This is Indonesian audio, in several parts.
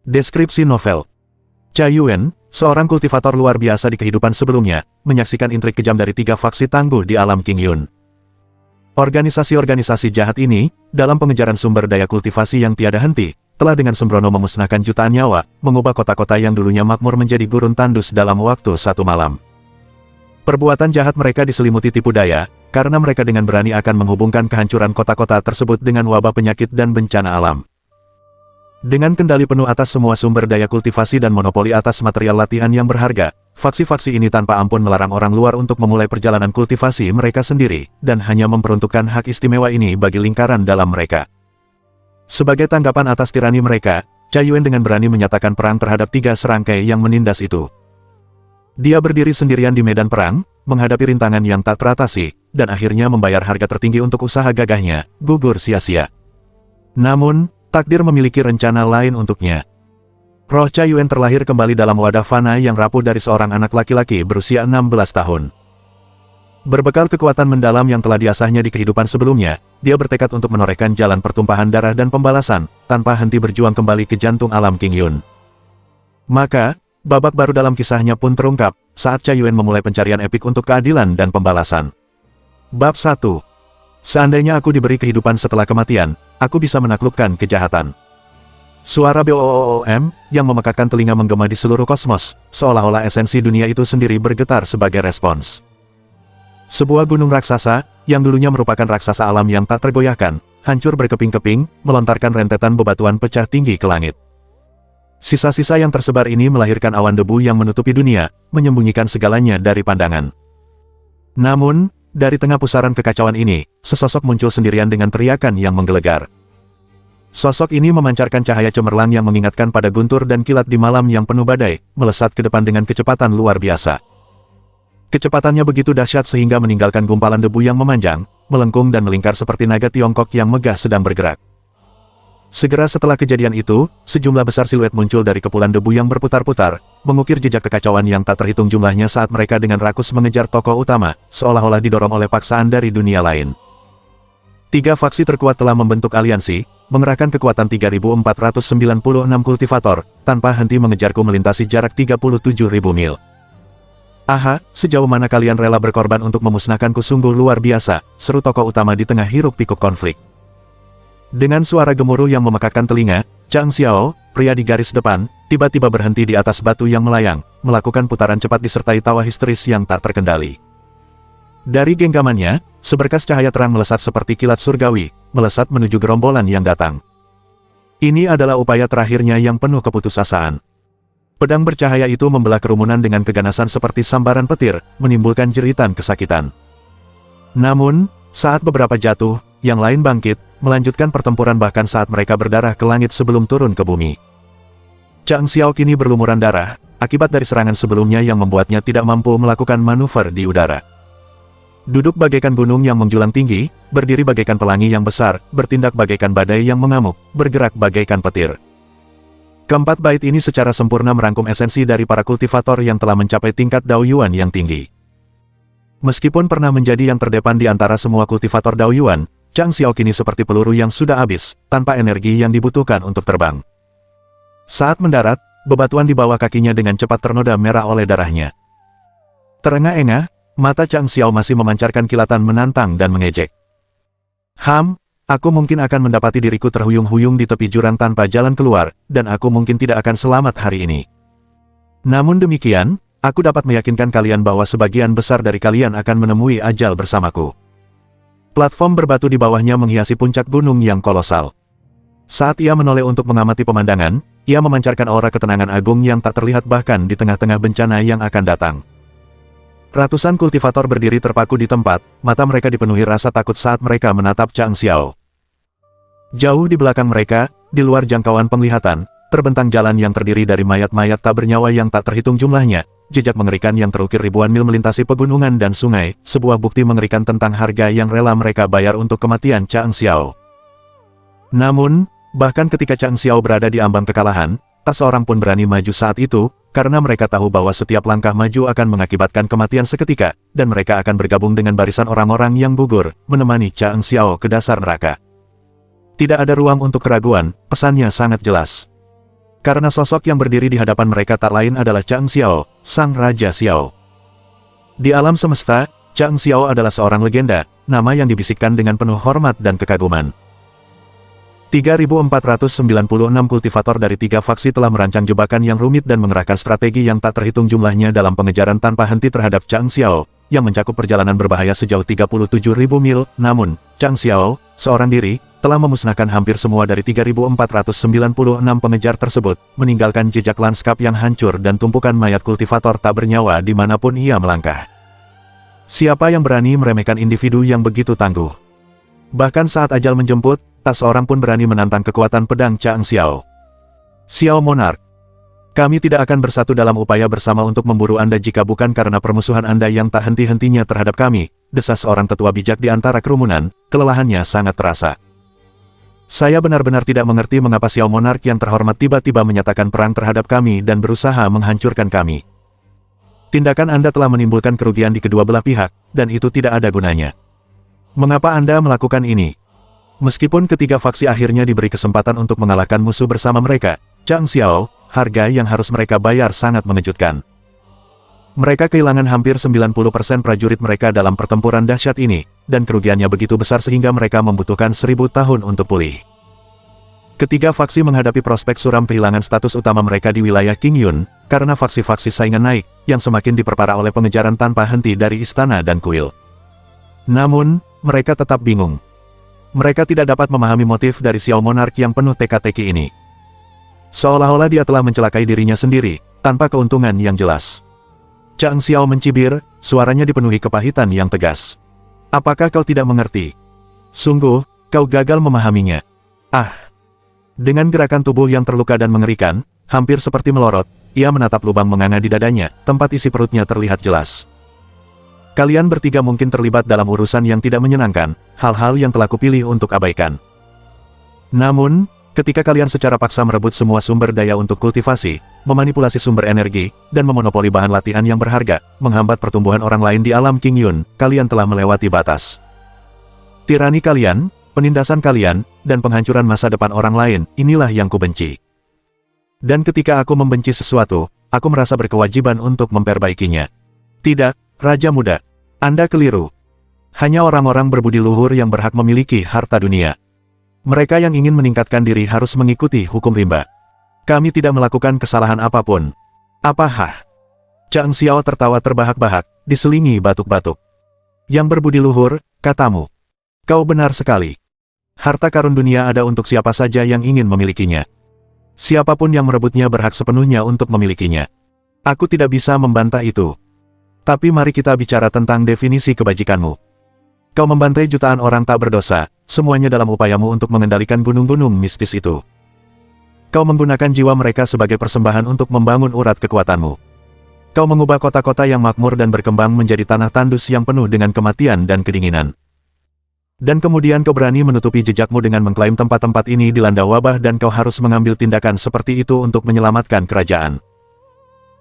Deskripsi novel. Cha Yuan, seorang kultivator luar biasa di kehidupan sebelumnya, menyaksikan intrik kejam dari 3 faksi tangguh di alam King Yun. Organisasi-organisasi jahat ini, dalam pengejaran sumber daya kultivasi yang tiada henti, telah dengan sembrono memusnahkan jutaan nyawa, mengubah kota-kota yang dulunya makmur menjadi gurun tandus dalam waktu 1 malam. Perbuatan jahat mereka diselimuti tipu daya, karena mereka dengan berani akan menghubungkan kehancuran kota-kota tersebut dengan wabah penyakit dan bencana alam. Dengan kendali penuh atas semua sumber daya kultivasi dan monopoli atas material latihan yang berharga, faksi-faksi ini tanpa ampun melarang orang luar untuk memulai perjalanan kultivasi mereka sendiri, dan hanya memperuntukkan hak istimewa ini bagi lingkaran dalam mereka. Sebagai tanggapan atas tirani mereka, Cha Yuan dengan berani menyatakan perang terhadap 3 serangkai yang menindas itu. Dia berdiri sendirian di medan perang, menghadapi rintangan yang tak teratasi, dan akhirnya membayar harga tertinggi untuk usaha gagahnya, gugur sia-sia. Namun, takdir memiliki rencana lain untuknya. Roh Cha Yuan terlahir kembali dalam wadah fana yang rapuh dari seorang anak laki-laki berusia 16 tahun. Berbekal kekuatan mendalam yang telah diasahnya di kehidupan sebelumnya, dia bertekad untuk menorehkan jalan pertumpahan darah dan pembalasan, tanpa henti berjuang kembali ke jantung alam King Yun. Maka, babak baru dalam kisahnya pun terungkap, saat Cha Yuan memulai pencarian epik untuk keadilan dan pembalasan. Bab 1. Seandainya aku diberi kehidupan setelah kematian, aku bisa menaklukkan kejahatan. Suara BOOM yang memekakkan telinga menggema di seluruh kosmos, seolah-olah esensi dunia itu sendiri bergetar sebagai respons. Sebuah gunung raksasa, yang dulunya merupakan raksasa alam yang tak tergoyahkan, hancur berkeping-keping, melontarkan rentetan bebatuan pecah tinggi ke langit. Sisa-sisa yang tersebar ini melahirkan awan debu yang menutupi dunia, menyembunyikan segalanya dari pandangan. Namun, dari tengah pusaran kekacauan ini, sesosok muncul sendirian dengan teriakan yang menggelegar. Sosok ini memancarkan cahaya cemerlang yang mengingatkan pada guntur dan kilat di malam yang penuh badai, melesat ke depan dengan kecepatan luar biasa. Kecepatannya begitu dahsyat sehingga meninggalkan gumpalan debu yang memanjang, melengkung dan melingkar seperti naga Tiongkok yang megah sedang bergerak. Segera setelah kejadian itu, sejumlah besar siluet muncul dari kepulan debu yang berputar-putar, mengukir jejak kekacauan yang tak terhitung jumlahnya saat mereka dengan rakus mengejar tokoh utama, seolah-olah didorong oleh paksaan dari dunia lain. 3 faksi terkuat telah membentuk aliansi, mengerahkan kekuatan 3.496 kultivator, tanpa henti mengejarku melintasi jarak 37.000 mil. Aha, sejauh mana kalian rela berkorban untuk memusnahkanku sungguh luar biasa, seru tokoh utama di tengah hiruk-pikuk konflik. Dengan suara gemuruh yang memekakkan telinga, Chang Xiao, pria di garis depan, tiba-tiba berhenti di atas batu yang melayang, melakukan putaran cepat disertai tawa histeris yang tak terkendali. Dari genggamannya, seberkas cahaya terang melesat seperti kilat surgawi, melesat menuju gerombolan yang datang. Ini adalah upaya terakhirnya yang penuh keputusasaan. Pedang bercahaya itu membelah kerumunan dengan keganasan seperti sambaran petir, menimbulkan jeritan kesakitan. Namun, saat beberapa jatuh, yang lain bangkit, melanjutkan pertempuran bahkan saat mereka berdarah ke langit sebelum turun ke bumi. Chang Xiao kini berlumuran darah, akibat dari serangan sebelumnya yang membuatnya tidak mampu melakukan manuver di udara. Duduk bagaikan gunung yang menjulang tinggi, berdiri bagaikan pelangi yang besar, bertindak bagaikan badai yang mengamuk, bergerak bagaikan petir. Keempat bait ini secara sempurna merangkum esensi dari para kultivator yang telah mencapai tingkat Dao Yuan yang tinggi. Meskipun pernah menjadi yang terdepan di antara semua kultivator Dao Yuan, Chang Xiao kini seperti peluru yang sudah habis, tanpa energi yang dibutuhkan untuk terbang. Saat mendarat, bebatuan di bawah kakinya dengan cepat ternoda merah oleh darahnya. Terengah-engah, mata Chang Xiao masih memancarkan kilatan menantang dan mengejek. Aku mungkin akan mendapati diriku terhuyung-huyung di tepi jurang tanpa jalan keluar, dan aku mungkin tidak akan selamat hari ini. Namun demikian, aku dapat meyakinkan kalian bahwa sebagian besar dari kalian akan menemui ajal bersamaku. Platform berbatu di bawahnya menghiasi puncak gunung yang kolosal. Saat ia menoleh untuk mengamati pemandangan, ia memancarkan aura ketenangan agung yang tak terlihat bahkan di tengah-tengah bencana yang akan datang. Ratusan kultivator berdiri terpaku di tempat, mata mereka dipenuhi rasa takut saat mereka menatap Chang Xiao. Jauh di belakang mereka, di luar jangkauan penglihatan, terbentang jalan yang terdiri dari mayat-mayat tak bernyawa yang tak terhitung jumlahnya, jejak mengerikan yang terukir ribuan mil melintasi pegunungan dan sungai, sebuah bukti mengerikan tentang harga yang rela mereka bayar untuk kematian Chang Xiao. Namun, bahkan ketika Chang Xiao berada di ambang kekalahan, tak seorang pun berani maju saat itu, karena mereka tahu bahwa setiap langkah maju akan mengakibatkan kematian seketika, dan mereka akan bergabung dengan barisan orang-orang yang gugur, menemani Chang Xiao ke dasar neraka. Tidak ada ruang untuk keraguan, pesannya sangat jelas. Karena sosok yang berdiri di hadapan mereka tak lain adalah Chang Xiao, Sang Raja Xiao. Di alam semesta, Chang Xiao adalah seorang legenda, nama yang dibisikkan dengan penuh hormat dan kekaguman. 3.496 kultivator dari 3 faksi telah merancang jebakan yang rumit dan mengerahkan strategi yang tak terhitung jumlahnya dalam pengejaran tanpa henti terhadap Chang Xiao, yang mencakup perjalanan berbahaya sejauh 37.000 mil. Namun, Chang Xiao, seorang diri, telah memusnahkan hampir semua dari 3.496 pengejar tersebut, meninggalkan jejak lanskap yang hancur dan tumpukan mayat kultivator tak bernyawa dimanapun ia melangkah. Siapa yang berani meremehkan individu yang begitu tangguh? Bahkan saat ajal menjemput, tak seorang pun berani menantang kekuatan pedang Chang Xiao. Xiao Monarch, kami tidak akan bersatu dalam upaya bersama untuk memburu Anda jika bukan karena permusuhan Anda yang tak henti-hentinya terhadap kami, desas seorang tetua bijak di antara kerumunan. Kelelahannya sangat terasa. Saya benar-benar tidak mengerti mengapa Xiao Monarch yang terhormat tiba-tiba menyatakan perang terhadap kami dan berusaha menghancurkan kami. Tindakan Anda telah menimbulkan kerugian di kedua belah pihak, dan itu tidak ada gunanya. Mengapa Anda melakukan ini? Meskipun ketiga faksi akhirnya diberi kesempatan untuk mengalahkan musuh bersama mereka, Chang Xiao, harga yang harus mereka bayar sangat mengejutkan. Mereka kehilangan hampir 90% prajurit mereka dalam pertempuran dahsyat ini, dan kerugiannya begitu besar sehingga mereka membutuhkan 1000 tahun untuk pulih. Ketiga faksi menghadapi prospek suram kehilangan status utama mereka di wilayah Qingyun, karena faksi-faksi saingan naik, yang semakin diperparah oleh pengejaran tanpa henti dari istana dan kuil. Namun, mereka tetap bingung. Mereka tidak dapat memahami motif dari Xiao Monarch yang penuh teka-teki ini. Seolah-olah dia telah mencelakai dirinya sendiri, tanpa keuntungan yang jelas. Chang Xiao mencibir, suaranya dipenuhi kepahitan yang tegas. Apakah kau tidak mengerti? Sungguh, kau gagal memahaminya. Ah! Dengan gerakan tubuh yang terluka dan mengerikan, hampir seperti melorot, ia menatap lubang menganga di dadanya, tempat isi perutnya terlihat jelas. Kalian bertiga mungkin terlibat dalam urusan yang tidak menyenangkan, hal-hal yang telah kupilih untuk abaikan. Namun, ketika kalian secara paksa merebut semua sumber daya untuk kultivasi, memanipulasi sumber energi, dan memonopoli bahan latihan yang berharga, menghambat pertumbuhan orang lain di alam Qingyun, kalian telah melewati batas. Tirani kalian, penindasan kalian, dan penghancuran masa depan orang lain, inilah yang kubenci. Dan ketika aku membenci sesuatu, aku merasa berkewajiban untuk memperbaikinya. Tidak, Raja Muda. Anda keliru. Hanya orang-orang berbudi luhur yang berhak memiliki harta dunia. Mereka yang ingin meningkatkan diri harus mengikuti hukum rimba. Kami tidak melakukan kesalahan apapun. Apahah? Chang Xiao tertawa terbahak-bahak, diselingi batuk-batuk. Yang berbudi luhur, katamu. Kau benar sekali. Harta karun dunia ada untuk siapa saja yang ingin memilikinya. Siapapun yang merebutnya berhak sepenuhnya untuk memilikinya. Aku tidak bisa membantah itu. Tapi mari kita bicara tentang definisi kebajikanmu. Kau membantai jutaan orang tak berdosa, semuanya dalam upayamu untuk mengendalikan gunung-gunung mistis itu. Kau menggunakan jiwa mereka sebagai persembahan untuk membangun urat kekuatanmu. Kau mengubah kota-kota yang makmur dan berkembang menjadi tanah tandus yang penuh dengan kematian dan kedinginan. Dan kemudian kau berani menutupi jejakmu dengan mengklaim tempat-tempat ini dilanda wabah dan kau harus mengambil tindakan seperti itu untuk menyelamatkan kerajaan.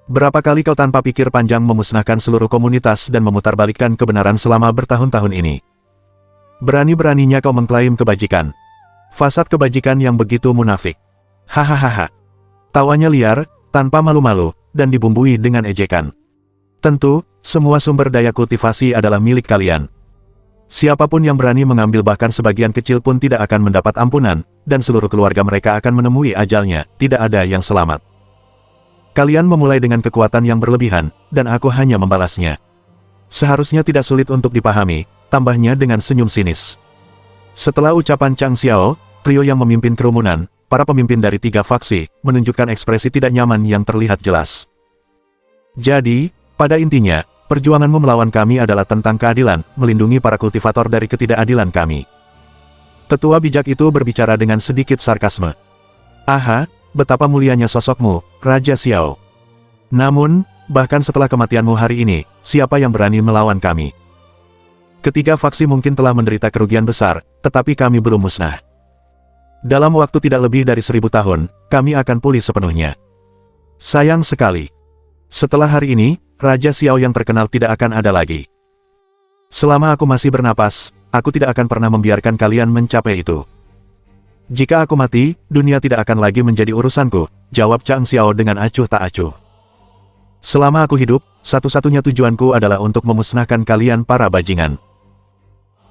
Berapa kali kau tanpa pikir panjang memusnahkan seluruh komunitas dan memutarbalikkan kebenaran selama bertahun-tahun ini. Berani-beraninya kau mengklaim kebajikan. Fasad kebajikan yang begitu munafik. Hahaha. Tawanya liar, tanpa malu-malu, dan dibumbui dengan ejekan. Tentu, semua sumber daya kultivasi adalah milik kalian. Siapapun yang berani mengambil bahkan sebagian kecil pun tidak akan mendapat ampunan, dan seluruh keluarga mereka akan menemui ajalnya, tidak ada yang selamat. Kalian memulai dengan kekuatan yang berlebihan, dan aku hanya membalasnya. Seharusnya tidak sulit untuk dipahami, tambahnya dengan senyum sinis. Setelah ucapan Chang Xiao, trio yang memimpin kerumunan, para pemimpin dari 3 faksi, menunjukkan ekspresi tidak nyaman yang terlihat jelas. Jadi, pada intinya, perjuanganmu melawan kami adalah tentang keadilan, melindungi para kultivator dari ketidakadilan kami. Tetua bijak itu berbicara dengan sedikit sarkasme. Aha, betapa mulianya sosokmu, Raja Xiao. Namun, bahkan setelah kematianmu hari ini, siapa yang berani melawan kami? Ketiga faksi mungkin telah menderita kerugian besar, tetapi kami belum musnah. Dalam waktu tidak lebih dari 1000 tahun, kami akan pulih sepenuhnya. Sayang sekali. Setelah hari ini, Raja Xiao yang terkenal tidak akan ada lagi. Selama aku masih bernapas, aku tidak akan pernah membiarkan kalian mencapai itu. Jika aku mati, dunia tidak akan lagi menjadi urusanku, jawab Chang Xiao dengan acuh tak acuh. Selama aku hidup, satu-satunya tujuanku adalah untuk memusnahkan kalian para bajingan.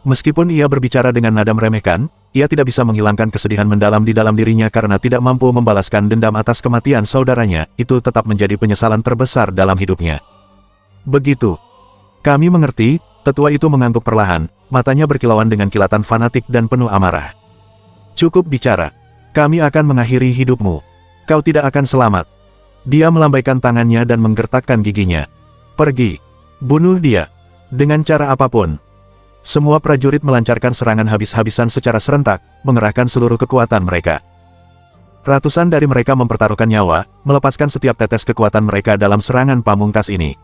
Meskipun ia berbicara dengan nada meremehkan, ia tidak bisa menghilangkan kesedihan mendalam di dalam dirinya karena tidak mampu membalaskan dendam atas kematian saudaranya, itu tetap menjadi penyesalan terbesar dalam hidupnya. Begitu. Kami mengerti, tetua itu mengangguk perlahan, matanya berkilauan dengan kilatan fanatik dan penuh amarah. Cukup bicara. Kami akan mengakhiri hidupmu. Kau tidak akan selamat. Dia melambaikan tangannya dan menggertakkan giginya. Pergi. Bunuh dia. Dengan cara apapun. Semua prajurit melancarkan serangan habis-habisan secara serentak, mengerahkan seluruh kekuatan mereka. Ratusan dari mereka mempertaruhkan nyawa, melepaskan setiap tetes kekuatan mereka dalam serangan pamungkas ini.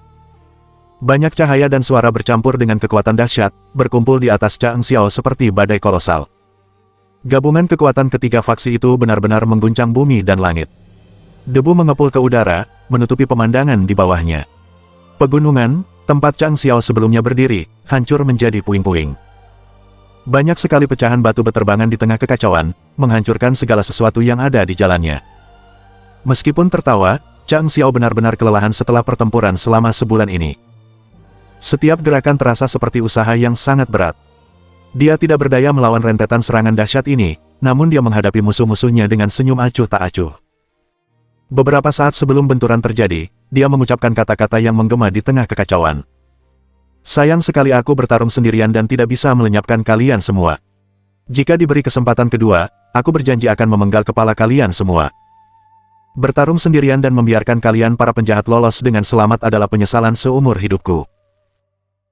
Banyak cahaya dan suara bercampur dengan kekuatan dahsyat, berkumpul di atas Chang Xiao seperti badai kolosal. Gabungan kekuatan ketiga faksi itu benar-benar mengguncang bumi dan langit. Debu mengepul ke udara, menutupi pemandangan di bawahnya. Pegunungan, tempat Chang Xiao sebelumnya berdiri, hancur menjadi puing-puing. Banyak sekali pecahan batu beterbangan di tengah kekacauan, menghancurkan segala sesuatu yang ada di jalannya. Meskipun tertawa, Chang Xiao benar-benar kelelahan setelah pertempuran selama sebulan ini. Setiap gerakan terasa seperti usaha yang sangat berat. Dia tidak berdaya melawan rentetan serangan dahsyat ini, namun dia menghadapi musuh-musuhnya dengan senyum acuh tak acuh. Beberapa saat sebelum benturan terjadi, dia mengucapkan kata-kata yang menggema di tengah kekacauan. Sayang sekali aku bertarung sendirian dan tidak bisa melenyapkan kalian semua. Jika diberi kesempatan kedua, aku berjanji akan memenggal kepala kalian semua. Bertarung sendirian dan membiarkan kalian para penjahat lolos dengan selamat adalah penyesalan seumur hidupku.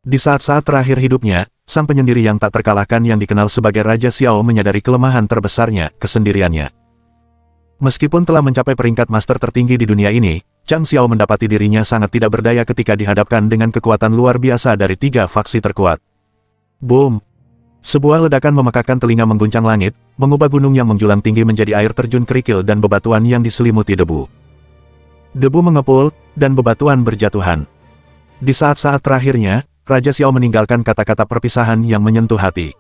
Di saat-saat terakhir hidupnya, sang penyendiri yang tak terkalahkan yang dikenal sebagai Raja Xiao menyadari kelemahan terbesarnya, kesendiriannya. Meskipun telah mencapai peringkat master tertinggi di dunia ini, Chang Xiao mendapati dirinya sangat tidak berdaya ketika dihadapkan dengan kekuatan luar biasa dari tiga faksi terkuat. Boom! Sebuah ledakan memekakkan telinga mengguncang langit, mengubah gunung yang menjulang tinggi menjadi air terjun kerikil dan bebatuan yang diselimuti debu. Debu mengepul, dan bebatuan berjatuhan. Di saat-saat terakhirnya, Raja Xiao meninggalkan kata-kata perpisahan yang menyentuh hati.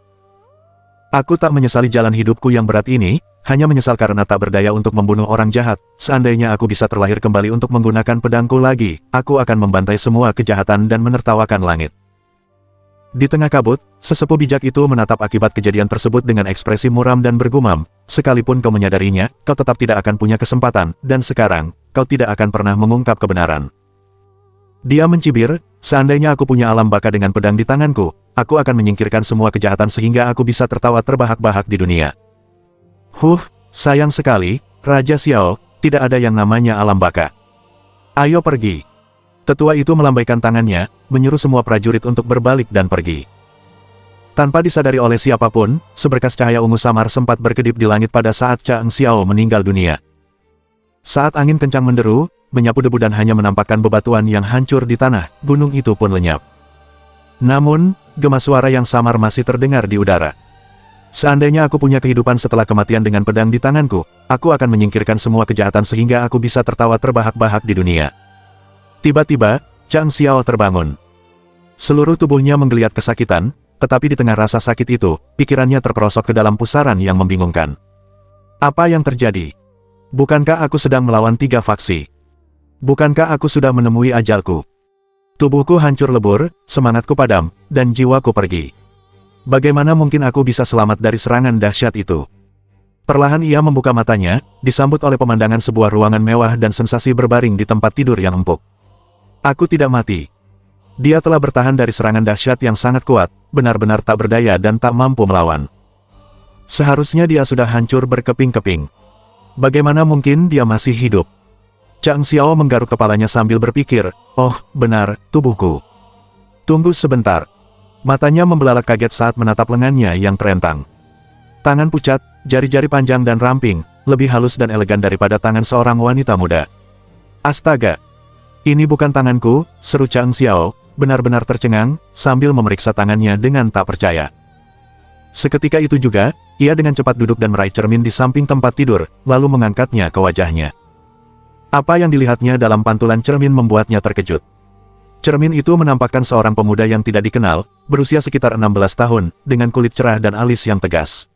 Aku tak menyesali jalan hidupku yang berat ini, hanya menyesal karena tak berdaya untuk membunuh orang jahat. Seandainya aku bisa terlahir kembali untuk menggunakan pedangku lagi, aku akan membantai semua kejahatan dan menertawakan langit. Di tengah kabut, sesepuh bijak itu menatap akibat kejadian tersebut dengan ekspresi muram dan bergumam, sekalipun kau menyadarinya, kau tetap tidak akan punya kesempatan, dan sekarang, kau tidak akan pernah mengungkap kebenaran. Dia mencibir, seandainya aku punya alam baka dengan pedang di tanganku, aku akan menyingkirkan semua kejahatan sehingga aku bisa tertawa terbahak-bahak di dunia. Sayang sekali, Raja Xiao, tidak ada yang namanya alam baka. Ayo pergi. Tetua itu melambaikan tangannya, menyuruh semua prajurit untuk berbalik dan pergi. Tanpa disadari oleh siapapun, seberkas cahaya ungu samar sempat berkedip di langit pada saat Chang Xiao meninggal dunia. Saat angin kencang menderu, menyapu debu dan hanya menampakkan bebatuan yang hancur di tanah, gunung itu pun lenyap. Namun, gema suara yang samar masih terdengar di udara. Seandainya aku punya kehidupan setelah kematian dengan pedang di tanganku, aku akan menyingkirkan semua kejahatan sehingga aku bisa tertawa terbahak-bahak di dunia. Tiba-tiba, Chang Xiao terbangun. Seluruh tubuhnya menggeliat kesakitan, tetapi di tengah rasa sakit itu, pikirannya terperosok ke dalam pusaran yang membingungkan. Apa yang terjadi? Bukankah aku sedang melawan tiga faksi? Bukankah aku sudah menemui ajalku? Tubuhku hancur lebur, semangatku padam, dan jiwaku pergi. Bagaimana mungkin aku bisa selamat dari serangan dahsyat itu? Perlahan ia membuka matanya, disambut oleh pemandangan sebuah ruangan mewah dan sensasi berbaring di tempat tidur yang empuk. Aku tidak mati. Dia telah bertahan dari serangan dahsyat yang sangat kuat, benar-benar tak berdaya dan tak mampu melawan. Seharusnya dia sudah hancur berkeping-keping. Bagaimana mungkin dia masih hidup? Chang Xiao menggaruk kepalanya sambil berpikir, oh, benar, tubuhku. Tunggu sebentar. Matanya membelalak kaget saat menatap lengannya yang terentang. Tangan pucat, jari-jari panjang dan ramping, lebih halus dan elegan daripada tangan seorang wanita muda. Astaga! Ini bukan tanganku, seru Chang Xiao, benar-benar tercengang, sambil memeriksa tangannya dengan tak percaya. Seketika itu juga, ia dengan cepat duduk dan meraih cermin di samping tempat tidur, lalu mengangkatnya ke wajahnya. Apa yang dilihatnya dalam pantulan cermin membuatnya terkejut. Cermin itu menampakkan seorang pemuda yang tidak dikenal, berusia sekitar 16 tahun, dengan kulit cerah dan alis yang tegas.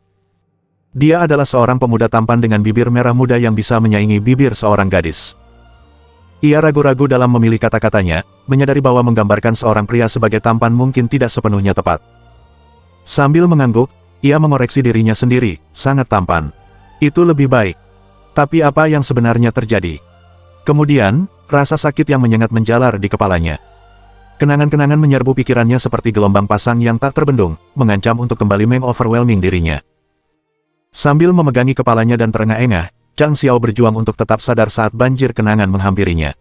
Dia adalah seorang pemuda tampan dengan bibir merah muda yang bisa menyaingi bibir seorang gadis. Ia ragu-ragu dalam memilih kata-katanya, menyadari bahwa menggambarkan seorang pria sebagai tampan mungkin tidak sepenuhnya tepat. Sambil mengangguk, ia mengoreksi dirinya sendiri, sangat tampan. Itu lebih baik. Tapi apa yang sebenarnya terjadi? Kemudian, rasa sakit yang menyengat menjalar di kepalanya. Kenangan-kenangan menyerbu pikirannya seperti gelombang pasang yang tak terbendung, mengancam untuk kembali meng-overwhelming dirinya. Sambil memegangi kepalanya dan terengah-engah, Chang Xiao berjuang untuk tetap sadar saat banjir kenangan menghampirinya.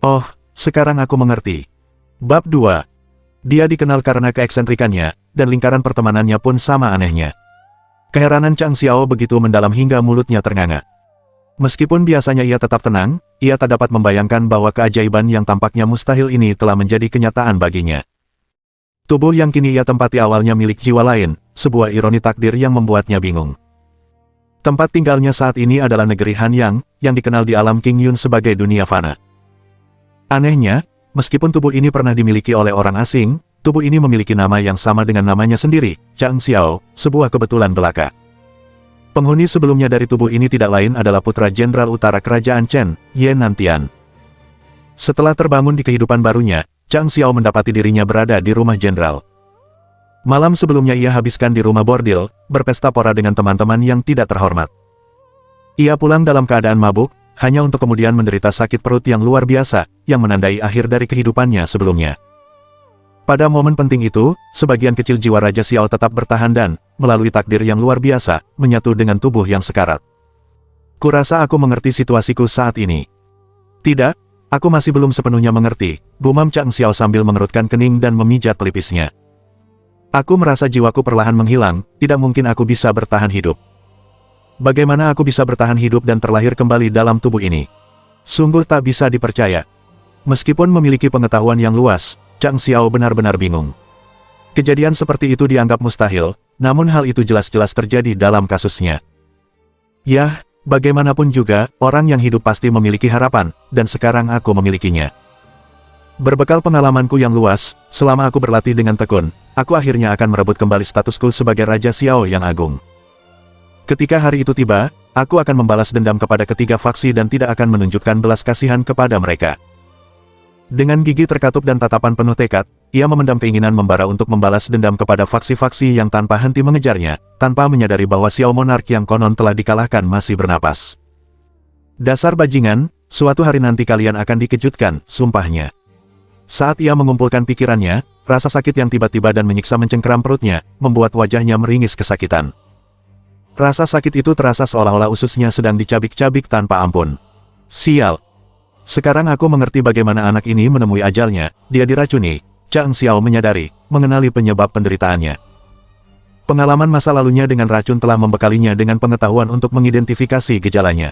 Oh, sekarang aku mengerti. Bab 2. Dia dikenal karena keeksentrikannya, dan lingkaran pertemanannya pun sama anehnya. Keheranan Chang Xiao begitu mendalam hingga mulutnya ternganga. Meskipun biasanya ia tetap tenang, ia tak dapat membayangkan bahwa keajaiban yang tampaknya mustahil ini telah menjadi kenyataan baginya. Tubuh yang kini ia tempati awalnya milik jiwa lain, sebuah ironi takdir yang membuatnya bingung. Tempat tinggalnya saat ini adalah negeri Hanyang, yang dikenal di alam King Yun sebagai dunia fana. Anehnya, meskipun tubuh ini pernah dimiliki oleh orang asing, tubuh ini memiliki nama yang sama dengan namanya sendiri, Chang Xiao, sebuah kebetulan belaka. Penghuni sebelumnya dari tubuh ini tidak lain adalah putra jenderal utara kerajaan Chen, Ye Nantian. Setelah terbangun di kehidupan barunya, Chang Xiao mendapati dirinya berada di rumah jenderal. Malam sebelumnya ia habiskan di rumah bordil, berpesta pora dengan teman-teman yang tidak terhormat. Ia pulang dalam keadaan mabuk, hanya untuk kemudian menderita sakit perut yang luar biasa, yang menandai akhir dari kehidupannya sebelumnya. Pada momen penting itu, sebagian kecil jiwa Raja Xiao tetap bertahan dan, melalui takdir yang luar biasa, menyatu dengan tubuh yang sekarat. Kurasa aku mengerti situasiku saat ini. Tidak, aku masih belum sepenuhnya mengerti, gumam Chang Xiao sambil mengerutkan kening dan memijat pelipisnya. Aku merasa jiwaku perlahan menghilang, tidak mungkin aku bisa bertahan hidup. Bagaimana aku bisa bertahan hidup dan terlahir kembali dalam tubuh ini? Sungguh tak bisa dipercaya. Meskipun memiliki pengetahuan yang luas, Chang Xiao benar-benar bingung. Kejadian seperti itu dianggap mustahil, namun hal itu jelas-jelas terjadi dalam kasusnya. Yah, bagaimanapun juga, orang yang hidup pasti memiliki harapan, dan sekarang aku memilikinya. Berbekal pengalamanku yang luas, selama aku berlatih dengan tekun, aku akhirnya akan merebut kembali statusku sebagai Raja Xiao yang agung. Ketika hari itu tiba, aku akan membalas dendam kepada ketiga faksi dan tidak akan menunjukkan belas kasihan kepada mereka. Dengan gigi terkatup dan tatapan penuh tekad, ia memendam keinginan membara untuk membalas dendam kepada faksi-faksi yang tanpa henti mengejarnya, tanpa menyadari bahwa Xiao Monark yang konon telah dikalahkan masih bernapas. Dasar bajingan, suatu hari nanti kalian akan dikejutkan, sumpahnya. Saat ia mengumpulkan pikirannya, rasa sakit yang tiba-tiba dan menyiksa mencengkeram perutnya, membuat wajahnya meringis kesakitan. Rasa sakit itu terasa seolah-olah ususnya sedang dicabik-cabik tanpa ampun. Sial! Sekarang aku mengerti bagaimana anak ini menemui ajalnya, dia diracuni. Chang Xiao menyadari, mengenali penyebab penderitaannya. Pengalaman masa lalunya dengan racun telah membekalinya dengan pengetahuan untuk mengidentifikasi gejalanya.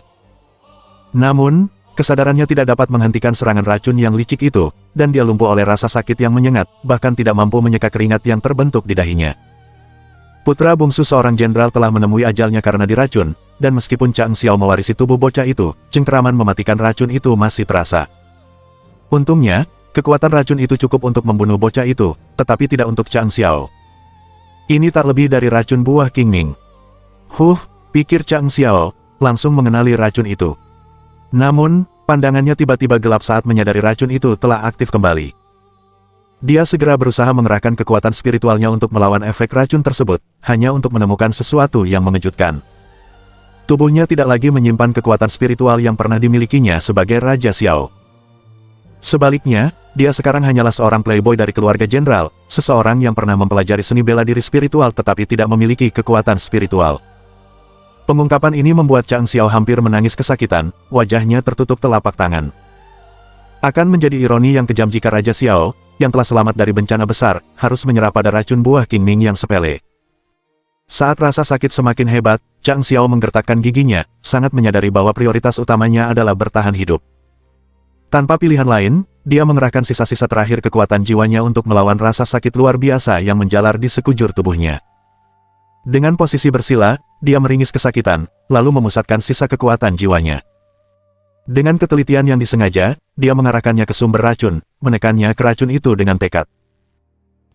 Namun, kesadarannya tidak dapat menghentikan serangan racun yang licik itu, dan dia lumpuh oleh rasa sakit yang menyengat, bahkan tidak mampu menyeka keringat yang terbentuk di dahinya. Putra bungsu seorang jenderal telah menemui ajalnya karena diracun, dan meskipun Chang Xiao mewarisi tubuh bocah itu, cengkeraman mematikan racun itu masih terasa. Untungnya, kekuatan racun itu cukup untuk membunuh bocah itu, tetapi tidak untuk Chang Xiao. Ini tak lebih dari racun buah Qingming. Pikir Chang Xiao, langsung mengenali racun itu. Namun, pandangannya tiba-tiba gelap saat menyadari racun itu telah aktif kembali. Dia segera berusaha mengerahkan kekuatan spiritualnya untuk melawan efek racun tersebut, hanya untuk menemukan sesuatu yang mengejutkan. Tubuhnya tidak lagi menyimpan kekuatan spiritual yang pernah dimilikinya sebagai Raja Xiao. Sebaliknya, dia sekarang hanyalah seorang playboy dari keluarga jenderal, seseorang yang pernah mempelajari seni bela diri spiritual tetapi tidak memiliki kekuatan spiritual. Pengungkapan ini membuat Chang Xiao hampir menangis kesakitan, wajahnya tertutup telapak tangan. Akan menjadi ironi yang kejam jika Raja Xiao, yang telah selamat dari bencana besar, harus menyerah pada racun buah Qingming yang sepele. Saat rasa sakit semakin hebat, Chang Xiao menggertakkan giginya, sangat menyadari bahwa prioritas utamanya adalah bertahan hidup. Tanpa pilihan lain, dia mengerahkan sisa-sisa terakhir kekuatan jiwanya untuk melawan rasa sakit luar biasa yang menjalar di sekujur tubuhnya. Dengan posisi bersila, dia meringis kesakitan, lalu memusatkan sisa kekuatan jiwanya. Dengan ketelitian yang disengaja, dia mengarahkannya ke sumber racun, menekannya ke racun itu dengan tekad.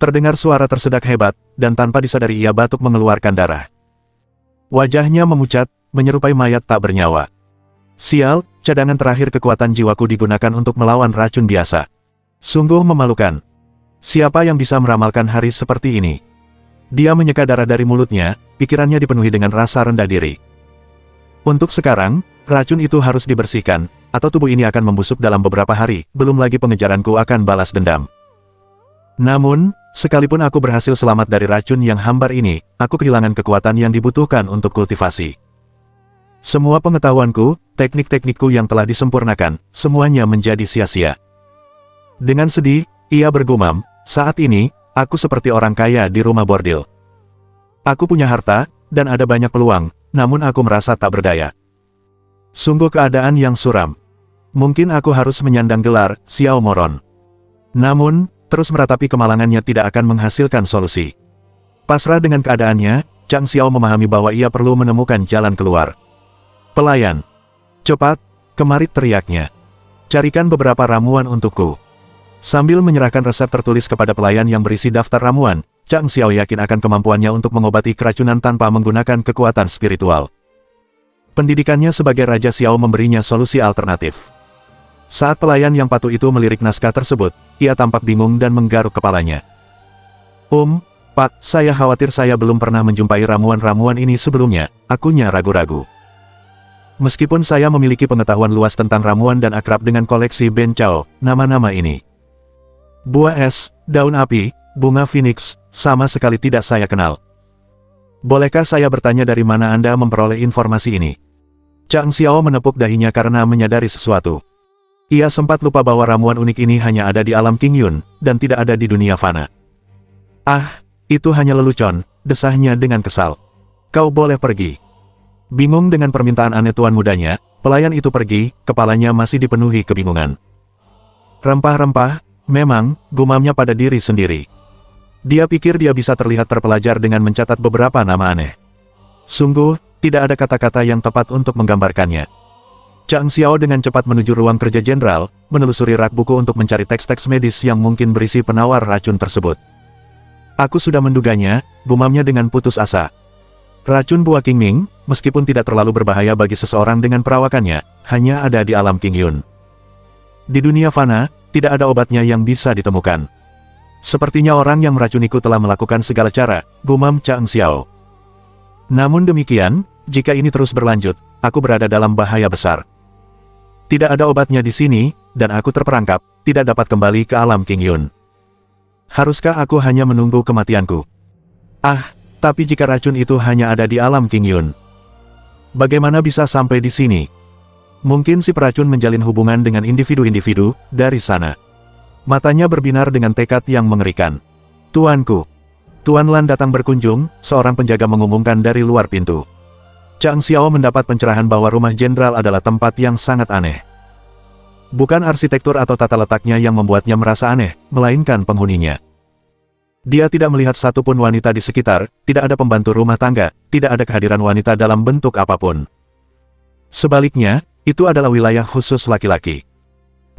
Terdengar suara tersedak hebat, dan tanpa disadari ia batuk mengeluarkan darah. Wajahnya memucat, menyerupai mayat tak bernyawa. Sial, cadangan terakhir kekuatan jiwaku digunakan untuk melawan racun biasa. Sungguh memalukan. Siapa yang bisa meramalkan hari seperti ini? Dia menyeka darah dari mulutnya, pikirannya dipenuhi dengan rasa rendah diri. Untuk sekarang, racun itu harus dibersihkan, atau tubuh ini akan membusuk dalam beberapa hari, belum lagi pengejaranku akan balas dendam. Namun, sekalipun aku berhasil selamat dari racun yang hambar ini, aku kehilangan kekuatan yang dibutuhkan untuk kultivasi. Semua pengetahuanku, teknik-teknikku yang telah disempurnakan, semuanya menjadi sia-sia. Dengan sedih, ia bergumam, saat ini, aku seperti orang kaya di rumah bordil. Aku punya harta, dan ada banyak peluang, namun aku merasa tak berdaya. Sungguh keadaan yang suram. Mungkin aku harus menyandang gelar Xiao Moron. Namun, terus meratapi kemalangannya tidak akan menghasilkan solusi. Pasrah dengan keadaannya, Chang Xiao memahami bahwa ia perlu menemukan jalan keluar. Pelayan. Cepat, kemari, teriaknya. Carikan beberapa ramuan untukku. Sambil menyerahkan resep tertulis kepada pelayan yang berisi daftar ramuan, Chang Xiao yakin akan kemampuannya untuk mengobati keracunan tanpa menggunakan kekuatan spiritual. Pendidikannya sebagai Raja Xiao memberinya solusi alternatif. Saat pelayan yang patuh itu melirik naskah tersebut, ia tampak bingung dan menggaruk kepalanya. Pak, saya khawatir saya belum pernah menjumpai ramuan-ramuan ini sebelumnya, akunya ragu-ragu. Meskipun saya memiliki pengetahuan luas tentang ramuan dan akrab dengan koleksi Ben Chao, nama-nama ini. Buah es, daun api, bunga phoenix, sama sekali tidak saya kenal. Bolehkah saya bertanya dari mana Anda memperoleh informasi ini? Chang Xiao menepuk dahinya karena menyadari sesuatu. Ia sempat lupa bahwa ramuan unik ini hanya ada di alam King Yun, dan tidak ada di dunia fana. Ah, itu hanya lelucon, desahnya dengan kesal. Kau boleh pergi. Bingung dengan permintaan aneh tuan mudanya, pelayan itu pergi, kepalanya masih dipenuhi kebingungan. Rempah-rempah, memang, gumamnya pada diri sendiri. Dia pikir dia bisa terlihat terpelajar dengan mencatat beberapa nama aneh. Sungguh, tidak ada kata-kata yang tepat untuk menggambarkannya. Chang Xiao dengan cepat menuju ruang kerja jenderal, menelusuri rak buku untuk mencari teks-teks medis yang mungkin berisi penawar racun tersebut. Aku sudah menduganya, gumamnya dengan putus asa. Racun buah Qingming, meskipun tidak terlalu berbahaya bagi seseorang dengan perawakannya, hanya ada di alam King Yun. Di dunia fana, tidak ada obatnya yang bisa ditemukan. Sepertinya orang yang meracuniku telah melakukan segala cara, gumam Chang Xiao. Namun demikian, jika ini terus berlanjut, aku berada dalam bahaya besar. Tidak ada obatnya di sini, dan aku terperangkap, tidak dapat kembali ke alam King Yun. Haruskah aku hanya menunggu kematianku? Ah, tapi jika racun itu hanya ada di alam King Yun, bagaimana bisa sampai di sini? Mungkin si peracun menjalin hubungan dengan individu-individu dari sana. Matanya berbinar dengan tekad yang mengerikan. Tuanku. Tuan Lan datang berkunjung, seorang penjaga mengumumkan dari luar pintu. Chang Xiao mendapat pencerahan bahwa rumah jenderal adalah tempat yang sangat aneh. Bukan arsitektur atau tata letaknya yang membuatnya merasa aneh, melainkan penghuninya. Dia tidak melihat satupun wanita di sekitar, tidak ada pembantu rumah tangga, tidak ada kehadiran wanita dalam bentuk apapun. Sebaliknya, itu adalah wilayah khusus laki-laki.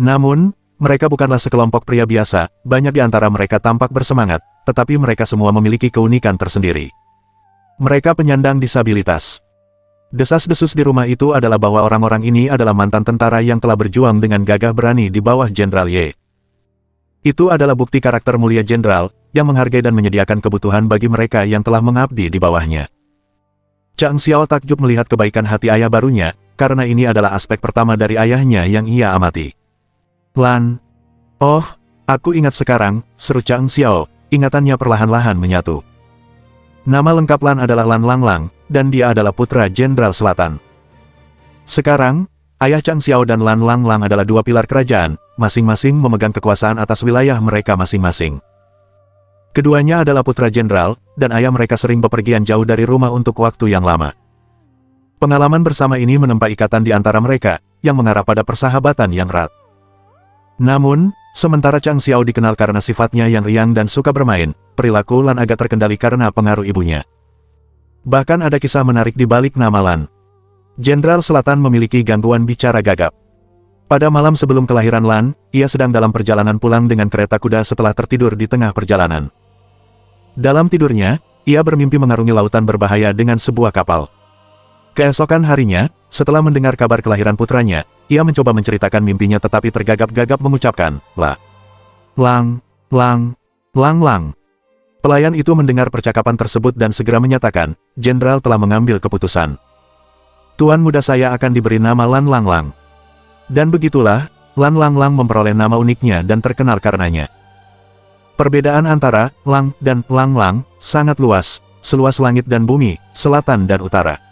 Namun, mereka bukanlah sekelompok pria biasa, banyak di antara mereka tampak bersemangat, tetapi mereka semua memiliki keunikan tersendiri. Mereka penyandang disabilitas. Desas-desus di rumah itu adalah bahwa orang-orang ini adalah mantan tentara yang telah berjuang dengan gagah berani di bawah Jenderal Ye. Itu adalah bukti karakter mulia Jenderal, yang menghargai dan menyediakan kebutuhan bagi mereka yang telah mengabdi di bawahnya. Chang Xiao takjub melihat kebaikan hati ayah barunya, karena ini adalah aspek pertama dari ayahnya yang ia amati. Lan. Oh, aku ingat sekarang, seru Chang Xiao, ingatannya perlahan-lahan menyatu. Nama lengkap Lan adalah Lan Langlang, dan dia adalah putra Jenderal Selatan. Sekarang, ayah Chang Xiao dan Lan Langlang adalah dua pilar kerajaan, masing-masing memegang kekuasaan atas wilayah mereka masing-masing. Keduanya adalah putra jenderal, dan ayah mereka sering bepergian jauh dari rumah untuk waktu yang lama. Pengalaman bersama ini menempa ikatan di antara mereka, yang mengarah pada persahabatan yang erat. Namun, sementara Chang Xiao dikenal karena sifatnya yang riang dan suka bermain, perilaku Lan agak terkendali karena pengaruh ibunya. Bahkan ada kisah menarik di balik nama Lan. Jenderal Selatan memiliki gangguan bicara gagap. Pada malam sebelum kelahiran Lan, ia sedang dalam perjalanan pulang dengan kereta kuda setelah tertidur di tengah perjalanan. Dalam tidurnya, ia bermimpi mengarungi lautan berbahaya dengan sebuah kapal. Keesokan harinya, setelah mendengar kabar kelahiran putranya, ia mencoba menceritakan mimpinya tetapi tergagap-gagap mengucapkan, Lang. Pelayan itu mendengar percakapan tersebut dan segera menyatakan, Jenderal telah mengambil keputusan. Tuan muda saya akan diberi nama Lan Lang. Dan begitulah, Lan Lang memperoleh nama uniknya dan terkenal karenanya. Perbedaan antara Lang dan Lang sangat luas, seluas langit dan bumi, selatan dan utara.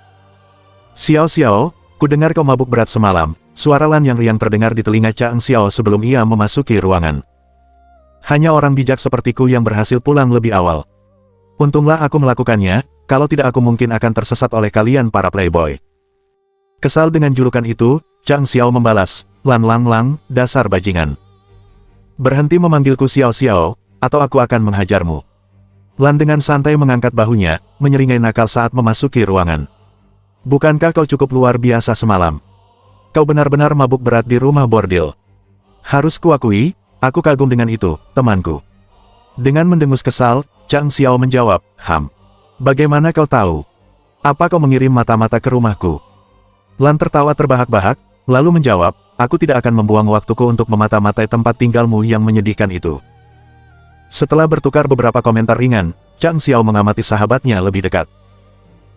Xiao, ku dengar kau mabuk berat semalam, suara Lan yang riang terdengar di telinga Chang Xiao sebelum ia memasuki ruangan. Hanya orang bijak sepertiku yang berhasil pulang lebih awal. Untunglah aku melakukannya, kalau tidak aku mungkin akan tersesat oleh kalian para playboy. Kesal dengan julukan itu, Chang Xiao membalas, Lan Lang, dasar bajingan. Berhenti memanggilku Xiao, atau aku akan menghajarmu. Lan dengan santai mengangkat bahunya, menyeringai nakal saat memasuki ruangan. Bukankah kau cukup luar biasa semalam? Kau benar-benar mabuk berat di rumah bordil. Harus kuakui, aku kagum dengan itu, temanku. Dengan mendengus kesal, Chang Xiao menjawab, Bagaimana kau tahu? Apa kau mengirim mata-mata ke rumahku? Lan tertawa terbahak-bahak, lalu menjawab, aku tidak akan membuang waktuku untuk memata-matai tempat tinggalmu yang menyedihkan itu. Setelah bertukar beberapa komentar ringan, Chang Xiao mengamati sahabatnya lebih dekat.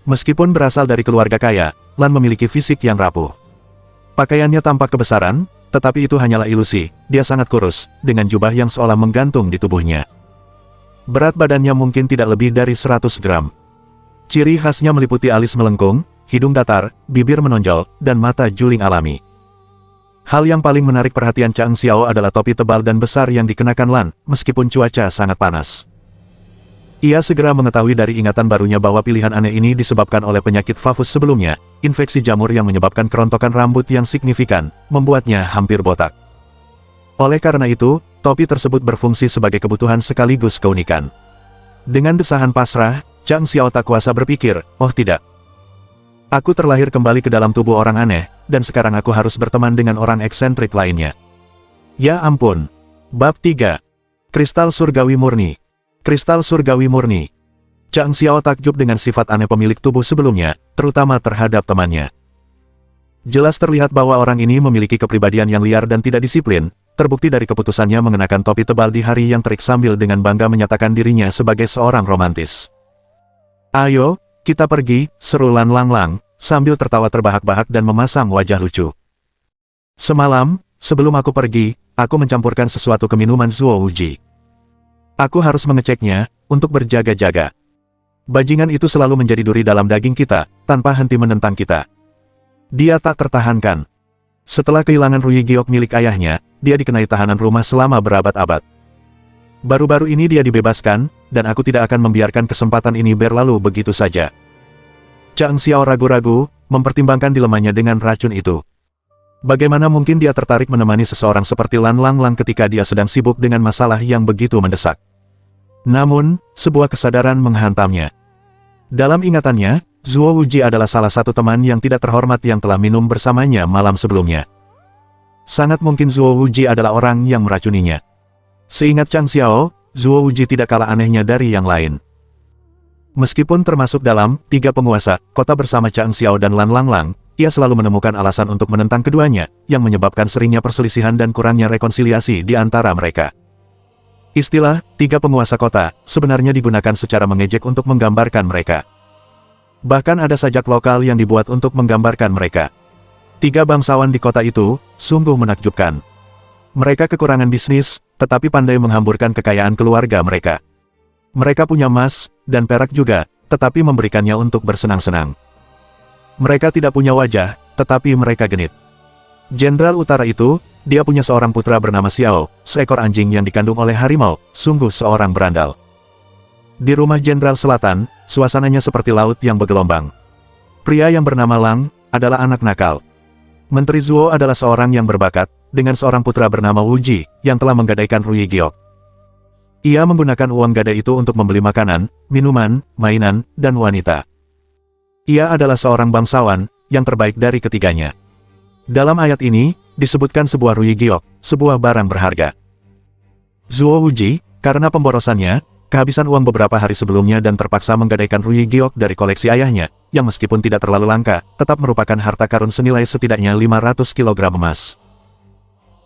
Meskipun berasal dari keluarga kaya, Lan memiliki fisik yang rapuh. Pakaiannya tampak kebesaran, tetapi itu hanyalah ilusi, dia sangat kurus, dengan jubah yang seolah menggantung di tubuhnya. Berat badannya mungkin tidak lebih dari 100 gram. Ciri khasnya meliputi alis melengkung, hidung datar, bibir menonjol, dan mata juling alami. Hal yang paling menarik perhatian Chang Xiao adalah topi tebal dan besar yang dikenakan Lan, meskipun cuaca sangat panas. Ia segera mengetahui dari ingatan barunya bahwa pilihan aneh ini disebabkan oleh penyakit Fafus sebelumnya, infeksi jamur yang menyebabkan kerontokan rambut yang signifikan, membuatnya hampir botak. Oleh karena itu, topi tersebut berfungsi sebagai kebutuhan sekaligus keunikan. Dengan desahan pasrah, Chang Xiao tak kuasa berpikir, oh tidak. Aku terlahir kembali ke dalam tubuh orang aneh, dan sekarang aku harus berteman dengan orang eksentrik lainnya. Ya ampun. Bab 3. Kristal Surgawi Murni. Kristal Surgawi Murni. Chang Xiao takjub dengan sifat aneh pemilik tubuh sebelumnya, terutama terhadap temannya. Jelas terlihat bahwa orang ini memiliki kepribadian yang liar dan tidak disiplin, terbukti dari keputusannya mengenakan topi tebal di hari yang terik sambil dengan bangga menyatakan dirinya sebagai seorang romantis. Ayo, kita pergi, seru Lan Lang, sambil tertawa terbahak-bahak dan memasang wajah lucu. Semalam, sebelum aku pergi, aku mencampurkan sesuatu ke minuman Zuo Wuji. Aku harus mengeceknya, untuk berjaga-jaga. Bajingan itu selalu menjadi duri dalam daging kita, tanpa henti menentang kita. Dia tak tertahankan. Setelah kehilangan Rui Giok milik ayahnya, dia dikenai tahanan rumah selama berabad-abad. Baru-baru ini dia dibebaskan, dan aku tidak akan membiarkan kesempatan ini berlalu begitu saja. Chang Xiao ragu-ragu, mempertimbangkan dilemanya dengan racun itu. Bagaimana mungkin dia tertarik menemani seseorang seperti Lan Lang ketika dia sedang sibuk dengan masalah yang begitu mendesak? Namun, sebuah kesadaran menghantamnya. Dalam ingatannya, Zuo Wuji adalah salah satu teman yang tidak terhormat yang telah minum bersamanya malam sebelumnya. Sangat mungkin Zuo Wuji adalah orang yang meracuninya. Seingat Chang Xiao, Zuo Wuji tidak kalah anehnya dari yang lain. Meskipun termasuk dalam 3 penguasa kota bersama Chang Xiao dan Lan Lang, ia selalu menemukan alasan untuk menentang keduanya, yang menyebabkan seringnya perselisihan dan kurangnya rekonsiliasi di antara mereka. Istilah 3 penguasa kota sebenarnya digunakan secara mengejek untuk menggambarkan mereka. Bahkan ada sajak lokal yang dibuat untuk menggambarkan mereka. 3 bangsawan di kota itu sungguh menakjubkan. Mereka kekurangan bisnis, tetapi pandai menghamburkan kekayaan keluarga mereka. Mereka punya emas dan perak juga, tetapi memberikannya untuk bersenang-senang. Mereka tidak punya wajah, tetapi mereka genit. Jenderal utara itu, dia punya seorang putra bernama Xiao, seekor anjing yang dikandung oleh harimau, sungguh seorang berandal. Di rumah Jenderal Selatan, suasananya seperti laut yang bergelombang. Pria yang bernama Lang, adalah anak nakal. Menteri Zuo adalah seorang yang berbakat, dengan seorang putra bernama Wuji, yang telah menggadaikan Rui Giok. Ia menggunakan uang gadai itu untuk membeli makanan, minuman, mainan, dan wanita. Ia adalah seorang bangsawan, yang terbaik dari ketiganya. Dalam ayat ini, disebutkan sebuah Rui Giok, sebuah barang berharga. Zuo Wuji, karena pemborosannya, kehabisan uang beberapa hari sebelumnya dan terpaksa menggadaikan Ruyi Giok dari koleksi ayahnya, yang meskipun tidak terlalu langka, tetap merupakan harta karun senilai setidaknya 500 kg emas.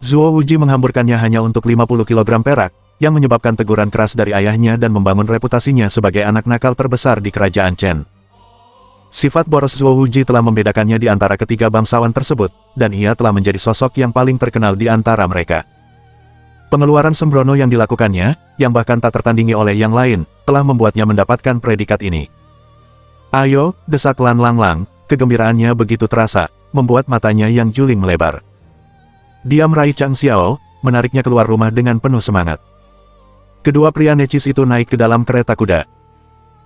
Zuo Wuji menghamburkannya hanya untuk 50 kg perak, yang menyebabkan teguran keras dari ayahnya dan membangun reputasinya sebagai anak nakal terbesar di kerajaan Chen. Sifat boros Zuo Wuji telah membedakannya di antara ketiga bangsawan tersebut, dan ia telah menjadi sosok yang paling terkenal di antara mereka. Pengeluaran sembrono yang dilakukannya, yang bahkan tak tertandingi oleh yang lain, telah membuatnya mendapatkan predikat ini. "Ayo," desak Lan Langlang, kegembiraannya begitu terasa, membuat matanya yang juling melebar. Dia meraih Chang Xiao, menariknya keluar rumah dengan penuh semangat. Kedua pria necis itu naik ke dalam kereta kuda.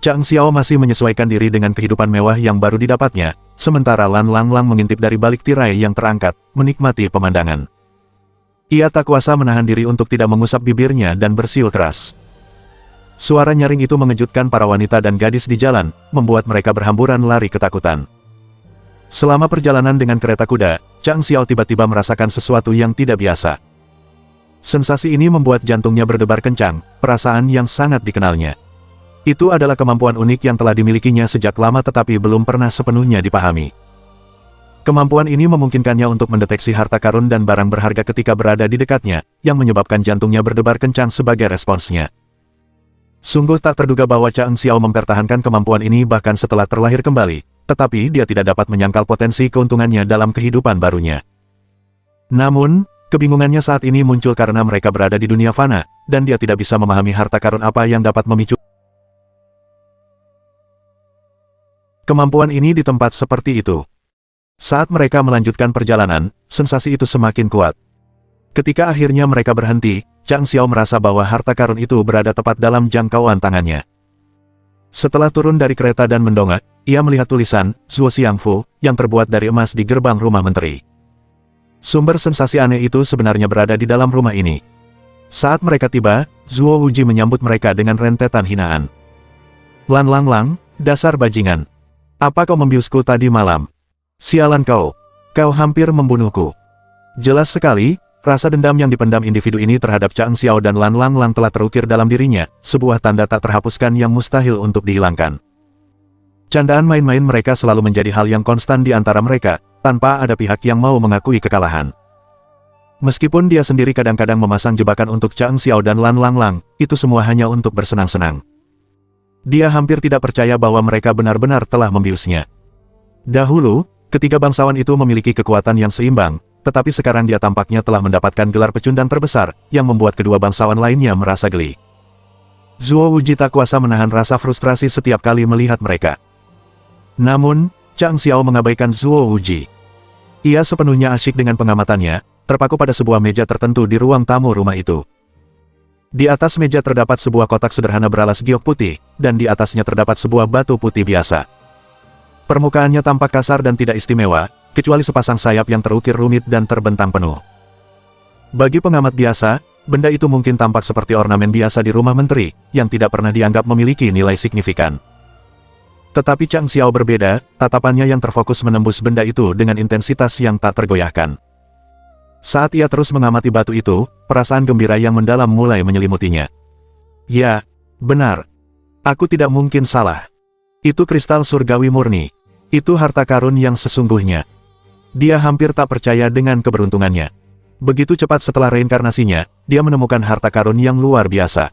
Chang Xiao masih menyesuaikan diri dengan kehidupan mewah yang baru didapatnya, sementara Lan Langlang mengintip dari balik tirai yang terangkat, menikmati pemandangan. Ia tak kuasa menahan diri untuk tidak mengusap bibirnya dan bersiul keras. Suara nyaring itu mengejutkan para wanita dan gadis di jalan, membuat mereka berhamburan lari ketakutan. Selama perjalanan dengan kereta kuda, Chang Xiao tiba-tiba merasakan sesuatu yang tidak biasa. Sensasi ini membuat jantungnya berdebar kencang, perasaan yang sangat dikenalnya. Itu adalah kemampuan unik yang telah dimilikinya sejak lama tetapi belum pernah sepenuhnya dipahami. Kemampuan ini memungkinkannya untuk mendeteksi harta karun dan barang berharga ketika berada di dekatnya, yang menyebabkan jantungnya berdebar kencang sebagai responsnya. Sungguh tak terduga bahwa Chang Xiao mempertahankan kemampuan ini bahkan setelah terlahir kembali, tetapi dia tidak dapat menyangkal potensi keuntungannya dalam kehidupan barunya. Namun, kebingungannya saat ini muncul karena mereka berada di dunia fana, dan dia tidak bisa memahami harta karun apa yang dapat memicu kemampuan ini di tempat seperti itu. Saat mereka melanjutkan perjalanan, sensasi itu semakin kuat. Ketika akhirnya mereka berhenti, Chang Xiao merasa bahwa harta karun itu berada tepat dalam jangkauan tangannya. Setelah turun dari kereta dan mendongak, ia melihat tulisan, Zuo Xiangfu, yang terbuat dari emas di gerbang rumah menteri. Sumber sensasi aneh itu sebenarnya berada di dalam rumah ini. Saat mereka tiba, Zuo Wuji menyambut mereka dengan rentetan hinaan. "Lan Langlang, dasar bajingan. Apa kau membiusku tadi malam? Sialan kau. Kau hampir membunuhku." Jelas sekali, rasa dendam yang dipendam individu ini terhadap Chang Xiao dan Lan Langlang telah terukir dalam dirinya, sebuah tanda tak terhapuskan yang mustahil untuk dihilangkan. Candaan main-main mereka selalu menjadi hal yang konstan di antara mereka, tanpa ada pihak yang mau mengakui kekalahan. Meskipun dia sendiri kadang-kadang memasang jebakan untuk Chang Xiao dan Lan Langlang, itu semua hanya untuk bersenang-senang. Dia hampir tidak percaya bahwa mereka benar-benar telah membiusnya. Dahulu, ketiga bangsawan itu memiliki kekuatan yang seimbang, tetapi sekarang dia tampaknya telah mendapatkan gelar pecundang terbesar, yang membuat kedua bangsawan lainnya merasa geli. Zuo Wuji tak kuasa menahan rasa frustrasi setiap kali melihat mereka. Namun, Chang Xiao mengabaikan Zuo Wuji. Ia sepenuhnya asyik dengan pengamatannya, terpaku pada sebuah meja tertentu di ruang tamu rumah itu. Di atas meja terdapat sebuah kotak sederhana beralas giok putih, dan di atasnya terdapat sebuah batu putih biasa. Permukaannya tampak kasar dan tidak istimewa, kecuali sepasang sayap yang terukir rumit dan terbentang penuh. Bagi pengamat biasa, benda itu mungkin tampak seperti ornamen biasa di rumah menteri, yang tidak pernah dianggap memiliki nilai signifikan. Tetapi Chang Xiao berbeda, tatapannya yang terfokus menembus benda itu dengan intensitas yang tak tergoyahkan. Saat ia terus mengamati batu itu, perasaan gembira yang mendalam mulai menyelimutinya. Ya, benar. Aku tidak mungkin salah. Itu kristal surgawi murni. Itu harta karun yang sesungguhnya. Dia hampir tak percaya dengan keberuntungannya. Begitu cepat setelah reinkarnasinya, dia menemukan harta karun yang luar biasa.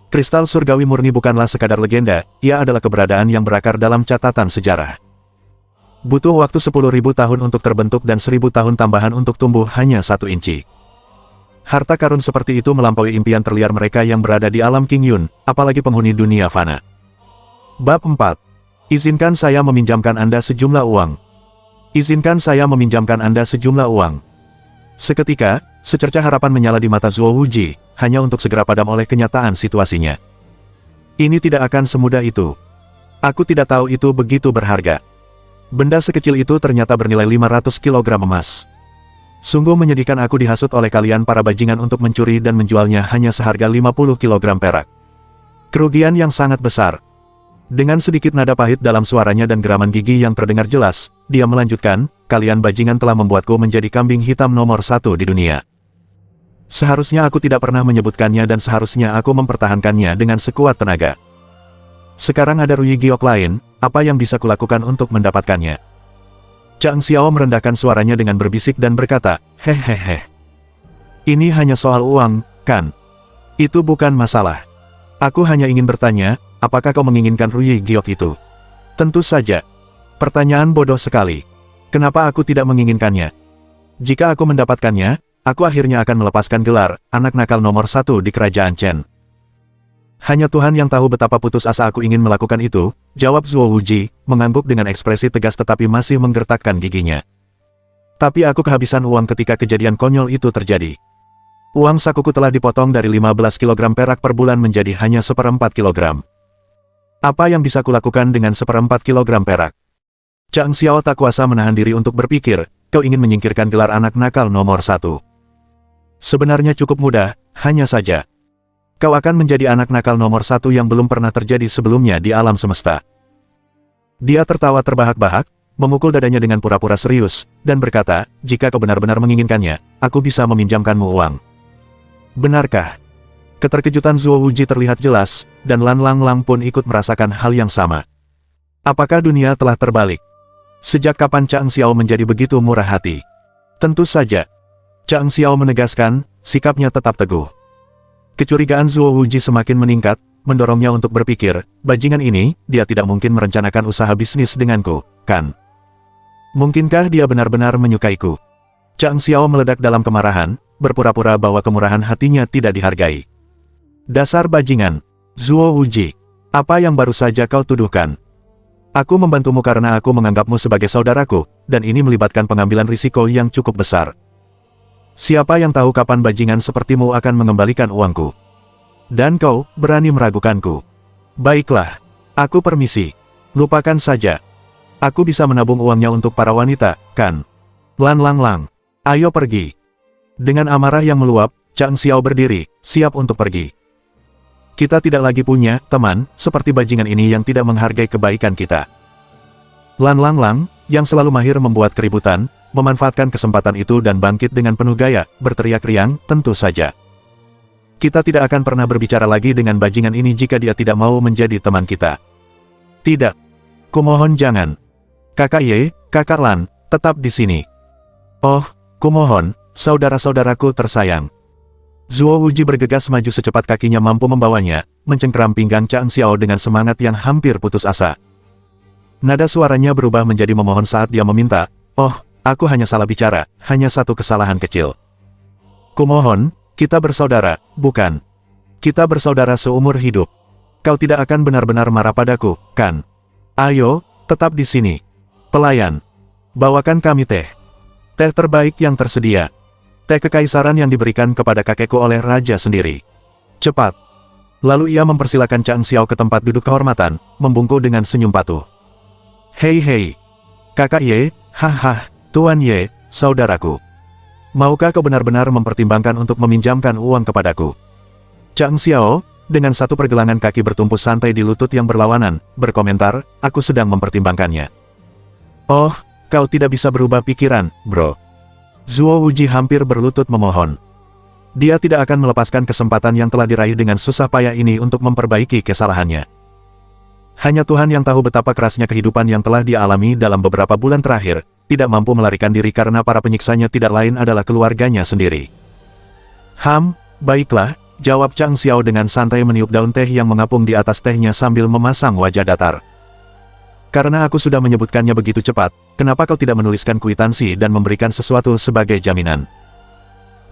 Kristal surgawi murni bukanlah sekadar legenda, ia adalah keberadaan yang berakar dalam catatan sejarah. Butuh waktu 10.000 tahun untuk terbentuk dan 1.000 tahun tambahan untuk tumbuh hanya 1 inci. Harta karun seperti itu melampaui impian terliar mereka yang berada di alam King Yun, apalagi penghuni dunia fana. Bab 4. Izinkan saya meminjamkan Anda sejumlah uang. Izinkan saya meminjamkan Anda sejumlah uang. Seketika, secercah harapan menyala di mata Zuo Wuji, hanya untuk segera padam oleh kenyataan situasinya. Ini tidak akan semudah itu. Aku tidak tahu itu begitu berharga. Benda sekecil itu ternyata bernilai 500 kg emas. Sungguh menyedihkan aku dihasut oleh kalian para bajingan untuk mencuri dan menjualnya hanya seharga 50 kg perak. Kerugian yang sangat besar. Dengan sedikit nada pahit dalam suaranya dan geraman gigi yang terdengar jelas, dia melanjutkan, kalian bajingan telah membuatku menjadi kambing hitam nomor 1 di dunia. Seharusnya aku tidak pernah menyebutkannya dan seharusnya aku mempertahankannya dengan sekuat tenaga. Sekarang ada Rui Giok lain, apa yang bisa kulakukan untuk mendapatkannya? Chang Xiao merendahkan suaranya dengan berbisik dan berkata, hehehe. Ini hanya soal uang, kan? Itu bukan masalah. Aku hanya ingin bertanya, apakah kau menginginkan Rui Giok itu? Tentu saja. Pertanyaan bodoh sekali. Kenapa aku tidak menginginkannya? Jika aku mendapatkannya, aku akhirnya akan melepaskan gelar anak nakal nomor 1 di kerajaan Chen. Hanya Tuhan yang tahu betapa putus asa aku ingin melakukan itu, jawab Zuo Wuji, mengangguk dengan ekspresi tegas tetapi masih menggertakkan giginya. Tapi aku kehabisan uang ketika kejadian konyol itu terjadi. Uang sakuku telah dipotong dari 15 kg perak per bulan menjadi hanya 1/4 kg. Apa yang bisa kulakukan dengan 1/4 kg perak? Chang Xiao tak kuasa menahan diri untuk berpikir, kau ingin menyingkirkan gelar anak nakal nomor 1. Sebenarnya cukup mudah, hanya saja. Kau akan menjadi anak nakal nomor 1 yang belum pernah terjadi sebelumnya di alam semesta. Dia tertawa terbahak-bahak, memukul dadanya dengan pura-pura serius, dan berkata, jika kau benar-benar menginginkannya, aku bisa meminjamkanmu uang. Benarkah? Keterkejutan Zuo Wuji terlihat jelas, dan Lan Lang Lang pun ikut merasakan hal yang sama. Apakah dunia telah terbalik? Sejak kapan Chang Xiao menjadi begitu murah hati? Tentu saja. Chang Xiao menegaskan, sikapnya tetap teguh. Kecurigaan Zuo Wuji semakin meningkat, mendorongnya untuk berpikir, bajingan ini, dia tidak mungkin merencanakan usaha bisnis denganku, kan? Mungkinkah dia benar-benar menyukaiku? Chang Xiao meledak dalam kemarahan, berpura-pura bahwa kemurahan hatinya tidak dihargai. Dasar bajingan, Zuo Wuji. Apa yang baru saja kau tuduhkan? Aku membantumu karena aku menganggapmu sebagai saudaraku, dan ini melibatkan pengambilan risiko yang cukup besar. Siapa yang tahu kapan bajingan sepertimu akan mengembalikan uangku? Dan kau berani meragukanku? Baiklah, aku permisi. Lupakan saja. Aku bisa menabung uangnya untuk para wanita, kan? Lan Lang Lang, ayo pergi. Dengan amarah yang meluap, Chang Xiao berdiri, siap untuk pergi. Kita tidak lagi punya teman seperti bajingan ini yang tidak menghargai kebaikan kita. Lan Lang Lang, yang selalu mahir membuat keributan, memanfaatkan kesempatan itu dan bangkit dengan penuh gaya, berteriak riang, tentu saja. Kita tidak akan pernah berbicara lagi dengan bajingan ini jika dia tidak mau menjadi teman kita. Tidak. Kumohon jangan. Kakak Ye, Kakak Lan, tetap di sini. Oh, kumohon, saudara-saudaraku tersayang. Zuo Wuji bergegas maju secepat kakinya mampu membawanya, mencengkeram pinggang Chang Xiao dengan semangat yang hampir putus asa. Nada suaranya berubah menjadi memohon saat dia meminta, oh, aku hanya salah bicara, hanya satu kesalahan kecil. Kumohon, kita bersaudara, bukan? Kita bersaudara seumur hidup. Kau tidak akan benar-benar marah padaku, kan? Ayo, tetap di sini. Pelayan, bawakan kami teh. Teh terbaik yang tersedia. Teh kekaisaran yang diberikan kepada kakekku oleh raja sendiri. Cepat. Lalu ia mempersilakan Chang Xiao ke tempat duduk kehormatan, membungkuk dengan senyum patuh. Hei hei. Kakak Ye, haha, Tuan Ye, saudaraku. Maukah kau benar-benar mempertimbangkan untuk meminjamkan uang kepadaku? Chang Xiao, dengan satu pergelangan kaki bertumpu santai di lutut yang berlawanan, berkomentar, aku sedang mempertimbangkannya. Oh, kau tidak bisa berubah pikiran, bro. Zuo Wuji hampir berlutut memohon. Dia tidak akan melepaskan kesempatan yang telah diraih dengan susah payah ini untuk memperbaiki kesalahannya. Hanya Tuhan yang tahu betapa kerasnya kehidupan yang telah dia alami dalam beberapa bulan terakhir, tidak mampu melarikan diri karena para penyiksanya tidak lain adalah keluarganya sendiri. Baiklah, jawab Chang Xiao dengan santai meniup daun teh yang mengapung di atas tehnya sambil memasang wajah datar. Karena aku sudah menyebutkannya begitu cepat, kenapa kau tidak menuliskan kwitansi dan memberikan sesuatu sebagai jaminan?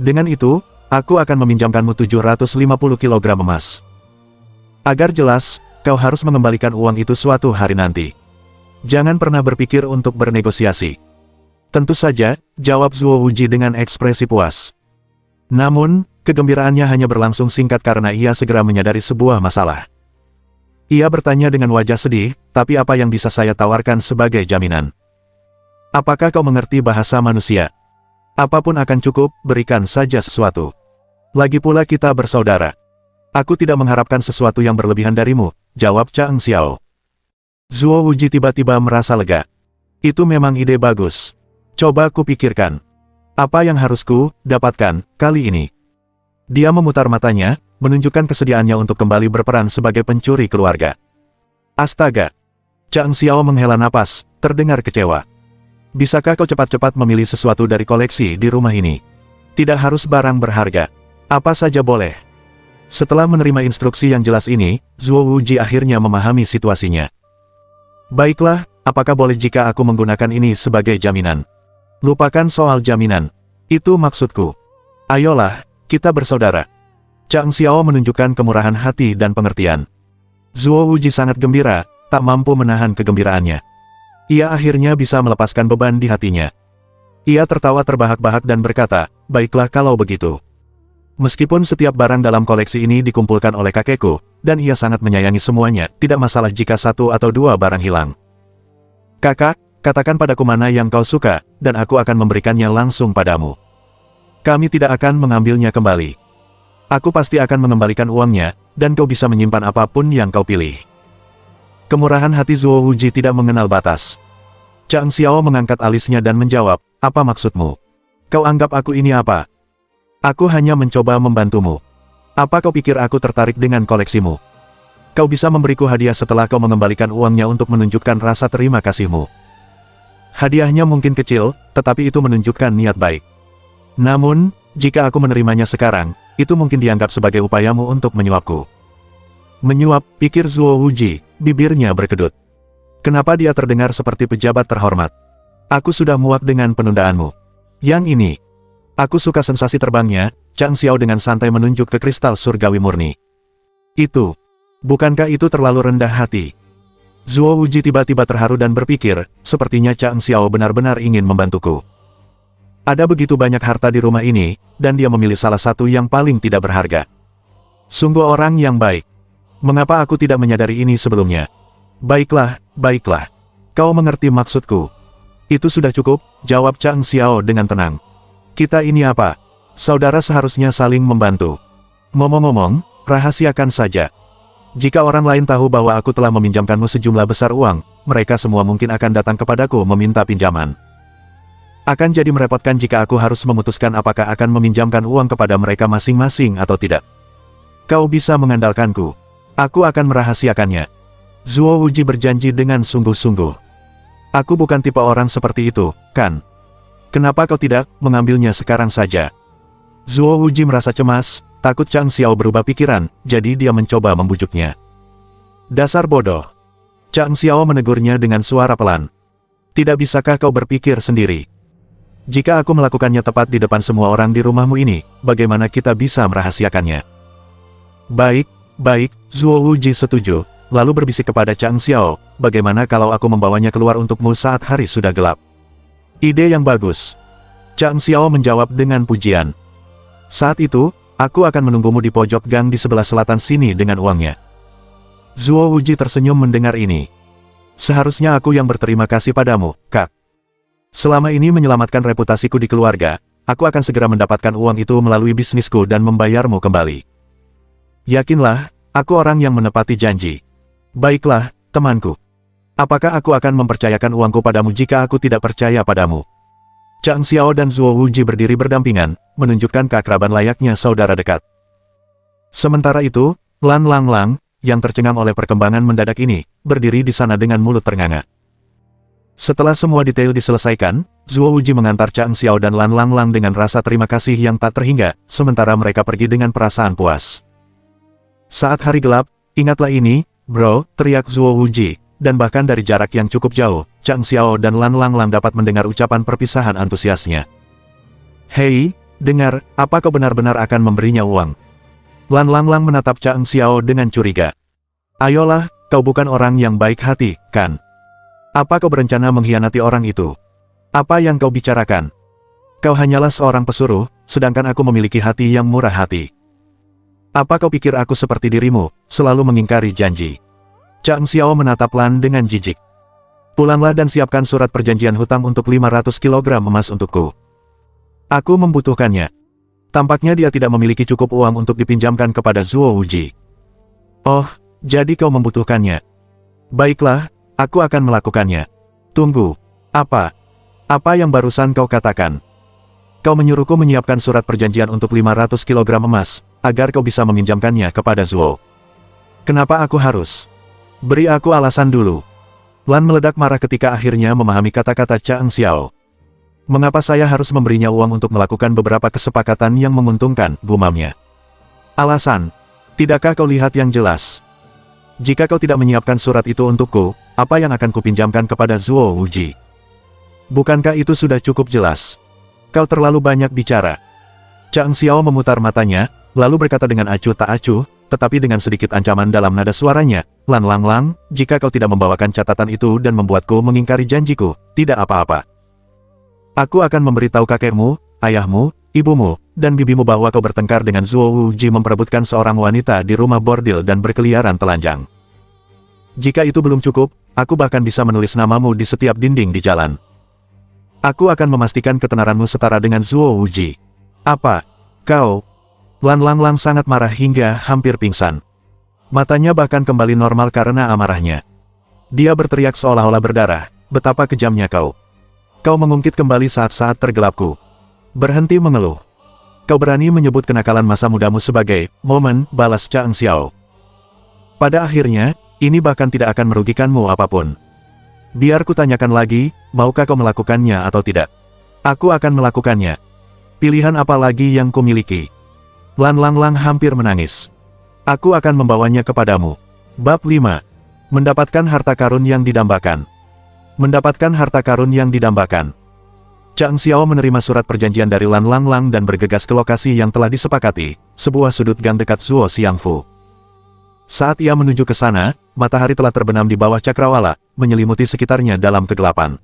Dengan itu, aku akan meminjamkanmu 750 kg emas. Agar jelas, kau harus mengembalikan uang itu suatu hari nanti. Jangan pernah berpikir untuk bernegosiasi. Tentu saja, jawab Zuo Wuji dengan ekspresi puas. Namun, kegembiraannya hanya berlangsung singkat karena ia segera menyadari sebuah masalah. Ia bertanya dengan wajah sedih, tapi apa yang bisa saya tawarkan sebagai jaminan? Apakah kau mengerti bahasa manusia? Apapun akan cukup, berikan saja sesuatu. Lagi pula kita bersaudara. Aku tidak mengharapkan sesuatu yang berlebihan darimu, jawab Chang Xiao. Zuo Wuji tiba-tiba merasa lega. Itu memang ide bagus. Coba kupikirkan. Apa yang harus ku dapatkan kali ini? Dia memutar matanya, menunjukkan kesediaannya untuk kembali berperan sebagai pencuri keluarga. Astaga! Chang Xiao menghela napas, terdengar kecewa. Bisakah kau cepat-cepat memilih sesuatu dari koleksi di rumah ini? Tidak harus barang berharga. Apa saja boleh. Setelah menerima instruksi yang jelas ini, Zuo Wuji akhirnya memahami situasinya. Baiklah, apakah boleh jika aku menggunakan ini sebagai jaminan? Lupakan soal jaminan. Itu maksudku. Ayolah, kita bersaudara. Chang Xiao menunjukkan kemurahan hati dan pengertian. Zuo Wuji sangat gembira, tak mampu menahan kegembiraannya. Ia akhirnya bisa melepaskan beban di hatinya. Ia tertawa terbahak-bahak dan berkata, baiklah kalau begitu. Meskipun setiap barang dalam koleksi ini dikumpulkan oleh kakekku, dan ia sangat menyayangi semuanya, tidak masalah jika satu atau dua barang hilang. Kakak, katakan padaku mana yang kau suka, dan aku akan memberikannya langsung padamu. Kami tidak akan mengambilnya kembali. Aku pasti akan mengembalikan uangnya, dan kau bisa menyimpan apapun yang kau pilih. Kemurahan hati Zuo Wuji tidak mengenal batas. Chang Xiao mengangkat alisnya dan menjawab, apa maksudmu? Kau anggap aku ini apa? Aku hanya mencoba membantumu. Apa kau pikir aku tertarik dengan koleksimu? Kau bisa memberiku hadiah setelah kau mengembalikan uangnya untuk menunjukkan rasa terima kasihmu. Hadiahnya mungkin kecil, tetapi itu menunjukkan niat baik. Namun, jika aku menerimanya sekarang, itu mungkin dianggap sebagai upayamu untuk menyuapku. Menyuap, pikir Zuo Wuji, bibirnya berkedut. Kenapa dia terdengar seperti pejabat terhormat? Aku sudah muak dengan penundaanmu. Yang ini. Aku suka sensasi terbangnya, Chang Xiao dengan santai menunjuk ke kristal surgawi murni. Itu. Bukankah itu terlalu rendah hati? Zuo Wuji tiba-tiba terharu dan berpikir, sepertinya Chang Xiao benar-benar ingin membantuku. Ada begitu banyak harta di rumah ini, dan dia memilih salah satu yang paling tidak berharga. Sungguh orang yang baik. Mengapa aku tidak menyadari ini sebelumnya? Baiklah, baiklah. Kau mengerti maksudku. Itu sudah cukup, jawab Chang Xiao dengan tenang. Kita ini apa? Saudara seharusnya saling membantu. Ngomong-ngomong, rahasiakan saja. Jika orang lain tahu bahwa aku telah meminjamkanmu sejumlah besar uang, mereka semua mungkin akan datang kepadaku meminta pinjaman. Akan jadi merepotkan jika aku harus memutuskan apakah akan meminjamkan uang kepada mereka masing-masing atau tidak. Kau bisa mengandalkanku. Aku akan merahasiakannya. Zuo Wuji berjanji dengan sungguh-sungguh. Aku bukan tipe orang seperti itu, kan? Kenapa kau tidak mengambilnya sekarang saja? Zuo Wuji merasa cemas, takut Chang Xiao berubah pikiran, jadi dia mencoba membujuknya. Dasar bodoh. Chang Xiao menegurnya dengan suara pelan. Tidak bisakah kau berpikir sendiri? Jika aku melakukannya tepat di depan semua orang di rumahmu ini, bagaimana kita bisa merahasiakannya? Baik, baik, Zuo Wuji setuju, lalu berbisik kepada Chang Xiao, bagaimana kalau aku membawanya keluar untukmu saat hari sudah gelap? Ide yang bagus. Chang Xiao menjawab dengan pujian. Saat itu, aku akan menunggumu di pojok gang di sebelah selatan sini dengan uangnya. Zuo Wuji tersenyum mendengar ini. Seharusnya aku yang berterima kasih padamu, Kak. Selama ini menyelamatkan reputasiku di keluarga, aku akan segera mendapatkan uang itu melalui bisnisku dan membayarmu kembali. Yakinlah, aku orang yang menepati janji. Baiklah, temanku. Apakah aku akan mempercayakan uangku padamu jika aku tidak percaya padamu? Chang Xiao dan Zuo Wuji berdiri berdampingan, menunjukkan keakraban layaknya saudara dekat. Sementara itu, Lan Lang Lang, yang tercengang oleh perkembangan mendadak ini, berdiri di sana dengan mulut ternganga. Setelah semua detail diselesaikan, Zuo Wuji mengantar Chang Xiao dan Lan Lang Lang dengan rasa terima kasih yang tak terhingga, sementara mereka pergi dengan perasaan puas. Saat hari gelap, ingatlah ini, bro, teriak Zuo Wuji, dan bahkan dari jarak yang cukup jauh, Chang Xiao dan Lan Lang Lang dapat mendengar ucapan perpisahan antusiasnya. Hei, dengar, apa kau benar-benar akan memberinya uang? Lan Lang Lang menatap Chang Xiao dengan curiga. Ayolah, kau bukan orang yang baik hati, kan? Apa kau berencana mengkhianati orang itu? Apa yang kau bicarakan? Kau hanyalah seorang pesuruh, sedangkan aku memiliki hati yang murah hati. Apa kau pikir aku seperti dirimu, selalu mengingkari janji? Chang Xiao menatap Lan dengan jijik. Pulanglah dan siapkan surat perjanjian hutang untuk 500 kg emas untukku. Aku membutuhkannya. Tampaknya dia tidak memiliki cukup uang untuk dipinjamkan kepada Zuo Wuji. Oh, jadi kau membutuhkannya. Baiklah, aku akan melakukannya. Tunggu. Apa? Apa yang barusan kau katakan? Kau menyuruhku menyiapkan surat perjanjian untuk 500 kilogram emas, agar kau bisa meminjamkannya kepada Zuo. Kenapa aku harus? Beri aku alasan dulu. Lan meledak marah ketika akhirnya memahami kata-kata Chang Xiao. Mengapa saya harus memberinya uang untuk melakukan beberapa kesepakatan yang menguntungkan, gumamnya. Alasan? Tidakkah kau lihat yang jelas? Jika kau tidak menyiapkan surat itu untukku, apa yang akan kupinjamkan kepada Zuo Wuji? Bukankah itu sudah cukup jelas? Kau terlalu banyak bicara. Chang Xiao memutar matanya, lalu berkata dengan acuh tak acuh, tetapi dengan sedikit ancaman dalam nada suaranya, Lan Lang Lang, jika kau tidak membawakan catatan itu dan membuatku mengingkari janjiku, tidak apa-apa. Aku akan memberitahu kakekmu, ayahmu, ibumu, dan bibimu bahwa kau bertengkar dengan Zuo Wuji memperebutkan seorang wanita di rumah bordil dan berkeliaran telanjang. Jika itu belum cukup, aku bahkan bisa menulis namamu di setiap dinding di jalan. Aku akan memastikan ketenaranmu setara dengan Zuo Wuji. Apa? Kau? Lan Lang Lang sangat marah hingga hampir pingsan. Matanya bahkan kembali normal karena amarahnya. Dia berteriak seolah-olah berdarah, betapa kejamnya kau. Kau mengungkit kembali saat-saat tergelapku. Berhenti mengeluh. Kau berani menyebut kenakalan masa mudamu sebagai momen, balas Chang Xiao. Pada akhirnya, ini bahkan tidak akan merugikanmu apapun. Biar kutanyakan lagi, maukah kau melakukannya atau tidak? Aku akan melakukannya. Pilihan apa lagi yang kumiliki? Lan Lang Lang hampir menangis. Aku akan membawanya kepadamu. Bab 5. Mendapatkan harta karun yang didambakan. Mendapatkan harta karun yang didambakan. Chang Xiao menerima surat perjanjian dari Lan Lang Lang dan bergegas ke lokasi yang telah disepakati, sebuah sudut gang dekat Zuo Xiangfu. Saat ia menuju ke sana, matahari telah terbenam di bawah cakrawala, menyelimuti sekitarnya dalam kegelapan.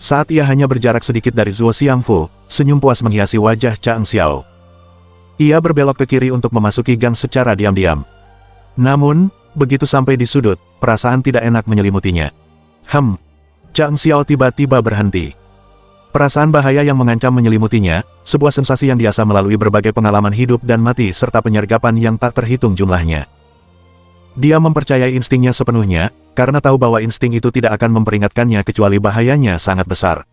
Saat ia hanya berjarak sedikit dari Zuo Xiangfu, senyum puas menghiasi wajah Chang Xiao. Ia berbelok ke kiri untuk memasuki gang secara diam-diam. Namun, begitu sampai di sudut, perasaan tidak enak menyelimutinya. Chang Xiao tiba-tiba berhenti. Perasaan bahaya yang mengancam menyelimutinya, sebuah sensasi yang biasa melalui berbagai pengalaman hidup dan mati serta penyergapan yang tak terhitung jumlahnya. Dia mempercayai instingnya sepenuhnya, karena tahu bahwa insting itu tidak akan memperingatkannya kecuali bahayanya sangat besar.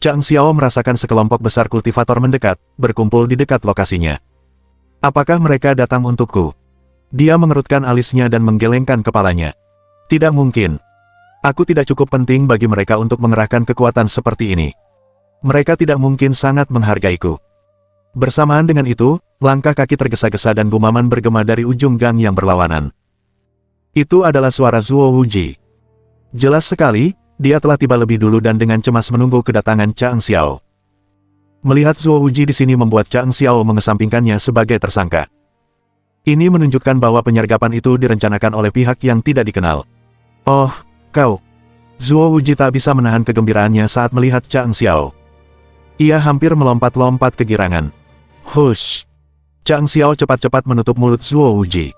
Chang Xiao merasakan sekelompok besar kultivator mendekat, berkumpul di dekat lokasinya. Apakah mereka datang untukku? Dia mengerutkan alisnya dan menggelengkan kepalanya. Tidak mungkin. Aku tidak cukup penting bagi mereka untuk mengerahkan kekuatan seperti ini. Mereka tidak mungkin sangat menghargaiku. Bersamaan dengan itu, langkah kaki tergesa-gesa dan gumaman bergema dari ujung gang yang berlawanan. Itu adalah suara Zuo Wuji. Jelas sekali, dia telah tiba lebih dulu dan dengan cemas menunggu kedatangan Chang Xiao. Melihat Zuo Wuji di sini membuat Chang Xiao mengesampingkannya sebagai tersangka. Ini menunjukkan bahwa penyergapan itu direncanakan oleh pihak yang tidak dikenal. Oh, kau. Zuo Wuji tak bisa menahan kegembiraannya saat melihat Chang Xiao. Ia hampir melompat-lompat kegirangan. Hush! Chang Xiao cepat-cepat menutup mulut Zuo Wuji.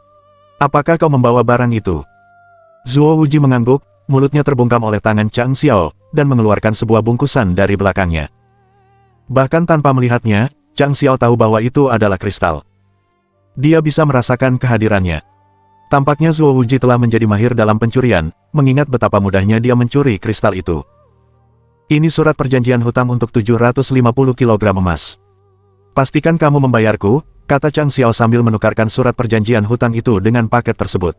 Apakah kau membawa barang itu? Zuo Wuji mengangguk, mulutnya terbungkam oleh tangan Chang Xiao, dan mengeluarkan sebuah bungkusan dari belakangnya. Bahkan tanpa melihatnya, Chang Xiao tahu bahwa itu adalah kristal. Dia bisa merasakan kehadirannya. Tampaknya Zuo Wuji telah menjadi mahir dalam pencurian, mengingat betapa mudahnya dia mencuri kristal itu. Ini surat perjanjian hutang untuk 750 kg emas. Pastikan kamu membayarku, kata Chang Xiao sambil menukarkan surat perjanjian hutang itu dengan paket tersebut.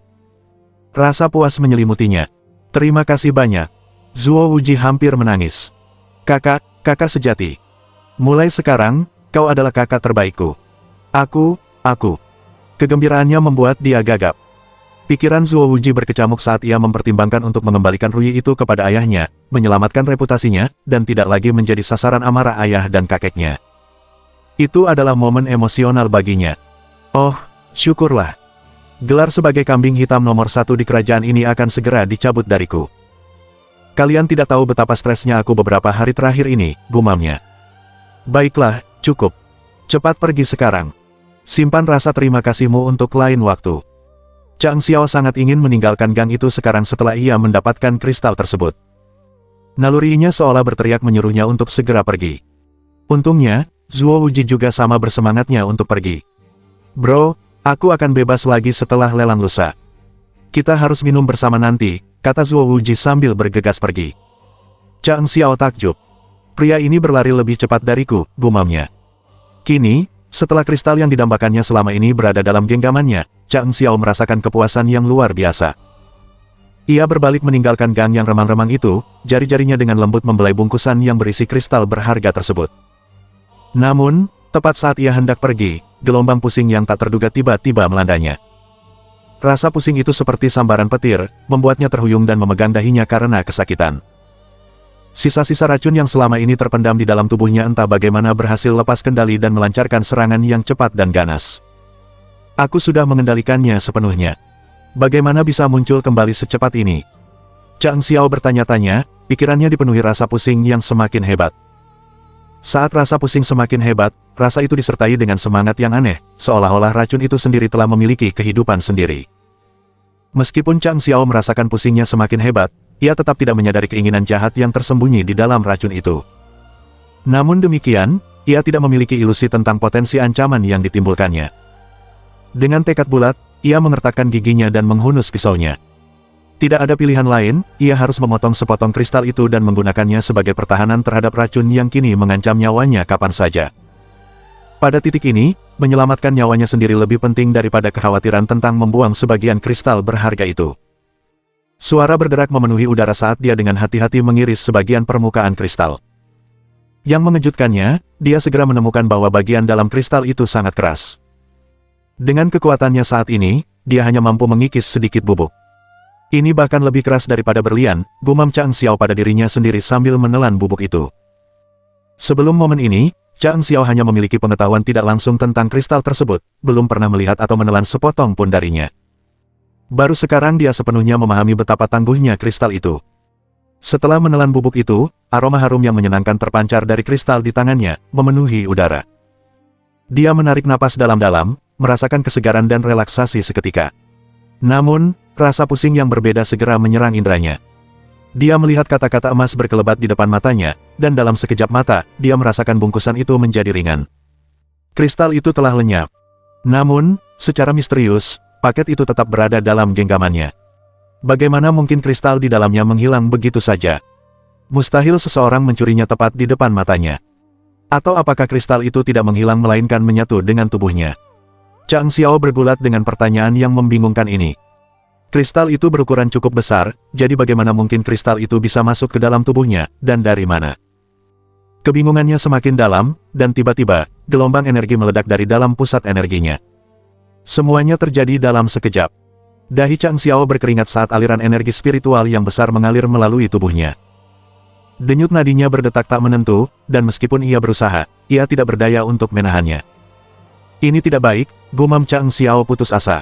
Rasa puas menyelimutinya. Terima kasih banyak. Zuo Wuji hampir menangis. Kakak sejati. Mulai sekarang, kau adalah kakak terbaikku. Aku. Kegembiraannya membuat dia gagap. Pikiran Zuo Wuji berkecamuk saat ia mempertimbangkan untuk mengembalikan Rui itu kepada ayahnya, menyelamatkan reputasinya, dan tidak lagi menjadi sasaran amarah ayah dan kakeknya. Itu adalah momen emosional baginya. Oh, syukurlah. Gelar sebagai kambing hitam nomor 1 di kerajaan ini akan segera dicabut dariku. Kalian tidak tahu betapa stresnya aku beberapa hari terakhir ini, gumamnya. Baiklah, cukup. Cepat pergi sekarang. Simpan rasa terima kasihmu untuk lain waktu. Chang Xiao sangat ingin meninggalkan gang itu sekarang setelah ia mendapatkan kristal tersebut. Nalurinya seolah berteriak menyuruhnya untuk segera pergi. Untungnya, Zuo Wuji juga sama bersemangatnya untuk pergi. Bro, aku akan bebas lagi setelah lelang lusa. Kita harus minum bersama nanti, kata Zuo Wuji sambil bergegas pergi. Chang Xiao takjub. Pria ini berlari lebih cepat dariku, gumamnya. Kini, setelah kristal yang didambakannya selama ini berada dalam genggamannya, Chang Xiao merasakan kepuasan yang luar biasa. Ia berbalik meninggalkan gang yang remang-remang itu, jari-jarinya dengan lembut membelai bungkusan yang berisi kristal berharga tersebut. Namun, tepat saat ia hendak pergi, gelombang pusing yang tak terduga tiba-tiba melandanya. Rasa pusing itu seperti sambaran petir, membuatnya terhuyung dan memegang dahinya karena kesakitan. Sisa-sisa racun yang selama ini terpendam di dalam tubuhnya entah bagaimana berhasil lepas kendali dan melancarkan serangan yang cepat dan ganas. Aku sudah mengendalikannya sepenuhnya. Bagaimana bisa muncul kembali secepat ini? Chang Xiao bertanya-tanya, pikirannya dipenuhi rasa pusing yang semakin hebat. Saat rasa pusing semakin hebat, rasa itu disertai dengan semangat yang aneh, seolah-olah racun itu sendiri telah memiliki kehidupan sendiri. Meskipun Chang Xiao merasakan pusingnya semakin hebat, ia tetap tidak menyadari keinginan jahat yang tersembunyi di dalam racun itu. Namun demikian, ia tidak memiliki ilusi tentang potensi ancaman yang ditimbulkannya. Dengan tekad bulat, ia mengertakkan giginya dan menghunus pisaunya. Tidak ada pilihan lain, ia harus memotong sepotong kristal itu dan menggunakannya sebagai pertahanan terhadap racun yang kini mengancam nyawanya kapan saja. Pada titik ini, menyelamatkan nyawanya sendiri lebih penting daripada kekhawatiran tentang membuang sebagian kristal berharga itu. Suara berderak memenuhi udara saat dia dengan hati-hati mengiris sebagian permukaan kristal. Yang mengejutkannya, dia segera menemukan bahwa bagian dalam kristal itu sangat keras. Dengan kekuatannya saat ini, dia hanya mampu mengikis sedikit bubuk. Ini bahkan lebih keras daripada berlian, gumam Chang Xiao pada dirinya sendiri sambil menelan bubuk itu. Sebelum momen ini, Chang Xiao hanya memiliki pengetahuan tidak langsung tentang kristal tersebut, belum pernah melihat atau menelan sepotong pun darinya. Baru sekarang dia sepenuhnya memahami betapa tangguhnya kristal itu. Setelah menelan bubuk itu, aroma harum yang menyenangkan terpancar dari kristal di tangannya, memenuhi udara. Dia menarik napas dalam-dalam, merasakan kesegaran dan relaksasi seketika. Namun, rasa pusing yang berbeda segera menyerang indranya. Dia melihat kata-kata emas berkelebat di depan matanya, dan dalam sekejap mata, dia merasakan bungkusan itu menjadi ringan. Kristal itu telah lenyap. Namun, secara misterius, paket itu tetap berada dalam genggamannya. Bagaimana mungkin kristal di dalamnya menghilang begitu saja? Mustahil seseorang mencurinya tepat di depan matanya. Atau apakah kristal itu tidak menghilang melainkan menyatu dengan tubuhnya? Chang Xiao bergulat dengan pertanyaan yang membingungkan ini. Kristal itu berukuran cukup besar, jadi bagaimana mungkin kristal itu bisa masuk ke dalam tubuhnya, dan dari mana? Kebingungannya semakin dalam, dan tiba-tiba, gelombang energi meledak dari dalam pusat energinya. Semuanya terjadi dalam sekejap. Dahi Chang Xiao berkeringat saat aliran energi spiritual yang besar mengalir melalui tubuhnya. Denyut nadinya berdetak tak menentu, dan meskipun ia berusaha, ia tidak berdaya untuk menahannya. Ini tidak baik, gumam Chang Xiao putus asa.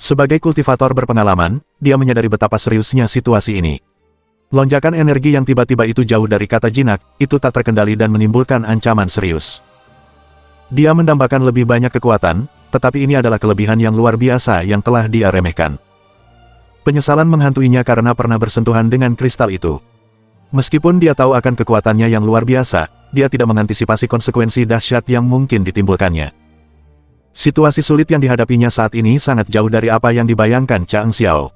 Sebagai kultivator berpengalaman, dia menyadari betapa seriusnya situasi ini. Lonjakan energi yang tiba-tiba itu jauh dari kata jinak, itu tak terkendali dan menimbulkan ancaman serius. Dia mendambakan lebih banyak kekuatan, tetapi ini adalah kelebihan yang luar biasa yang telah dia remehkan. Penyesalan menghantuinya karena pernah bersentuhan dengan kristal itu. Meskipun dia tahu akan kekuatannya yang luar biasa, dia tidak mengantisipasi konsekuensi dahsyat yang mungkin ditimbulkannya. Situasi sulit yang dihadapinya saat ini sangat jauh dari apa yang dibayangkan Chang Xiao.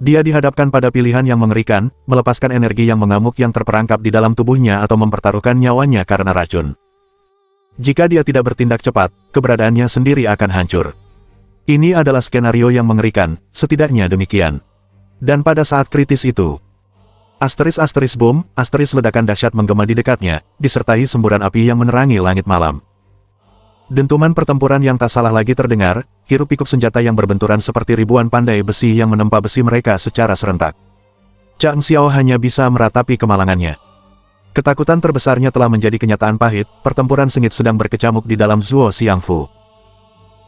Dia dihadapkan pada pilihan yang mengerikan, melepaskan energi yang mengamuk yang terperangkap di dalam tubuhnya atau mempertaruhkan nyawanya karena racun. Jika dia tidak bertindak cepat, keberadaannya sendiri akan hancur. Ini adalah skenario yang mengerikan, setidaknya demikian. Dan pada saat kritis itu, asteris boom, asteris ledakan dahsyat menggema di dekatnya, disertai semburan api yang menerangi langit malam. Dentuman pertempuran yang tak salah lagi terdengar, hiruk-pikuk senjata yang berbenturan seperti ribuan pandai besi yang menempa besi mereka secara serentak. Chang Xiao hanya bisa meratapi kemalangannya. Ketakutan terbesarnya telah menjadi kenyataan pahit, pertempuran sengit sedang berkecamuk di dalam Zuo Xiangfu.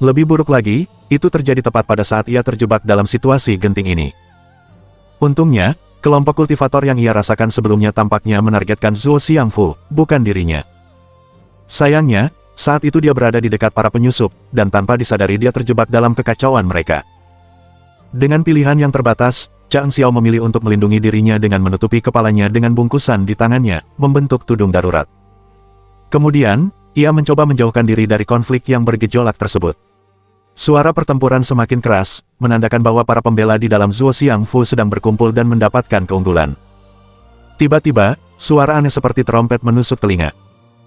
Lebih buruk lagi, itu terjadi tepat pada saat ia terjebak dalam situasi genting ini. Untungnya, kelompok kultivator yang ia rasakan sebelumnya tampaknya menargetkan Zuo Xiangfu, bukan dirinya. Sayangnya, saat itu dia berada di dekat para penyusup, dan tanpa disadari dia terjebak dalam kekacauan mereka. Dengan pilihan yang terbatas, Chang Xiao memilih untuk melindungi dirinya dengan menutupi kepalanya dengan bungkusan di tangannya, membentuk tudung darurat. Kemudian, ia mencoba menjauhkan diri dari konflik yang bergejolak tersebut. Suara pertempuran semakin keras, menandakan bahwa para pembela di dalam Zuo Xiangfu sedang berkumpul dan mendapatkan keunggulan. Tiba-tiba, suara aneh seperti trompet menusuk telinga.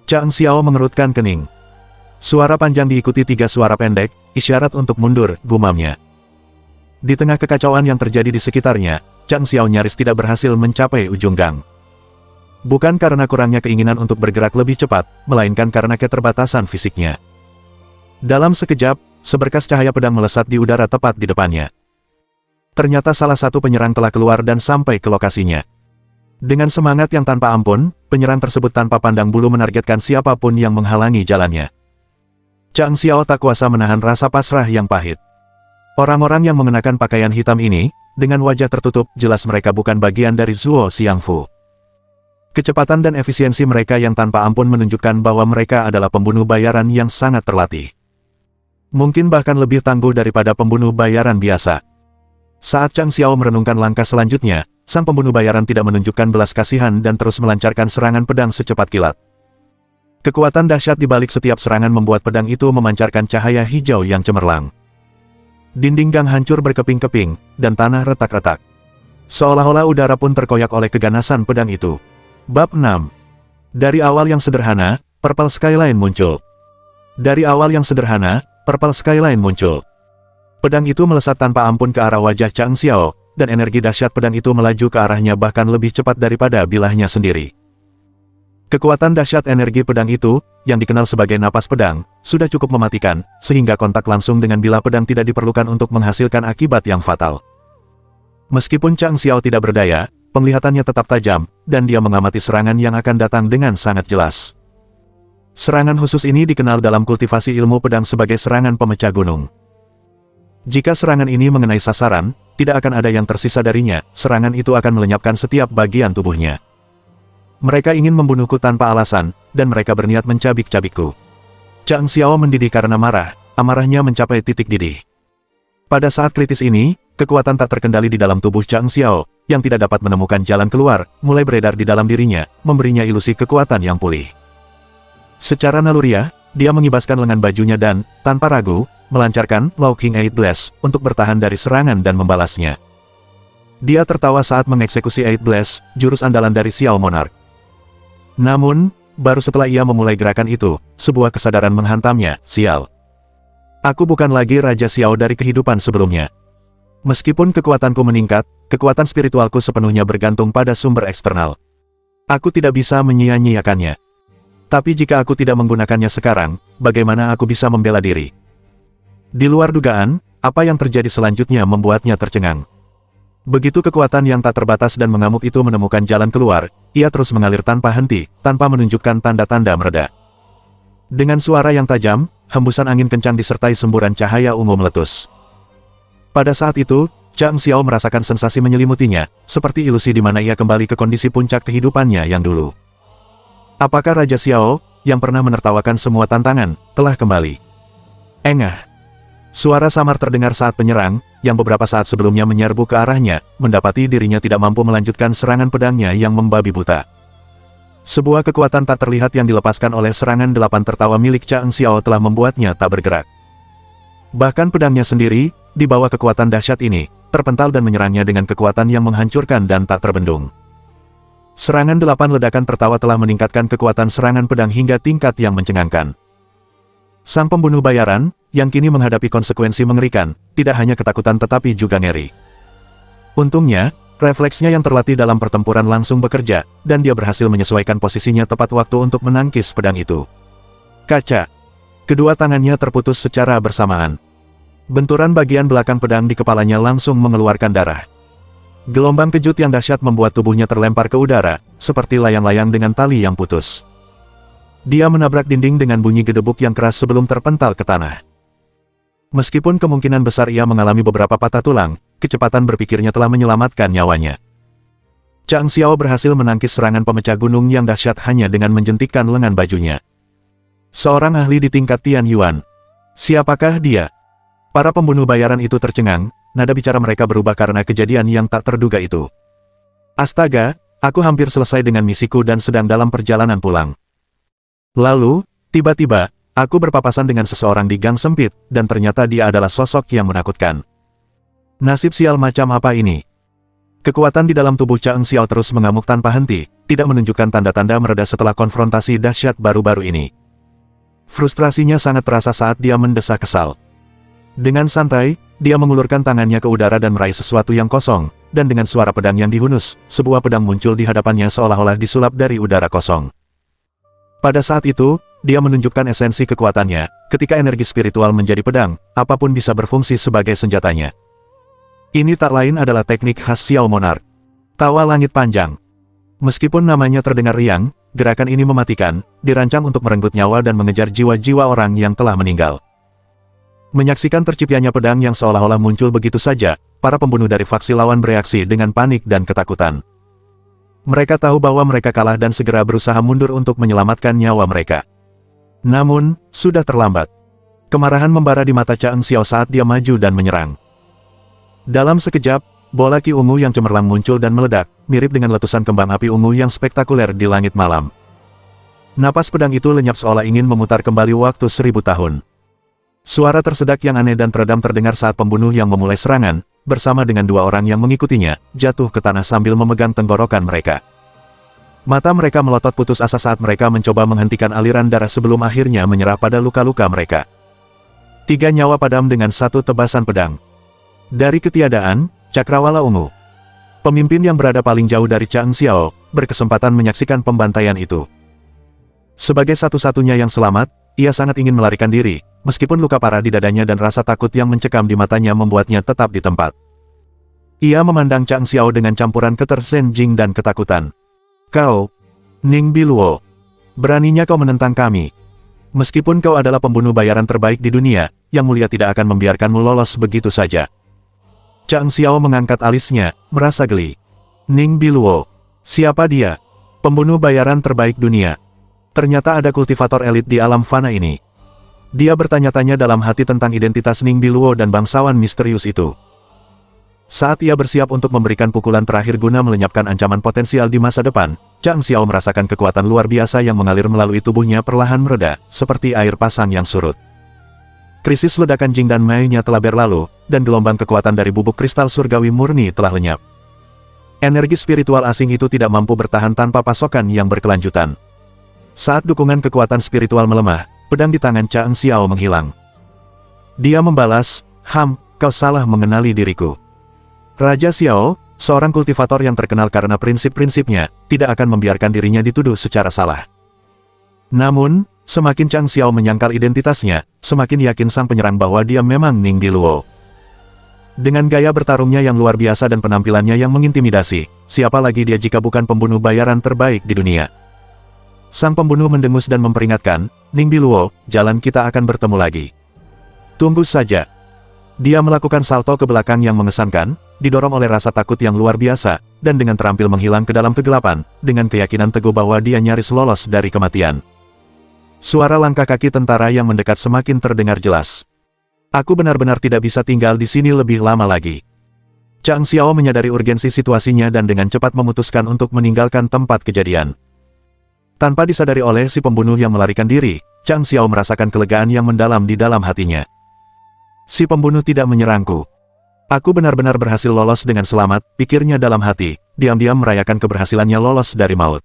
Chang Xiao mengerutkan kening. Suara panjang diikuti 3 suara pendek, isyarat untuk mundur, gumamnya. Di tengah kekacauan yang terjadi di sekitarnya, Chang Xiao nyaris tidak berhasil mencapai ujung gang. Bukan karena kurangnya keinginan untuk bergerak lebih cepat, melainkan karena keterbatasan fisiknya. Dalam sekejap, seberkas cahaya pedang melesat di udara tepat di depannya. Ternyata salah satu penyerang telah keluar dan sampai ke lokasinya. Dengan semangat yang tanpa ampun, penyerang tersebut tanpa pandang bulu menargetkan siapapun yang menghalangi jalannya. Chang Xiao tak kuasa menahan rasa pasrah yang pahit. Orang-orang yang mengenakan pakaian hitam ini, dengan wajah tertutup, jelas mereka bukan bagian dari Zuo Xiangfu. Kecepatan dan efisiensi mereka yang tanpa ampun menunjukkan bahwa mereka adalah pembunuh bayaran yang sangat terlatih. Mungkin bahkan lebih tangguh daripada pembunuh bayaran biasa. Saat Chang Xiao merenungkan langkah selanjutnya, sang pembunuh bayaran tidak menunjukkan belas kasihan dan terus melancarkan serangan pedang secepat kilat. Kekuatan dahsyat di balik setiap serangan membuat pedang itu memancarkan cahaya hijau yang cemerlang. Dinding gang hancur berkeping-keping, dan tanah retak-retak. Seolah-olah udara pun terkoyak oleh keganasan pedang itu. Bab 6. Dari awal yang sederhana, Purple Skyline muncul. Dari awal yang sederhana, Purple Skyline muncul. Pedang itu melesat tanpa ampun ke arah wajah Chang Xiao, dan energi dahsyat pedang itu melaju ke arahnya bahkan lebih cepat daripada bilahnya sendiri. Kekuatan dahsyat energi pedang itu, yang dikenal sebagai napas pedang, sudah cukup mematikan, sehingga kontak langsung dengan bilah pedang tidak diperlukan untuk menghasilkan akibat yang fatal. Meskipun Chang Xiao tidak berdaya, penglihatannya tetap tajam, dan dia mengamati serangan yang akan datang dengan sangat jelas. Serangan khusus ini dikenal dalam kultivasi ilmu pedang sebagai serangan pemecah gunung. Jika serangan ini mengenai sasaran, tidak akan ada yang tersisa darinya, serangan itu akan melenyapkan setiap bagian tubuhnya. Mereka ingin membunuhku tanpa alasan, dan mereka berniat mencabik-cabikku. Chang Xiao mendidih karena marah, amarahnya mencapai titik didih. Pada saat kritis ini, kekuatan tak terkendali di dalam tubuh Chang Xiao, yang tidak dapat menemukan jalan keluar, mulai beredar di dalam dirinya, memberinya ilusi kekuatan yang pulih. Secara naluriah, dia mengibaskan lengan bajunya dan, tanpa ragu, melancarkan Locking Eight Blast untuk bertahan dari serangan dan membalasnya. Dia tertawa saat mengeksekusi Eight Blast, jurus andalan dari Xiao Monarch. Namun, baru setelah ia memulai gerakan itu, sebuah kesadaran menghantamnya, sial. Aku bukan lagi Raja Xiao dari kehidupan sebelumnya. Meskipun kekuatanku meningkat, kekuatan spiritualku sepenuhnya bergantung pada sumber eksternal. Aku tidak bisa menyia-nyiakannya. Tapi jika aku tidak menggunakannya sekarang, bagaimana aku bisa membela diri? Di luar dugaan, apa yang terjadi selanjutnya membuatnya tercengang. Begitu kekuatan yang tak terbatas dan mengamuk itu menemukan jalan keluar, ia terus mengalir tanpa henti, tanpa menunjukkan tanda-tanda mereda. Dengan suara yang tajam, hembusan angin kencang disertai semburan cahaya ungu meletus. Pada saat itu, Chang Xiao merasakan sensasi menyelimutinya, seperti ilusi di mana ia kembali ke kondisi puncak kehidupannya yang dulu. Apakah Raja Xiao, yang pernah menertawakan semua tantangan, telah kembali? Engah. Suara samar terdengar saat penyerang, yang beberapa saat sebelumnya menyerbu ke arahnya, mendapati dirinya tidak mampu melanjutkan serangan pedangnya yang membabi buta. Sebuah kekuatan tak terlihat yang dilepaskan oleh serangan 8 tertawa milik Chang Xiao telah membuatnya tak bergerak. Bahkan pedangnya sendiri, di bawah kekuatan dahsyat ini, terpental dan menyerangnya dengan kekuatan yang menghancurkan dan tak terbendung. Serangan 8 ledakan tertawa telah meningkatkan kekuatan serangan pedang hingga tingkat yang mencengangkan. Sang pembunuh bayaran, yang kini menghadapi konsekuensi mengerikan, tidak hanya ketakutan tetapi juga ngeri. Untungnya, refleksnya yang terlatih dalam pertempuran langsung bekerja, dan dia berhasil menyesuaikan posisinya tepat waktu untuk menangkis pedang itu. Kaca. Kedua tangannya terputus secara bersamaan. Benturan bagian belakang pedang di kepalanya langsung mengeluarkan darah. Gelombang kejut yang dahsyat membuat tubuhnya terlempar ke udara, seperti layang-layang dengan tali yang putus. Dia menabrak dinding dengan bunyi gedebuk yang keras sebelum terpental ke tanah. Meskipun kemungkinan besar ia mengalami beberapa patah tulang, kecepatan berpikirnya telah menyelamatkan nyawanya. Chang Xiao berhasil menangkis serangan pemecah gunung yang dahsyat hanya dengan menjentikkan lengan bajunya. Seorang ahli di tingkat Tian Yuan. Siapakah dia? Para pembunuh bayaran itu tercengang, nada bicara mereka berubah karena kejadian yang tak terduga itu. Astaga, aku hampir selesai dengan misiku dan sedang dalam perjalanan pulang. Lalu, tiba-tiba, aku berpapasan dengan seseorang di gang sempit, dan ternyata dia adalah sosok yang menakutkan. Nasib sial macam apa ini? Kekuatan di dalam tubuh Chang Xiao terus mengamuk tanpa henti, tidak menunjukkan tanda-tanda mereda setelah konfrontasi dahsyat baru-baru ini. Frustrasinya sangat terasa saat dia mendesak kesal. Dengan santai, dia mengulurkan tangannya ke udara dan meraih sesuatu yang kosong, dan dengan suara pedang yang dihunus, sebuah pedang muncul di hadapannya seolah-olah disulap dari udara kosong. Pada saat itu, dia menunjukkan esensi kekuatannya, ketika energi spiritual menjadi pedang, apapun bisa berfungsi sebagai senjatanya. Ini tak lain adalah teknik khas Xiao Monarch. Tawa langit panjang. Meskipun namanya terdengar riang, gerakan ini mematikan, dirancang untuk merenggut nyawa dan mengejar jiwa-jiwa orang yang telah meninggal. Menyaksikan terciptanya pedang yang seolah-olah muncul begitu saja, para pembunuh dari faksi lawan bereaksi dengan panik dan ketakutan. Mereka tahu bahwa mereka kalah dan segera berusaha mundur untuk menyelamatkan nyawa mereka. Namun, sudah terlambat. Kemarahan membara di mata Chang Xiao saat dia maju dan menyerang. Dalam sekejap, bola ki ungu yang cemerlang muncul dan meledak, mirip dengan letusan kembang api ungu yang spektakuler di langit malam. Napas pedang itu lenyap seolah ingin memutar kembali waktu 1000 tahun. Suara tersedak yang aneh dan teredam terdengar saat pembunuh yang memulai serangan, bersama dengan dua orang yang mengikutinya, jatuh ke tanah sambil memegang tenggorokan mereka. Mata mereka melotot putus asa saat mereka mencoba menghentikan aliran darah sebelum akhirnya menyerah pada luka-luka mereka. 3 nyawa padam dengan 1 tebasan pedang. Dari ketiadaan, Cakrawala Ungu. Pemimpin yang berada paling jauh dari Chang Xiao, berkesempatan menyaksikan pembantaian itu. Sebagai satu-satunya yang selamat, ia sangat ingin melarikan diri, meskipun luka parah di dadanya dan rasa takut yang mencekam di matanya membuatnya tetap di tempat. Ia memandang Chang Xiao dengan campuran ketersenjing dan ketakutan. Kau, Ning Biluo, beraninya kau menentang kami. Meskipun kau adalah pembunuh bayaran terbaik di dunia, Yang Mulia tidak akan membiarkanmu lolos begitu saja. Chang Xiao mengangkat alisnya, merasa geli. Ning Biluo. Siapa dia? Pembunuh bayaran terbaik dunia. Ternyata ada kultivator elit di alam fana ini. Dia bertanya-tanya dalam hati tentang identitas Ning Biluo dan bangsawan misterius itu. Saat ia bersiap untuk memberikan pukulan terakhir guna melenyapkan ancaman potensial di masa depan, Chang Xiao merasakan kekuatan luar biasa yang mengalir melalui tubuhnya perlahan mereda, seperti air pasang yang surut. Krisis ledakan Jing dan Mei-nya telah berlalu, dan gelombang kekuatan dari bubuk kristal surgawi murni telah lenyap. Energi spiritual asing itu tidak mampu bertahan tanpa pasokan yang berkelanjutan. Saat dukungan kekuatan spiritual melemah, pedang di tangan Chang Xiao menghilang. Dia membalas, kau salah mengenali diriku. Raja Xiao, seorang kultivator yang terkenal karena prinsip-prinsipnya, tidak akan membiarkan dirinya dituduh secara salah. Namun, semakin Chang Xiao menyangkal identitasnya, semakin yakin sang penyerang bahwa dia memang Ning Biluo. Dengan gaya bertarungnya yang luar biasa dan penampilannya yang mengintimidasi, siapa lagi dia jika bukan pembunuh bayaran terbaik di dunia? Sang pembunuh mendengus dan memperingatkan, Ning Biluo, jalan kita akan bertemu lagi. Tunggu saja. Dia melakukan salto ke belakang yang mengesankan, didorong oleh rasa takut yang luar biasa, dan dengan terampil menghilang ke dalam kegelapan, dengan keyakinan teguh bahwa dia nyaris lolos dari kematian. Suara langkah kaki tentara yang mendekat semakin terdengar jelas. Aku benar-benar tidak bisa tinggal di sini lebih lama lagi. Chang Xiao menyadari urgensi situasinya dan dengan cepat memutuskan untuk meninggalkan tempat kejadian. Tanpa disadari oleh si pembunuh yang melarikan diri, Chang Xiao merasakan kelegaan yang mendalam di dalam hatinya. Si pembunuh tidak menyerangku. Aku benar-benar berhasil lolos dengan selamat, pikirnya dalam hati, diam-diam merayakan keberhasilannya lolos dari maut.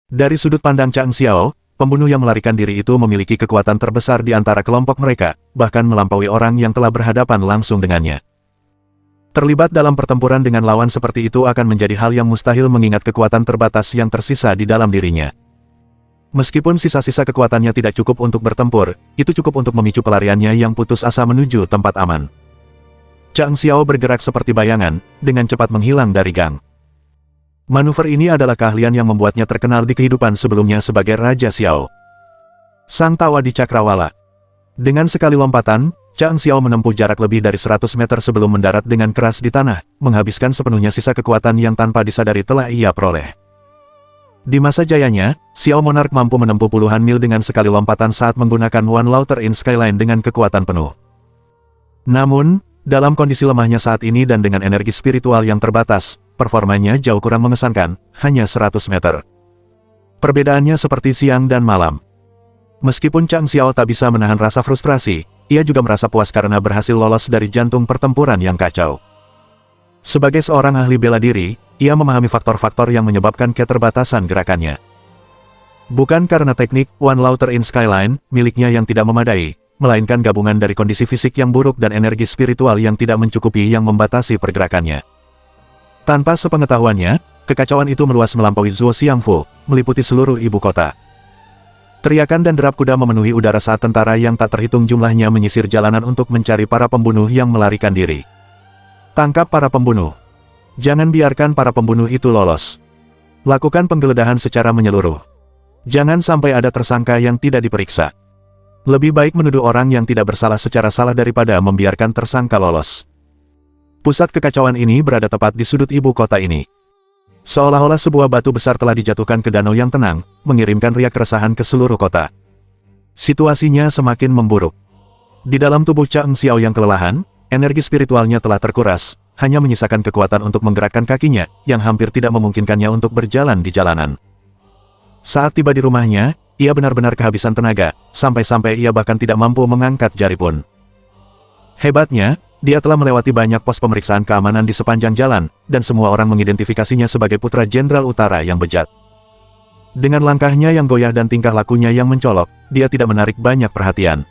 Dari sudut pandang Chang Xiao, pembunuh yang melarikan diri itu memiliki kekuatan terbesar di antara kelompok mereka, bahkan melampaui orang yang telah berhadapan langsung dengannya. Terlibat dalam pertempuran dengan lawan seperti itu akan menjadi hal yang mustahil mengingat kekuatan terbatas yang tersisa di dalam dirinya. Meskipun sisa-sisa kekuatannya tidak cukup untuk bertempur, itu cukup untuk memicu pelariannya yang putus asa menuju tempat aman. Chang Xiao bergerak seperti bayangan, dengan cepat menghilang dari gang. Manuver ini adalah keahlian yang membuatnya terkenal di kehidupan sebelumnya sebagai Raja Xiao. Sang tawa di cakrawala. Dengan sekali lompatan, Chang Xiao menempuh jarak lebih dari 100 meter sebelum mendarat dengan keras di tanah, menghabiskan sepenuhnya sisa kekuatan yang tanpa disadari telah ia peroleh. Di masa jayanya, Xiao Monarch mampu menempuh puluhan mil dengan sekali lompatan saat menggunakan One Laughter in Skyline dengan kekuatan penuh. Namun, dalam kondisi lemahnya saat ini dan dengan energi spiritual yang terbatas, performanya jauh kurang mengesankan, hanya 100 meter. Perbedaannya seperti siang dan malam. Meskipun Chang Xiao tak bisa menahan rasa frustrasi, ia juga merasa puas karena berhasil lolos dari jantung pertempuran yang kacau. Sebagai seorang ahli bela diri, ia memahami faktor-faktor yang menyebabkan keterbatasan gerakannya. Bukan karena teknik One Lauter in Skyline miliknya yang tidak memadai, melainkan gabungan dari kondisi fisik yang buruk dan energi spiritual yang tidak mencukupi yang membatasi pergerakannya. Tanpa sepengetahuannya, kekacauan itu meluas melampaui Zuo Xiangfu, meliputi seluruh ibu kota. Teriakan dan derap kuda memenuhi udara saat tentara yang tak terhitung jumlahnya menyisir jalanan untuk mencari para pembunuh yang melarikan diri. Tangkap para pembunuh. Jangan biarkan para pembunuh itu lolos. Lakukan penggeledahan secara menyeluruh. Jangan sampai ada tersangka yang tidak diperiksa. Lebih baik menuduh orang yang tidak bersalah secara salah daripada membiarkan tersangka lolos. Pusat kekacauan ini berada tepat di sudut ibu kota ini. Seolah-olah sebuah batu besar telah dijatuhkan ke danau yang tenang, mengirimkan riak keresahan ke seluruh kota. Situasinya semakin memburuk. Di dalam tubuh Chang Xiao yang kelelahan, energi spiritualnya telah terkuras, hanya menyisakan kekuatan untuk menggerakkan kakinya, yang hampir tidak memungkinkannya untuk berjalan di jalanan. Saat tiba di rumahnya, ia benar-benar kehabisan tenaga, sampai-sampai ia bahkan tidak mampu mengangkat jari pun. Hebatnya, dia telah melewati banyak pos pemeriksaan keamanan di sepanjang jalan, dan semua orang mengidentifikasinya sebagai putra Jenderal Utara yang bejat. Dengan langkahnya yang goyah dan tingkah lakunya yang mencolok, dia tidak menarik banyak perhatian.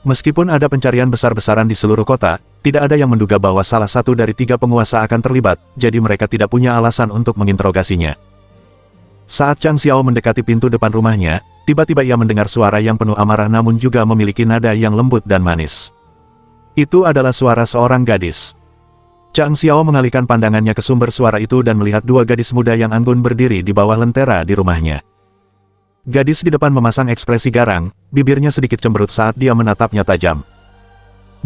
Meskipun ada pencarian besar-besaran di seluruh kota, tidak ada yang menduga bahwa salah satu dari 3 penguasa akan terlibat, jadi mereka tidak punya alasan untuk menginterogasinya. Saat Chang Xiao mendekati pintu depan rumahnya, tiba-tiba ia mendengar suara yang penuh amarah namun juga memiliki nada yang lembut dan manis. Itu adalah suara seorang gadis. Chang Xiao mengalihkan pandangannya ke sumber suara itu dan melihat 2 gadis muda yang anggun berdiri di bawah lentera di rumahnya. Gadis di depan memasang ekspresi garang, bibirnya sedikit cemberut saat dia menatapnya tajam.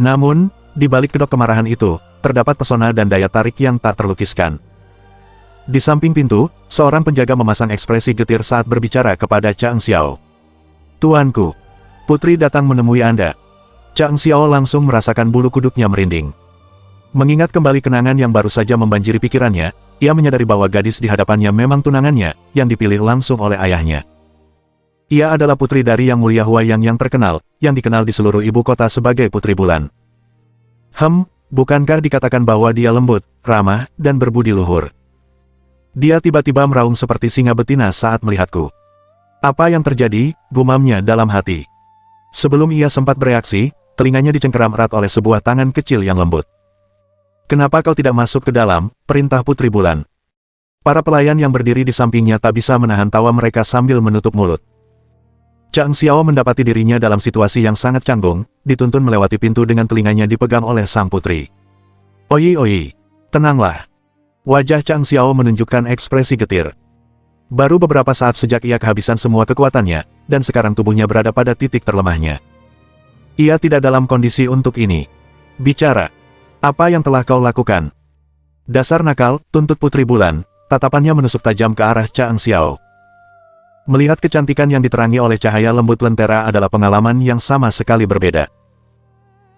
Namun, di balik kedok kemarahan itu, terdapat pesona dan daya tarik yang tak terlukiskan. Di samping pintu, seorang penjaga memasang ekspresi getir saat berbicara kepada Chang Xiao. "Tuanku, putri datang menemui Anda." Chang Xiao langsung merasakan bulu kuduknya merinding. Mengingat kembali kenangan yang baru saja membanjiri pikirannya, ia menyadari bahwa gadis di hadapannya memang tunangannya, yang dipilih langsung oleh ayahnya. Ia adalah putri dari Yang Mulia Huayang yang terkenal, yang dikenal di seluruh ibu kota sebagai Putri Bulan. Bukankah dikatakan bahwa dia lembut, ramah, dan berbudi luhur? Dia tiba-tiba meraung seperti singa betina saat melihatku. Apa yang terjadi? Gumamnya dalam hati. Sebelum ia sempat bereaksi, telinganya dicengkeram erat oleh sebuah tangan kecil yang lembut. "Kenapa kau tidak masuk ke dalam?" perintah Putri Bulan. Para pelayan yang berdiri di sampingnya tak bisa menahan tawa mereka sambil menutup mulut. Chang Xiao mendapati dirinya dalam situasi yang sangat canggung, dituntun melewati pintu dengan telinganya dipegang oleh sang putri. Oi, tenanglah." Wajah Chang Xiao menunjukkan ekspresi getir. Baru beberapa saat sejak ia kehabisan semua kekuatannya, dan sekarang tubuhnya berada pada titik terlemahnya. Ia tidak dalam kondisi untuk ini. "Bicara. Apa yang telah kau lakukan?" "Dasar nakal," tuntut Putri Bulan, tatapannya menusuk tajam ke arah Chang Xiao. Melihat kecantikan yang diterangi oleh cahaya lembut lentera adalah pengalaman yang sama sekali berbeda.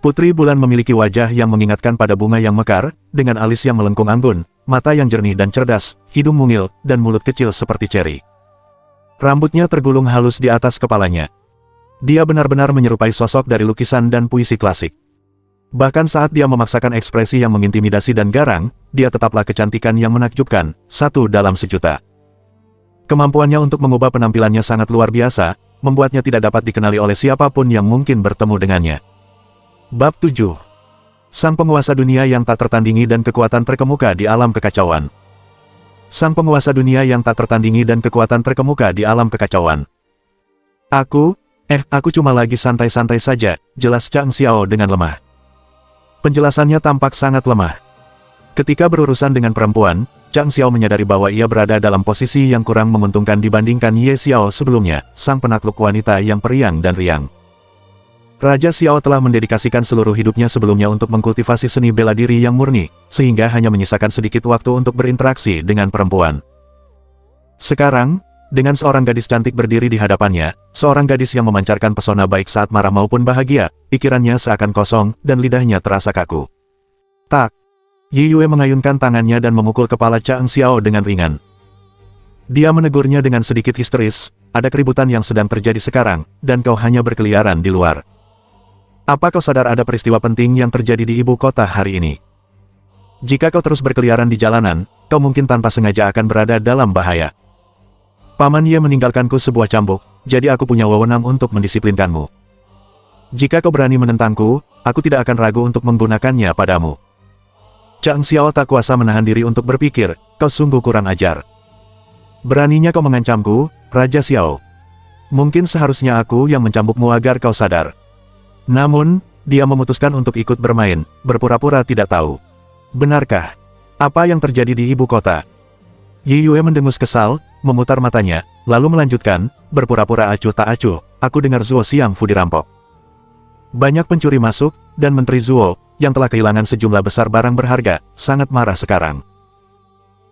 Putri Bulan memiliki wajah yang mengingatkan pada bunga yang mekar, dengan alis yang melengkung anggun, mata yang jernih dan cerdas, hidung mungil, dan mulut kecil seperti ceri. Rambutnya tergulung halus di atas kepalanya. Dia benar-benar menyerupai sosok dari lukisan dan puisi klasik. Bahkan saat dia memaksakan ekspresi yang mengintimidasi dan garang, dia tetaplah kecantikan yang menakjubkan, 1 dalam sejuta. Kemampuannya untuk mengubah penampilannya sangat luar biasa, membuatnya tidak dapat dikenali oleh siapapun yang mungkin bertemu dengannya. Bab 7. Sang penguasa dunia yang tak tertandingi dan kekuatan terkemuka di alam kekacauan. Sang penguasa dunia yang tak tertandingi dan kekuatan terkemuka di alam kekacauan. Aku cuma lagi santai-santai saja," jelas Chang Xiao dengan lemah. Penjelasannya tampak sangat lemah. Ketika berurusan dengan perempuan, Chang Xiao menyadari bahwa ia berada dalam posisi yang kurang menguntungkan dibandingkan Ye Xiao sebelumnya, sang penakluk wanita yang periang dan riang. Raja Xiao telah mendedikasikan seluruh hidupnya sebelumnya untuk mengkultivasi seni bela diri yang murni, sehingga hanya menyisakan sedikit waktu untuk berinteraksi dengan perempuan. Sekarang, dengan seorang gadis cantik berdiri di hadapannya, seorang gadis yang memancarkan pesona baik saat marah maupun bahagia, pikirannya seakan kosong, dan lidahnya terasa kaku. Tak. Yi Yue mengayunkan tangannya dan memukul kepala Chang Xiao dengan ringan. Dia menegurnya dengan sedikit histeris, "Ada keributan yang sedang terjadi sekarang, dan kau hanya berkeliaran di luar. Apa kau sadar ada peristiwa penting yang terjadi di ibu kota hari ini?" Jika kau terus berkeliaran di jalanan, kau mungkin tanpa sengaja akan berada dalam bahaya. Paman Ye meninggalkanku sebuah cambuk, jadi aku punya wewenang untuk mendisiplinkanmu. Jika kau berani menentangku, aku tidak akan ragu untuk menggunakannya padamu. Chang Xiao tak kuasa menahan diri untuk berpikir, kau sungguh kurang ajar. Beraninya kau mengancamku, Raja Xiao. Mungkin seharusnya aku yang mencambukmu agar kau sadar. Namun, dia memutuskan untuk ikut bermain, berpura-pura tidak tahu. Benarkah? Apa yang terjadi di ibu kota? Yi Yue mendengus kesal, memutar matanya, lalu melanjutkan, berpura-pura acuh tak acuh, aku dengar Zuo Xiangfu dirampok. Banyak pencuri masuk, dan Menteri Zuo, yang telah kehilangan sejumlah besar barang berharga, sangat marah sekarang.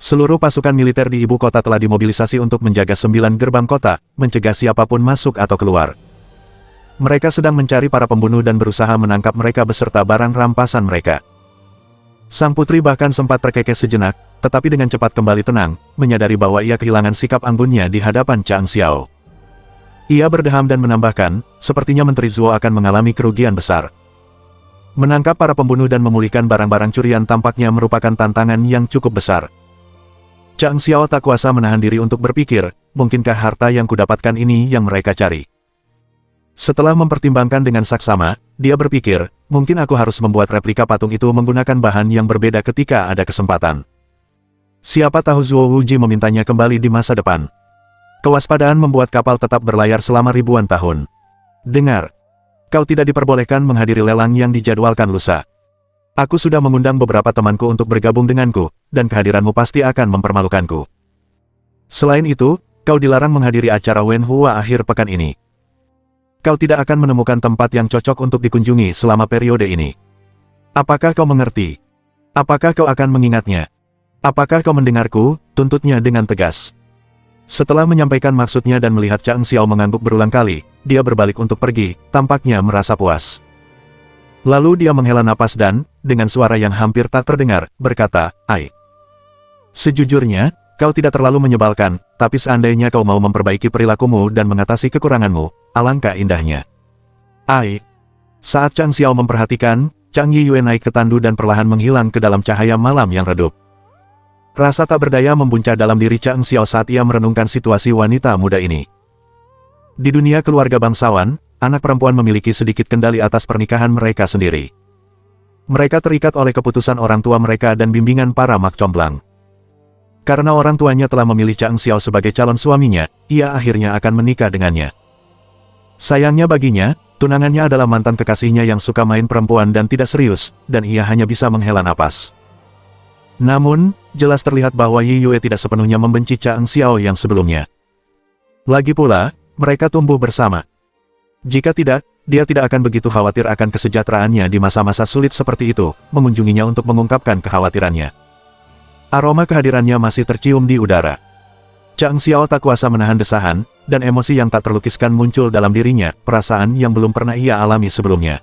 Seluruh pasukan militer di ibu kota telah dimobilisasi untuk menjaga 9 gerbang kota, mencegah siapapun masuk atau keluar. Mereka sedang mencari para pembunuh dan berusaha menangkap mereka beserta barang rampasan mereka. Sang putri bahkan sempat terkekeh sejenak, tetapi dengan cepat kembali tenang, menyadari bahwa ia kehilangan sikap anggunnya di hadapan Chang Xiao. Ia berdeham dan menambahkan, sepertinya Menteri Zuo akan mengalami kerugian besar. Menangkap para pembunuh dan memulihkan barang-barang curian tampaknya merupakan tantangan yang cukup besar. Chang Xiao tak kuasa menahan diri untuk berpikir, mungkinkah harta yang kudapatkan ini yang mereka cari? Setelah mempertimbangkan dengan saksama, dia berpikir, mungkin aku harus membuat replika patung itu menggunakan bahan yang berbeda ketika ada kesempatan. Siapa tahu Zuo Wuji memintanya kembali di masa depan. Kewaspadaan membuat kapal tetap berlayar selama ribuan tahun. Dengar, kau tidak diperbolehkan menghadiri lelang yang dijadwalkan lusa. Aku sudah mengundang beberapa temanku untuk bergabung denganku, dan kehadiranmu pasti akan mempermalukanku. Selain itu, kau dilarang menghadiri acara Wen Hua akhir pekan ini. Kau tidak akan menemukan tempat yang cocok untuk dikunjungi selama periode ini. Apakah kau mengerti? Apakah kau akan mengingatnya? Apakah kau mendengarku? Tuntutnya dengan tegas. Setelah menyampaikan maksudnya dan melihat Chang Xiao mengangguk berulang kali, dia berbalik untuk pergi, tampaknya merasa puas. Lalu dia menghela napas dan, dengan suara yang hampir tak terdengar, berkata, "Ai. Sejujurnya, kau tidak terlalu menyebalkan, tapi seandainya kau mau memperbaiki perilakumu dan mengatasi kekuranganmu, alangkah indahnya." "Ai." Saat Chang Xiao memperhatikan, Chang Yiyue naik ke tandu dan perlahan menghilang ke dalam cahaya malam yang redup. Rasa tak berdaya membuncah dalam diri Chang Xiao saat ia merenungkan situasi wanita muda ini. Di dunia keluarga bangsawan, anak perempuan memiliki sedikit kendali atas pernikahan mereka sendiri. Mereka terikat oleh keputusan orang tua mereka dan bimbingan para mak comblang. Karena orang tuanya telah memilih Chang Xiao sebagai calon suaminya, ia akhirnya akan menikah dengannya. Sayangnya baginya, tunangannya adalah mantan kekasihnya yang suka main perempuan dan tidak serius, dan ia hanya bisa menghela napas. Namun, jelas terlihat bahwa Yi Yue tidak sepenuhnya membenci Chang Xiao yang sebelumnya. Lagi pula, mereka tumbuh bersama. Jika tidak, dia tidak akan begitu khawatir akan kesejahteraannya di masa-masa sulit seperti itu, mengunjunginya untuk mengungkapkan kekhawatirannya. Aroma kehadirannya masih tercium di udara. Chang Xiao tak kuasa menahan desahan, dan emosi yang tak terlukiskan muncul dalam dirinya, perasaan yang belum pernah ia alami sebelumnya.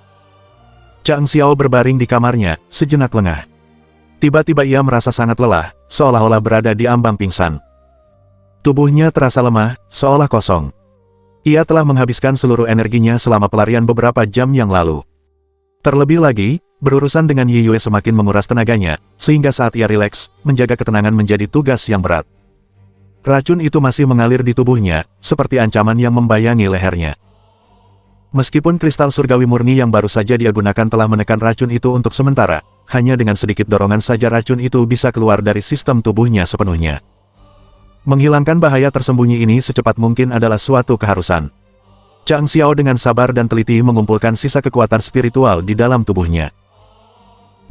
Chang Xiao berbaring di kamarnya, sejenak lengah. Tiba-tiba ia merasa sangat lelah, seolah-olah berada di ambang pingsan. Tubuhnya terasa lemah, seolah kosong. Ia telah menghabiskan seluruh energinya selama pelarian beberapa jam yang lalu. Terlebih lagi, berurusan dengan Yi Yue semakin menguras tenaganya, sehingga saat ia rileks, menjaga ketenangan menjadi tugas yang berat. Racun itu masih mengalir di tubuhnya, seperti ancaman yang membayangi lehernya. Meskipun kristal surgawi murni yang baru saja dia gunakan telah menekan racun itu untuk sementara, hanya dengan sedikit dorongan saja racun itu bisa keluar dari sistem tubuhnya sepenuhnya. Menghilangkan bahaya tersembunyi ini secepat mungkin adalah suatu keharusan. Chang Xiao dengan sabar dan teliti mengumpulkan sisa kekuatan spiritual di dalam tubuhnya.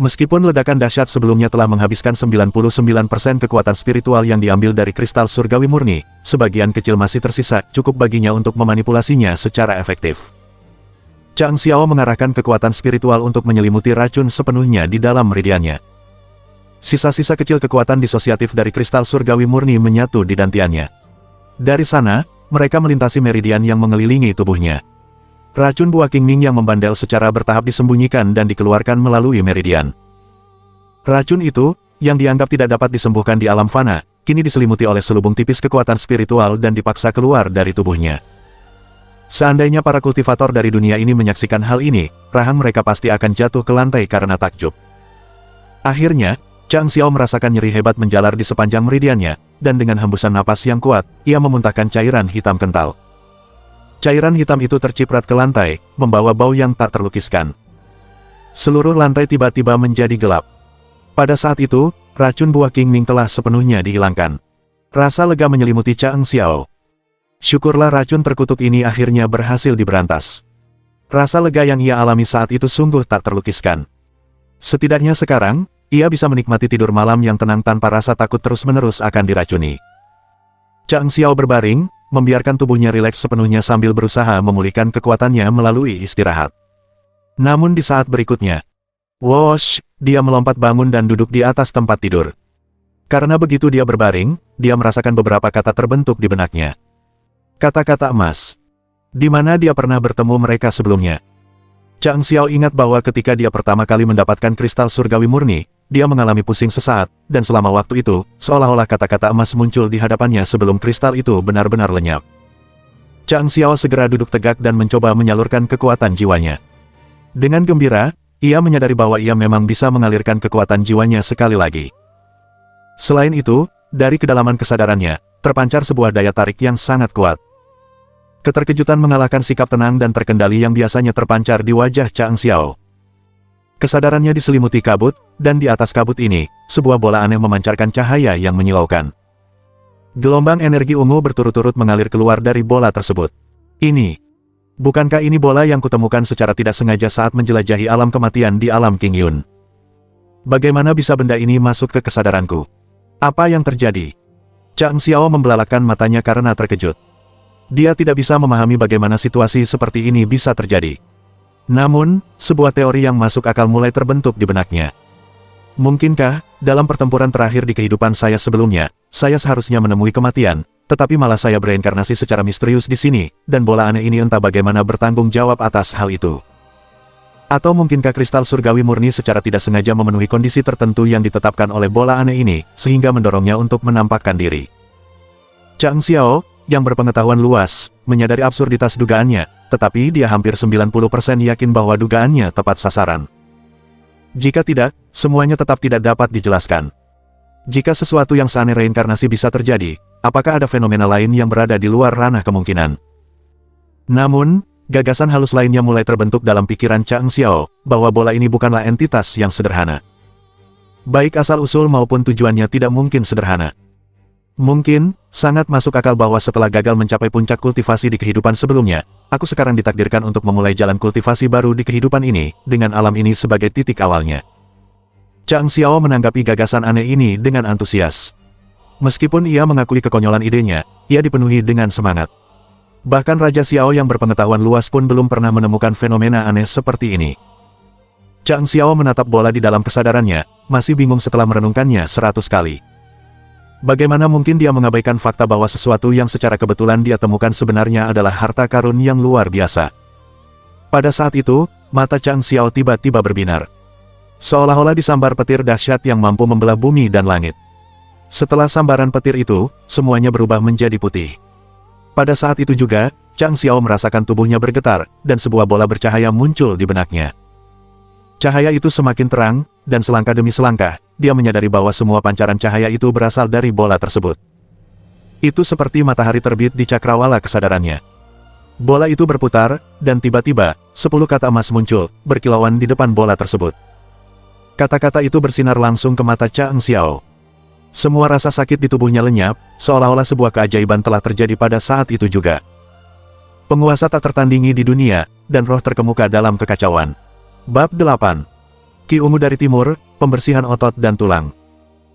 Meskipun ledakan dahsyat sebelumnya telah menghabiskan 99% kekuatan spiritual yang diambil dari kristal surgawi murni, sebagian kecil masih tersisa, cukup baginya untuk memanipulasinya secara efektif. Chang Xiao mengarahkan kekuatan spiritual untuk menyelimuti racun sepenuhnya di dalam meridiannya. Sisa-sisa kecil kekuatan disosiatif dari kristal surgawi murni menyatu di dantiannya. Dari sana, mereka melintasi meridian yang mengelilingi tubuhnya. Racun buah Qingming yang membandel secara bertahap disembunyikan dan dikeluarkan melalui meridian. Racun itu, yang dianggap tidak dapat disembuhkan di alam fana, kini diselimuti oleh selubung tipis kekuatan spiritual dan dipaksa keluar dari tubuhnya. Seandainya para kultivator dari dunia ini menyaksikan hal ini, rahang mereka pasti akan jatuh ke lantai karena takjub. Akhirnya, Chang Xiao merasakan nyeri hebat menjalar di sepanjang meridiannya, dan dengan hembusan napas yang kuat, ia memuntahkan cairan hitam kental. Cairan hitam itu terciprat ke lantai, membawa bau yang tak terlukiskan. Seluruh lantai tiba-tiba menjadi gelap. Pada saat itu, racun buah Qingming telah sepenuhnya dihilangkan. Rasa lega menyelimuti Chang Xiao. Syukurlah racun terkutuk ini akhirnya berhasil diberantas. Rasa lega yang ia alami saat itu sungguh tak terlukiskan. Setidaknya sekarang, ia bisa menikmati tidur malam yang tenang tanpa rasa takut terus-menerus akan diracuni. Chang Xiao berbaring, membiarkan tubuhnya rileks sepenuhnya sambil berusaha memulihkan kekuatannya melalui istirahat. Namun di saat berikutnya, whoosh, dia melompat bangun dan duduk di atas tempat tidur. Karena begitu dia berbaring, dia merasakan beberapa kata terbentuk di benaknya. Kata-kata emas. Di mana dia pernah bertemu mereka sebelumnya. Chang Xiao ingat bahwa ketika dia pertama kali mendapatkan kristal surgawi murni, dia mengalami pusing sesaat, dan selama waktu itu, seolah-olah kata-kata emas muncul di hadapannya sebelum kristal itu benar-benar lenyap. Chang Xiao segera duduk tegak dan mencoba menyalurkan kekuatan jiwanya. Dengan gembira, ia menyadari bahwa ia memang bisa mengalirkan kekuatan jiwanya sekali lagi. Selain itu, dari kedalaman kesadarannya, terpancar sebuah daya tarik yang sangat kuat. Keterkejutan mengalahkan sikap tenang dan terkendali yang biasanya terpancar di wajah Chang Xiao. Kesadarannya diselimuti kabut, dan di atas kabut ini, sebuah bola aneh memancarkan cahaya yang menyilaukan. Gelombang energi ungu berturut-turut mengalir keluar dari bola tersebut. Bukankah ini bola yang kutemukan secara tidak sengaja saat menjelajahi alam kematian di alam King Yun? Bagaimana bisa benda ini masuk ke kesadaranku? Apa yang terjadi? Chang Xiao membelalakan matanya karena terkejut. Dia tidak bisa memahami bagaimana situasi seperti ini bisa terjadi. Namun, sebuah teori yang masuk akal mulai terbentuk di benaknya. Mungkinkah, dalam pertempuran terakhir di kehidupan saya sebelumnya, saya seharusnya menemui kematian, tetapi malah saya bereinkarnasi secara misterius di sini, dan bola aneh ini entah bagaimana bertanggung jawab atas hal itu. Atau mungkinkah kristal surgawi murni secara tidak sengaja memenuhi kondisi tertentu yang ditetapkan oleh bola aneh ini, sehingga mendorongnya untuk menampakkan diri. Chang Xiao, yang berpengetahuan luas, menyadari absurditas dugaannya, tetapi dia hampir 90% yakin bahwa dugaannya tepat sasaran. Jika tidak, semuanya tetap tidak dapat dijelaskan. Jika sesuatu yang seaneh reinkarnasi bisa terjadi, apakah ada fenomena lain yang berada di luar ranah kemungkinan? Namun, gagasan halus lainnya mulai terbentuk dalam pikiran Chang Xiao, bahwa bola ini bukanlah entitas yang sederhana. Baik asal-usul maupun tujuannya tidak mungkin sederhana. Mungkin, sangat masuk akal bahwa setelah gagal mencapai puncak kultivasi di kehidupan sebelumnya, aku sekarang ditakdirkan untuk memulai jalan kultivasi baru di kehidupan ini, dengan alam ini sebagai titik awalnya. Chang Xiao menanggapi gagasan aneh ini dengan antusias. Meskipun ia mengakui kekonyolan idenya, ia dipenuhi dengan semangat. Bahkan Raja Xiao yang berpengetahuan luas pun belum pernah menemukan fenomena aneh seperti ini. Chang Xiao menatap bola di dalam kesadarannya, masih bingung setelah merenungkannya 100 kali. Bagaimana mungkin dia mengabaikan fakta bahwa sesuatu yang secara kebetulan dia temukan sebenarnya adalah harta karun yang luar biasa. Pada saat itu, mata Chang Xiao tiba-tiba berbinar. Seolah-olah disambar petir dahsyat yang mampu membelah bumi dan langit. Setelah sambaran petir itu, semuanya berubah menjadi putih. Pada saat itu juga, Chang Xiao merasakan tubuhnya bergetar, dan sebuah bola bercahaya muncul di benaknya. Cahaya itu semakin terang, dan selangkah demi selangkah, dia menyadari bahwa semua pancaran cahaya itu berasal dari bola tersebut. Itu seperti matahari terbit di cakrawala kesadarannya. Bola itu berputar, dan tiba-tiba, 10 kata emas muncul, berkilauan di depan bola tersebut. Kata-kata itu bersinar langsung ke mata Chang Xiao. Semua rasa sakit di tubuhnya lenyap, seolah-olah sebuah keajaiban telah terjadi pada saat itu juga. Penguasa tak tertandingi di dunia, dan roh terkemuka dalam kekacauan. Bab 8. Ki ungu dari timur, pembersihan otot dan tulang.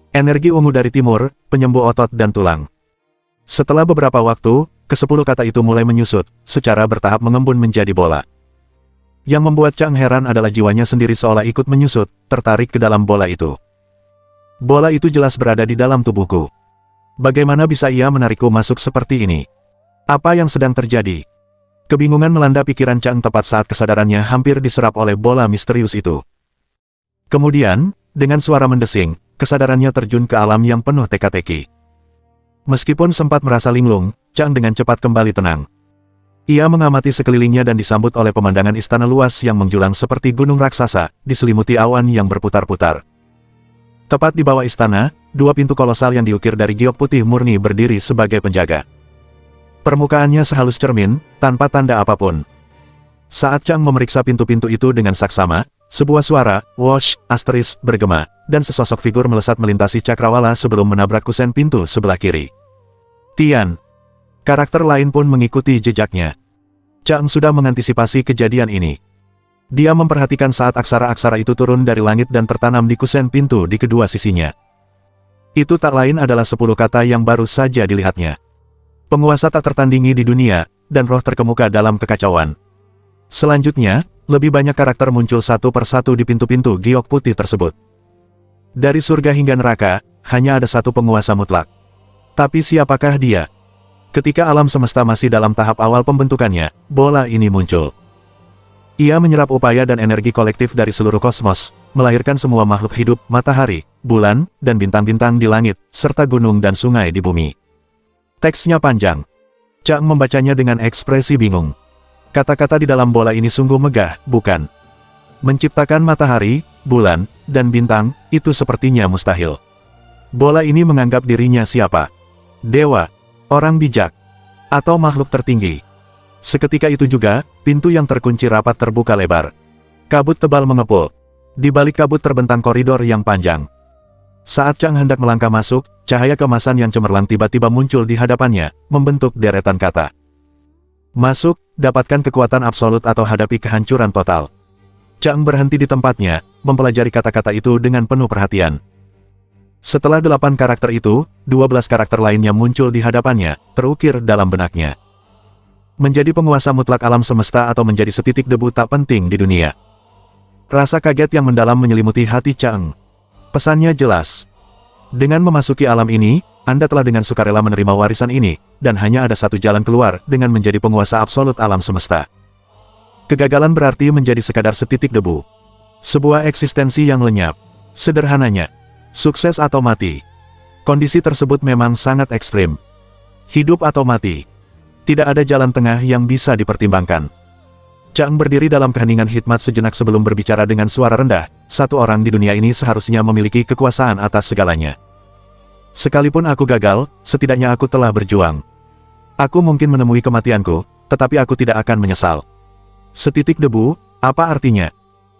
Energi ungu dari timur, penyembuh otot dan tulang. Setelah beberapa waktu, ke-10 kata itu mulai menyusut, secara bertahap mengembun menjadi bola. Yang membuat Chang heran adalah jiwanya sendiri seolah ikut menyusut, tertarik ke dalam bola itu. Bola itu jelas berada di dalam tubuhku. Bagaimana bisa ia menarikku masuk seperti ini? Apa yang sedang terjadi? Kebingungan melanda pikiran Chang tepat saat kesadarannya hampir diserap oleh bola misterius itu. Kemudian, dengan suara mendesing, kesadarannya terjun ke alam yang penuh teka-teki. Meskipun sempat merasa linglung, Chang dengan cepat kembali tenang. Ia mengamati sekelilingnya dan disambut oleh pemandangan istana luas yang menjulang seperti gunung raksasa, diselimuti awan yang berputar-putar. Tepat di bawah istana, dua pintu kolosal yang diukir dari giok putih murni berdiri sebagai penjaga. Permukaannya sehalus cermin, tanpa tanda apapun. Saat Chang memeriksa pintu-pintu itu dengan saksama, sebuah suara, "Wosh!" bergema, dan sesosok figur melesat melintasi cakrawala sebelum menabrak kusen pintu sebelah kiri. Tian. Karakter lain pun mengikuti jejaknya. Chang sudah mengantisipasi kejadian ini. Dia memperhatikan saat aksara-aksara itu turun dari langit dan tertanam di kusen pintu di kedua sisinya. Itu tak lain adalah 10 kata yang baru saja dilihatnya. Penguasa tak tertandingi di dunia, dan roh terkemuka dalam kekacauan. Selanjutnya, lebih banyak karakter muncul satu persatu di pintu-pintu giok putih tersebut. Dari surga hingga neraka, hanya ada satu penguasa mutlak. Tapi siapakah dia? Ketika alam semesta masih dalam tahap awal pembentukannya, bola ini muncul. Ia menyerap upaya dan energi kolektif dari seluruh kosmos, melahirkan semua makhluk hidup, matahari, bulan, dan bintang-bintang di langit, serta gunung dan sungai di bumi. Teksnya panjang. Chang membacanya dengan ekspresi bingung. Kata-kata di dalam bola ini sungguh megah, bukan? Menciptakan matahari, bulan, dan bintang, itu sepertinya mustahil. Bola ini menganggap dirinya siapa? Dewa, orang bijak, atau makhluk tertinggi? Seketika itu juga, pintu yang terkunci rapat terbuka lebar. Kabut tebal mengepul. Di balik kabut terbentang koridor yang panjang. Saat Chang hendak melangkah masuk, cahaya keemasan yang cemerlang tiba-tiba muncul di hadapannya, membentuk deretan kata. Masuk, dapatkan kekuatan absolut atau hadapi kehancuran total. Chang berhenti di tempatnya, mempelajari kata-kata itu dengan penuh perhatian. Setelah 8 karakter itu, 12 karakter lainnya muncul di hadapannya, terukir dalam benaknya. Menjadi penguasa mutlak alam semesta atau menjadi setitik debu tak penting di dunia. Rasa kaget yang mendalam menyelimuti hati Chang. Pesannya jelas. Dengan memasuki alam ini, Anda telah dengan sukarela menerima warisan ini, dan hanya ada satu jalan keluar dengan menjadi penguasa absolut alam semesta. Kegagalan berarti menjadi sekadar setitik debu. Sebuah eksistensi yang lenyap. Sederhananya, sukses atau mati. Kondisi tersebut memang sangat ekstrim. Hidup atau mati. Tidak ada jalan tengah yang bisa dipertimbangkan. Chang berdiri dalam keheningan hikmat sejenak sebelum berbicara dengan suara rendah. Satu orang di dunia ini seharusnya memiliki kekuasaan atas segalanya. Sekalipun aku gagal, setidaknya aku telah berjuang. Aku mungkin menemui kematianku, tetapi aku tidak akan menyesal. Setitik debu, apa artinya?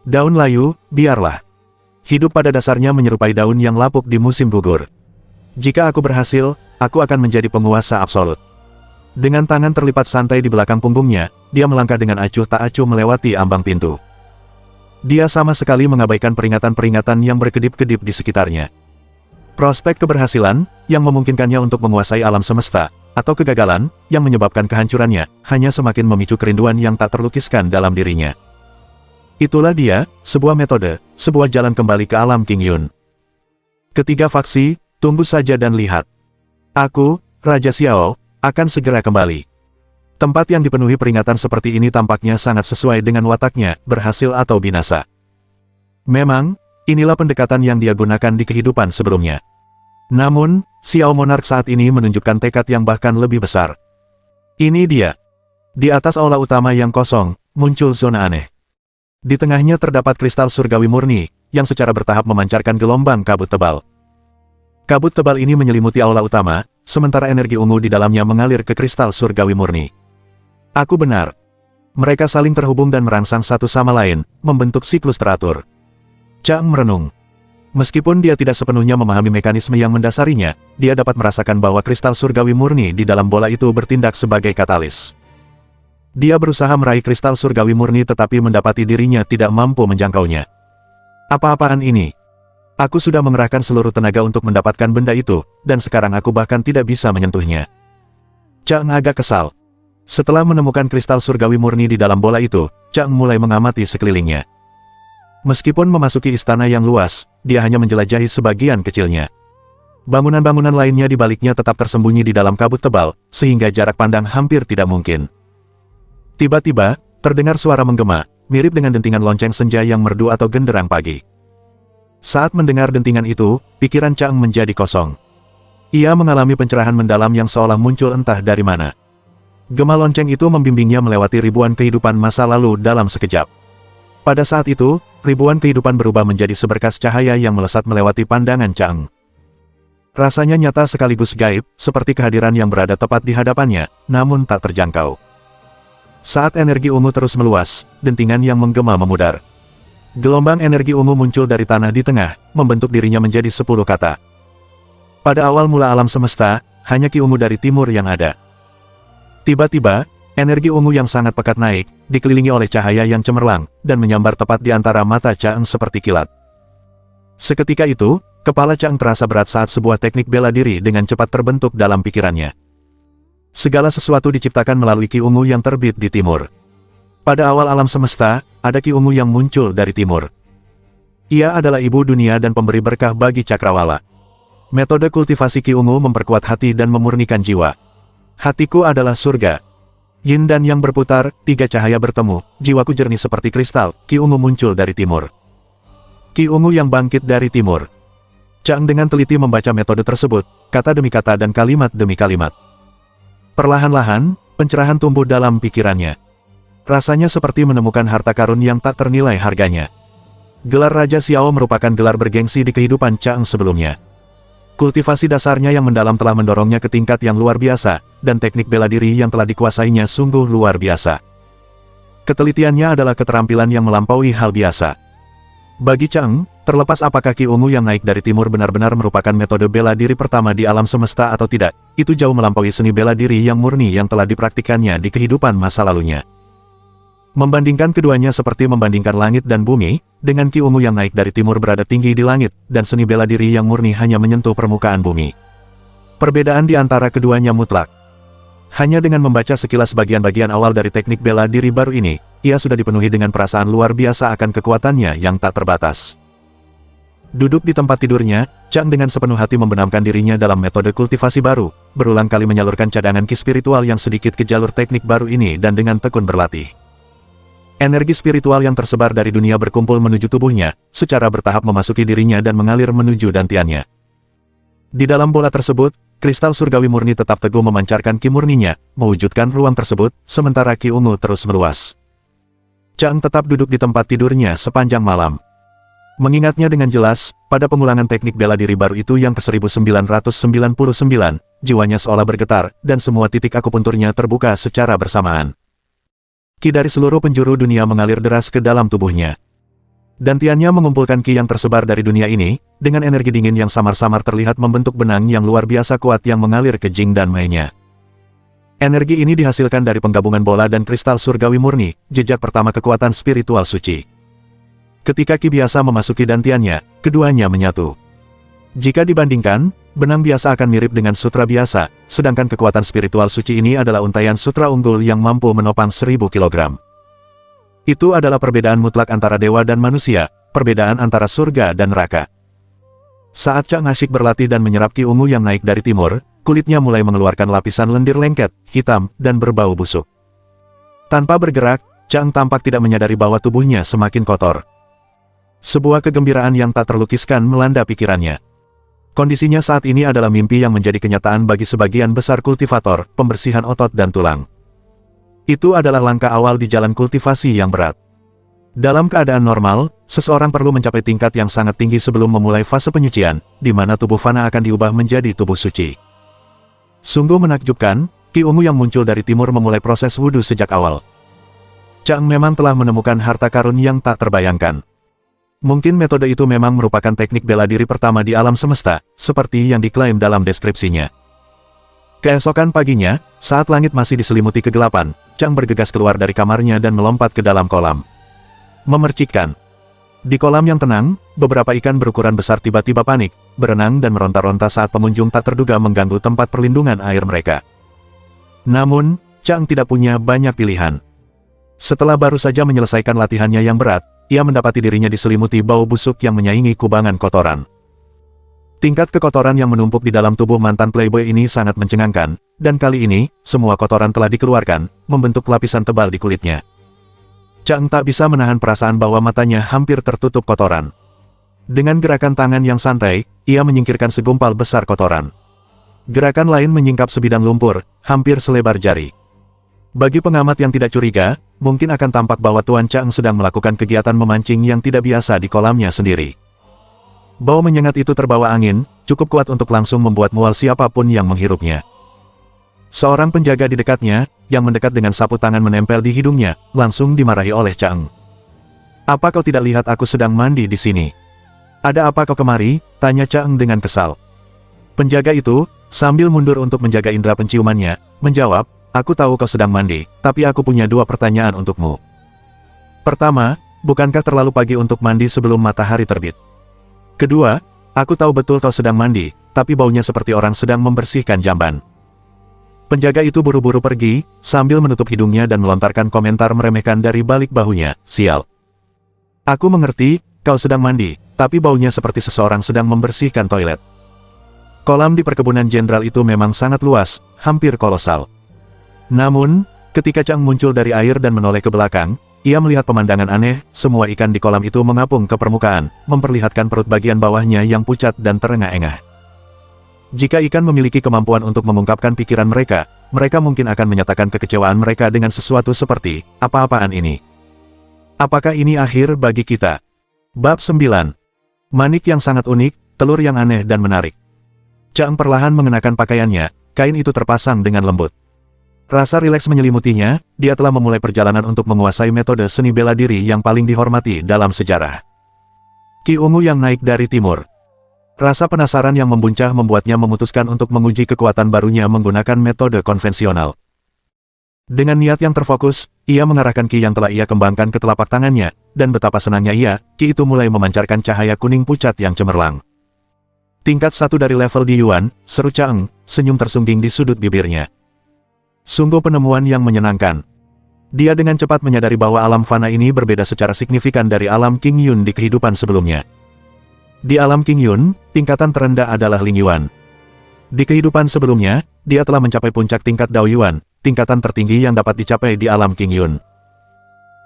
Daun layu, biarlah. Hidup pada dasarnya menyerupai daun yang lapuk di musim gugur. Jika aku berhasil, aku akan menjadi penguasa absolut. Dengan tangan terlipat santai di belakang punggungnya, dia melangkah dengan acuh tak acuh melewati ambang pintu. Dia sama sekali mengabaikan peringatan-peringatan yang berkedip-kedip di sekitarnya. Prospek keberhasilan, yang memungkinkannya untuk menguasai alam semesta, atau kegagalan, yang menyebabkan kehancurannya, hanya semakin memicu kerinduan yang tak terlukiskan dalam dirinya. Itulah dia, sebuah metode, sebuah jalan kembali ke alam King Yun. Ketiga faksi, tunggu saja dan lihat. Aku, Raja Xiao, akan segera kembali. Tempat yang dipenuhi peringatan seperti ini tampaknya sangat sesuai dengan wataknya, berhasil atau binasa. Memang, inilah pendekatan yang dia gunakan di kehidupan sebelumnya. Namun, Xiao Monarch saat ini menunjukkan tekad yang bahkan lebih besar. Ini dia. Di atas aula utama yang kosong, muncul zona aneh. Di tengahnya terdapat kristal surgawi murni, yang secara bertahap memancarkan gelombang kabut tebal. Kabut tebal ini menyelimuti aula utama, sementara energi ungu di dalamnya mengalir ke kristal surgawi murni. Aku benar. Mereka saling terhubung dan merangsang satu sama lain, membentuk siklus teratur. Chang merenung. Meskipun dia tidak sepenuhnya memahami mekanisme yang mendasarinya, dia dapat merasakan bahwa kristal surgawi murni di dalam bola itu bertindak sebagai katalis. Dia berusaha meraih kristal surgawi murni tetapi mendapati dirinya tidak mampu menjangkaunya. Apa-apaan ini? Aku sudah mengerahkan seluruh tenaga untuk mendapatkan benda itu, dan sekarang aku bahkan tidak bisa menyentuhnya. Chang agak kesal. Setelah menemukan kristal surgawi murni di dalam bola itu, Chang mulai mengamati sekelilingnya. Meskipun memasuki istana yang luas, dia hanya menjelajahi sebagian kecilnya. Bangunan-bangunan lainnya di baliknya tetap tersembunyi di dalam kabut tebal, sehingga jarak pandang hampir tidak mungkin. Tiba-tiba, terdengar suara menggema, mirip dengan dentingan lonceng senja yang merdu atau genderang pagi. Saat mendengar dentingan itu, pikiran Chang menjadi kosong. Ia mengalami pencerahan mendalam yang seolah muncul entah dari mana. Gema lonceng itu membimbingnya melewati ribuan kehidupan masa lalu dalam sekejap. Pada saat itu, ribuan kehidupan berubah menjadi seberkas cahaya yang melesat melewati pandangan Chang. Rasanya nyata sekaligus gaib, seperti kehadiran yang berada tepat di hadapannya, namun tak terjangkau. Saat energi ungu terus meluas, dentingan yang menggema memudar. Gelombang energi ungu muncul dari tanah di tengah, membentuk dirinya menjadi 10 kata. Pada awal mula alam semesta, hanya ki ungu dari timur yang ada. Tiba-tiba, energi ungu yang sangat pekat naik, dikelilingi oleh cahaya yang cemerlang, dan menyambar tepat di antara mata Chang seperti kilat. Seketika itu, kepala Chang terasa berat saat sebuah teknik bela diri dengan cepat terbentuk dalam pikirannya. Segala sesuatu diciptakan melalui ki ungu yang terbit di timur. Pada awal alam semesta, ada ki ungu yang muncul dari timur. Ia adalah ibu dunia dan pemberi berkah bagi cakrawala. Metode kultivasi ki ungu memperkuat hati dan memurnikan jiwa. Hatiku adalah surga. Yin dan yang berputar, 3 cahaya bertemu, jiwaku jernih seperti kristal, ki ungu muncul dari timur. Ki ungu yang bangkit dari timur. Chang dengan teliti membaca metode tersebut, kata demi kata dan kalimat demi kalimat. Perlahan-lahan, pencerahan tumbuh dalam pikirannya. Rasanya seperti menemukan harta karun yang tak ternilai harganya. Gelar Raja Xiao merupakan gelar bergengsi di kehidupan Chang sebelumnya. Kultivasi dasarnya yang mendalam telah mendorongnya ke tingkat yang luar biasa, dan teknik bela diri yang telah dikuasainya sungguh luar biasa. Ketelitiannya adalah keterampilan yang melampaui hal biasa. Bagi Chang, terlepas apakah ki ungu yang naik dari timur benar-benar merupakan metode bela diri pertama di alam semesta atau tidak, itu jauh melampaui seni bela diri yang murni yang telah dipraktikkannya di kehidupan masa lalunya. Membandingkan keduanya seperti membandingkan langit dan bumi, dengan ki ungu yang naik dari timur berada tinggi di langit, dan seni bela diri yang murni hanya menyentuh permukaan bumi. Perbedaan di antara keduanya mutlak. Hanya dengan membaca sekilas bagian-bagian awal dari teknik bela diri baru ini, ia sudah dipenuhi dengan perasaan luar biasa akan kekuatannya yang tak terbatas. Duduk di tempat tidurnya, Chang dengan sepenuh hati membenamkan dirinya dalam metode kultivasi baru, berulang kali menyalurkan cadangan ki spiritual yang sedikit ke jalur teknik baru ini dan dengan tekun berlatih. Energi spiritual yang tersebar dari dunia berkumpul menuju tubuhnya, secara bertahap memasuki dirinya dan mengalir menuju dantiannya. Di dalam bola tersebut, kristal surgawi murni tetap teguh memancarkan ki murninya, mewujudkan ruang tersebut, sementara ki ungu terus meluas. Chang tetap duduk di tempat tidurnya sepanjang malam. Mengingatnya dengan jelas, pada pengulangan teknik bela diri baru itu yang ke-1999, jiwanya seolah bergetar, dan semua titik akupunturnya terbuka secara bersamaan. Ki dari seluruh penjuru dunia mengalir deras ke dalam tubuhnya. Dantiannya mengumpulkan ki yang tersebar dari dunia ini, dengan energi dingin yang samar-samar terlihat membentuk benang yang luar biasa kuat yang mengalir ke Jing dan Mei-nya. Energi ini dihasilkan dari penggabungan bola dan kristal surgawi murni, jejak pertama kekuatan spiritual suci. Ketika ki biasa memasuki dantiannya, keduanya menyatu. Jika dibandingkan, benang biasa akan mirip dengan sutra biasa, sedangkan kekuatan spiritual suci ini adalah untaian sutra unggul yang mampu menopang 1000 kg. Itu adalah perbedaan mutlak antara dewa dan manusia, perbedaan antara surga dan neraka. Saat Chang asyik berlatih dan menyerap ki ungu yang naik dari timur, kulitnya mulai mengeluarkan lapisan lendir lengket, hitam, dan berbau busuk. Tanpa bergerak, Chang tampak tidak menyadari bahwa tubuhnya semakin kotor. Sebuah kegembiraan yang tak terlukiskan melanda pikirannya. Kondisinya saat ini adalah mimpi yang menjadi kenyataan bagi sebagian besar kultivator, pembersihan otot dan tulang. Itu adalah langkah awal di jalan kultivasi yang berat. Dalam keadaan normal, seseorang perlu mencapai tingkat yang sangat tinggi sebelum memulai fase penyucian, di mana tubuh fana akan diubah menjadi tubuh suci. Sungguh menakjubkan, ki ungu yang muncul dari timur memulai proses wudhu sejak awal. Chang memang telah menemukan harta karun yang tak terbayangkan. Mungkin metode itu memang merupakan teknik bela diri pertama di alam semesta, seperti yang diklaim dalam deskripsinya. Keesokan paginya, saat langit masih diselimuti kegelapan, Chang bergegas keluar dari kamarnya dan melompat ke dalam kolam. Memercikkan. Di kolam yang tenang, beberapa ikan berukuran besar tiba-tiba panik, berenang dan meronta-ronta saat pengunjung tak terduga mengganggu tempat perlindungan air mereka. Namun, Chang tidak punya banyak pilihan. Setelah baru saja menyelesaikan latihannya yang berat, ia mendapati dirinya diselimuti bau busuk yang menyaingi kubangan kotoran. Tingkat kekotoran yang menumpuk di dalam tubuh mantan playboy ini sangat mencengangkan, dan kali ini, semua kotoran telah dikeluarkan, membentuk lapisan tebal di kulitnya. Chang tak bisa menahan perasaan bahwa matanya hampir tertutup kotoran. Dengan gerakan tangan yang santai, ia menyingkirkan segumpal besar kotoran. Gerakan lain menyingkap sebidang lumpur, hampir selebar jari. Bagi pengamat yang tidak curiga, mungkin akan tampak bahwa Tuan Chang sedang melakukan kegiatan memancing yang tidak biasa di kolamnya sendiri. Bau menyengat itu terbawa angin, cukup kuat untuk langsung membuat mual siapapun yang menghirupnya. Seorang penjaga di dekatnya, yang mendekat dengan sapu tangan menempel di hidungnya, langsung dimarahi oleh Chang. "Apa kau tidak lihat aku sedang mandi di sini? Ada apa kau kemari?" tanya Chang dengan kesal. Penjaga itu, sambil mundur untuk menjaga indera penciumannya, menjawab, "Aku tahu kau sedang mandi, tapi aku punya dua pertanyaan untukmu. Pertama, bukankah terlalu pagi untuk mandi sebelum matahari terbit? Kedua, aku tahu betul kau sedang mandi, tapi baunya seperti orang sedang membersihkan jamban." Penjaga itu buru-buru pergi, sambil menutup hidungnya dan melontarkan komentar meremehkan dari balik bahunya, "Sial. Aku mengerti, kau sedang mandi, tapi baunya seperti seseorang sedang membersihkan toilet." Kolam di perkebunan jenderal itu memang sangat luas, hampir kolosal. Namun, ketika Chang muncul dari air dan menoleh ke belakang, ia melihat pemandangan aneh, semua ikan di kolam itu mengapung ke permukaan, memperlihatkan perut bagian bawahnya yang pucat dan terengah-engah. Jika ikan memiliki kemampuan untuk mengungkapkan pikiran mereka, mereka mungkin akan menyatakan kekecewaan mereka dengan sesuatu seperti, "Apa-apaan ini? Apakah ini akhir bagi kita?" Bab 9. Manik yang sangat unik, telur yang aneh dan menarik. Chang perlahan mengenakan pakaiannya, kain itu terpasang dengan lembut. Rasa rileks menyelimutinya, dia telah memulai perjalanan untuk menguasai metode seni bela diri yang paling dihormati dalam sejarah. Ki ungu yang naik dari timur. Rasa penasaran yang membuncah membuatnya memutuskan untuk menguji kekuatan barunya menggunakan metode konvensional. Dengan niat yang terfokus, ia mengarahkan ki yang telah ia kembangkan ke telapak tangannya, dan betapa senangnya ia, ki itu mulai memancarkan cahaya kuning pucat yang cemerlang. "Tingkat 1 dari level di Yuan," seru Chang, senyum tersungging di sudut bibirnya. Sungguh penemuan yang menyenangkan. Dia dengan cepat menyadari bahwa alam fana ini berbeda secara signifikan dari alam King Yun di kehidupan sebelumnya. Di alam King Yun, tingkatan terendah adalah Ling Yuan. Di kehidupan sebelumnya, dia telah mencapai puncak tingkat Dao Yuan, tingkatan tertinggi yang dapat dicapai di alam King Yun.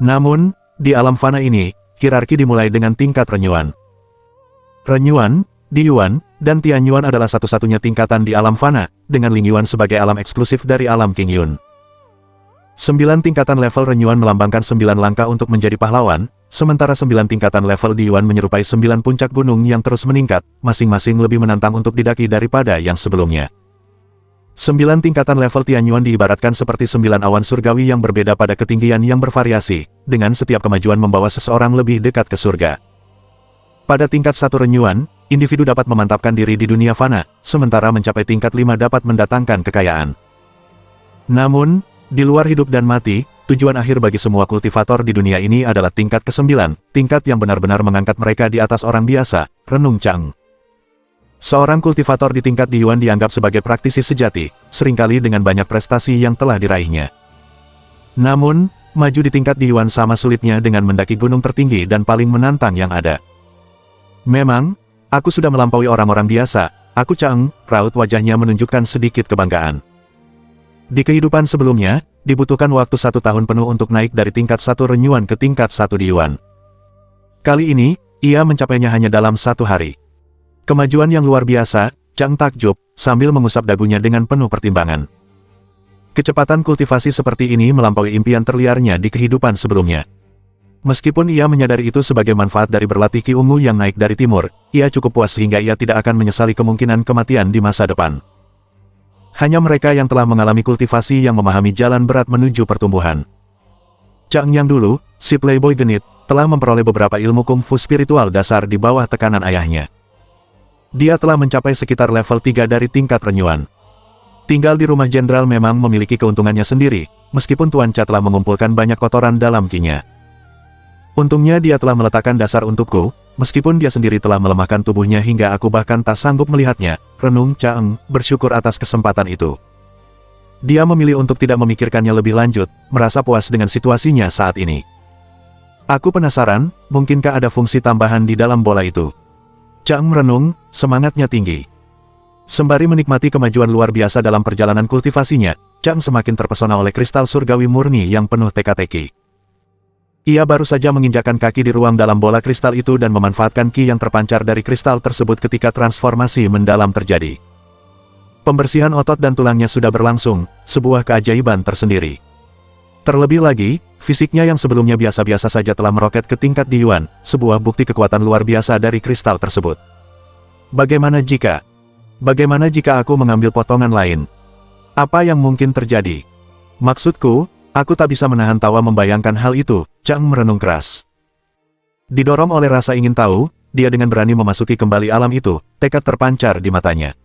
Namun, di alam fana ini, hierarki dimulai dengan tingkat Ren Yuan. Ren Yuan, Di Yuan, dan Tian Yuan adalah satu-satunya tingkatan di alam fana, dengan Ling Yuan sebagai alam eksklusif dari alam King Yun. 9 tingkatan level Ren Yuan melambangkan 9 langkah untuk menjadi pahlawan, sementara 9 tingkatan level Di Yuan menyerupai 9 puncak gunung yang terus meningkat, masing-masing lebih menantang untuk didaki daripada yang sebelumnya. 9 tingkatan level Tian Yuan diibaratkan seperti 9 awan surgawi yang berbeda pada ketinggian yang bervariasi, dengan setiap kemajuan membawa seseorang lebih dekat ke surga. Pada tingkat 1 Ren Yuan, individu dapat memantapkan diri di dunia fana, sementara mencapai tingkat 5 dapat mendatangkan kekayaan. Namun, di luar hidup dan mati, tujuan akhir bagi semua kultivator di dunia ini adalah tingkat ke-9, tingkat yang benar-benar mengangkat mereka di atas orang biasa, renung Chang. Seorang kultivator di tingkat Di Yuan dianggap sebagai praktisi sejati, seringkali dengan banyak prestasi yang telah diraihnya. Namun, maju di tingkat Di Yuan sama sulitnya dengan mendaki gunung tertinggi dan paling menantang yang ada. "Memang, aku sudah melampaui orang-orang biasa, aku Chang," raut wajahnya menunjukkan sedikit kebanggaan. Di kehidupan sebelumnya, dibutuhkan waktu 1 tahun penuh untuk naik dari tingkat 1 Ren Yuan ke tingkat 1 Di Yuan. Kali ini, ia mencapainya hanya dalam 1 hari. Kemajuan yang luar biasa, Chang takjub, sambil mengusap dagunya dengan penuh pertimbangan. Kecepatan kultivasi seperti ini melampaui impian terliarnya di kehidupan sebelumnya. Meskipun ia menyadari itu sebagai manfaat dari berlatih Ki Ungu yang naik dari timur, ia cukup puas sehingga ia tidak akan menyesali kemungkinan kematian di masa depan. Hanya mereka yang telah mengalami kultivasi yang memahami jalan berat menuju pertumbuhan. Chang yang dulu, si playboy genit, telah memperoleh beberapa ilmu kungfu spiritual dasar di bawah tekanan ayahnya. Dia telah mencapai sekitar level 3 dari tingkat Ren Yuan. Tinggal di rumah jenderal memang memiliki keuntungannya sendiri, meskipun Tuan Cha telah mengumpulkan banyak kotoran dalam kinya. Untungnya dia telah meletakkan dasar untukku, meskipun dia sendiri telah melemahkan tubuhnya hingga aku bahkan tak sanggup melihatnya, renung Chang, bersyukur atas kesempatan itu. Dia memilih untuk tidak memikirkannya lebih lanjut, merasa puas dengan situasinya saat ini. Aku penasaran, mungkinkah ada fungsi tambahan di dalam bola itu? Chang merenung, semangatnya tinggi. Sembari menikmati kemajuan luar biasa dalam perjalanan kultivasinya, Chang semakin terpesona oleh kristal surgawi murni yang penuh teka-teki. Ia baru saja menginjakkan kaki di ruang dalam bola kristal itu dan memanfaatkan ki yang terpancar dari kristal tersebut ketika transformasi mendalam terjadi. Pembersihan otot dan tulangnya sudah berlangsung, sebuah keajaiban tersendiri. Terlebih lagi, fisiknya yang sebelumnya biasa-biasa saja telah meroket ke tingkat Diyuan, sebuah bukti kekuatan luar biasa dari kristal tersebut. Bagaimana jika aku mengambil potongan lain? Apa yang mungkin terjadi? Maksudku, aku tak bisa menahan tawa membayangkan hal itu, Chang merenung keras. Didorong oleh rasa ingin tahu, dia dengan berani memasuki kembali alam itu, tekad terpancar di matanya.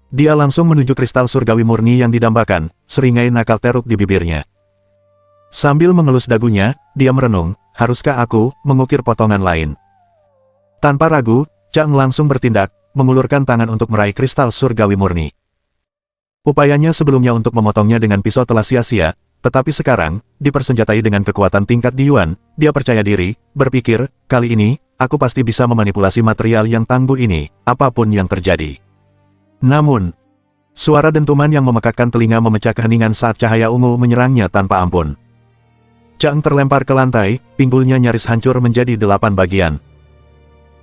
Dia langsung menuju kristal surgawi murni yang didambakan, seringai nakal teruk di bibirnya. Sambil mengelus dagunya, dia merenung, haruskah aku mengukir potongan lain? Tanpa ragu, Chang langsung bertindak, mengulurkan tangan untuk meraih kristal surgawi murni. Upayanya sebelumnya untuk memotongnya dengan pisau telah sia-sia, tetapi sekarang, dipersenjatai dengan kekuatan tingkat Diyuan, dia percaya diri, berpikir, kali ini, aku pasti bisa memanipulasi material yang tangguh ini, apapun yang terjadi. Namun, suara dentuman yang memekakkan telinga memecah keheningan saat cahaya ungu menyerangnya tanpa ampun. Chang terlempar ke lantai, pinggulnya nyaris hancur menjadi 8 bagian.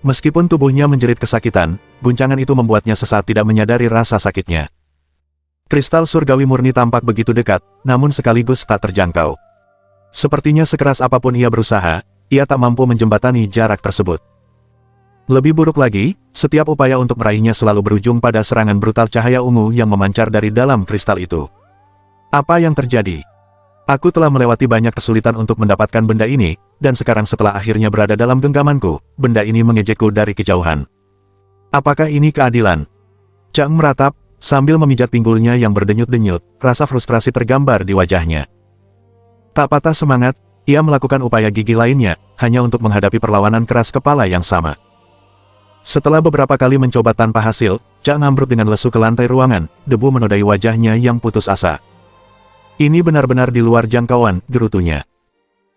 Meskipun tubuhnya menjerit kesakitan, guncangan itu membuatnya sesaat tidak menyadari rasa sakitnya. Kristal surgawi murni tampak begitu dekat, namun sekaligus tak terjangkau. Sepertinya sekeras apapun ia berusaha, ia tak mampu menjembatani jarak tersebut. Lebih buruk lagi, setiap upaya untuk meraihnya selalu berujung pada serangan brutal cahaya ungu yang memancar dari dalam kristal itu. Apa yang terjadi? Aku telah melewati banyak kesulitan untuk mendapatkan benda ini, dan sekarang setelah akhirnya berada dalam genggamanku, benda ini mengejekku dari kejauhan. Apakah ini keadilan? Chang meratap, sambil memijat pinggulnya yang berdenyut-denyut, rasa frustrasi tergambar di wajahnya. Tak patah semangat, ia melakukan upaya gigih lainnya, hanya untuk menghadapi perlawanan keras kepala yang sama. Setelah beberapa kali mencoba tanpa hasil, Chang ambruk dengan lesu ke lantai ruangan, debu menodai wajahnya yang putus asa. Ini benar-benar di luar jangkauan, gerutunya.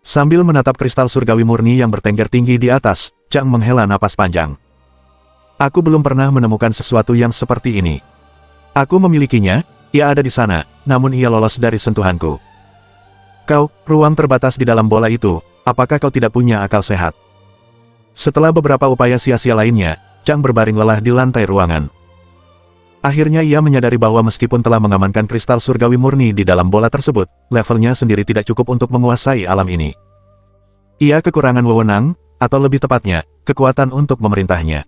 Sambil menatap kristal surgawi murni yang bertengger tinggi di atas, Chang menghela napas panjang. Aku belum pernah menemukan sesuatu yang seperti ini. Aku memilikinya, ia ada di sana, namun ia lolos dari sentuhanku. Kau, ruang terbatas di dalam bola itu, apakah kau tidak punya akal sehat? Setelah beberapa upaya sia-sia lainnya, Chang berbaring lelah di lantai ruangan. Akhirnya ia menyadari bahwa meskipun telah mengamankan kristal surgawi murni di dalam bola tersebut, levelnya sendiri tidak cukup untuk menguasai alam ini. Ia kekurangan wewenang, atau lebih tepatnya, kekuatan untuk memerintahnya.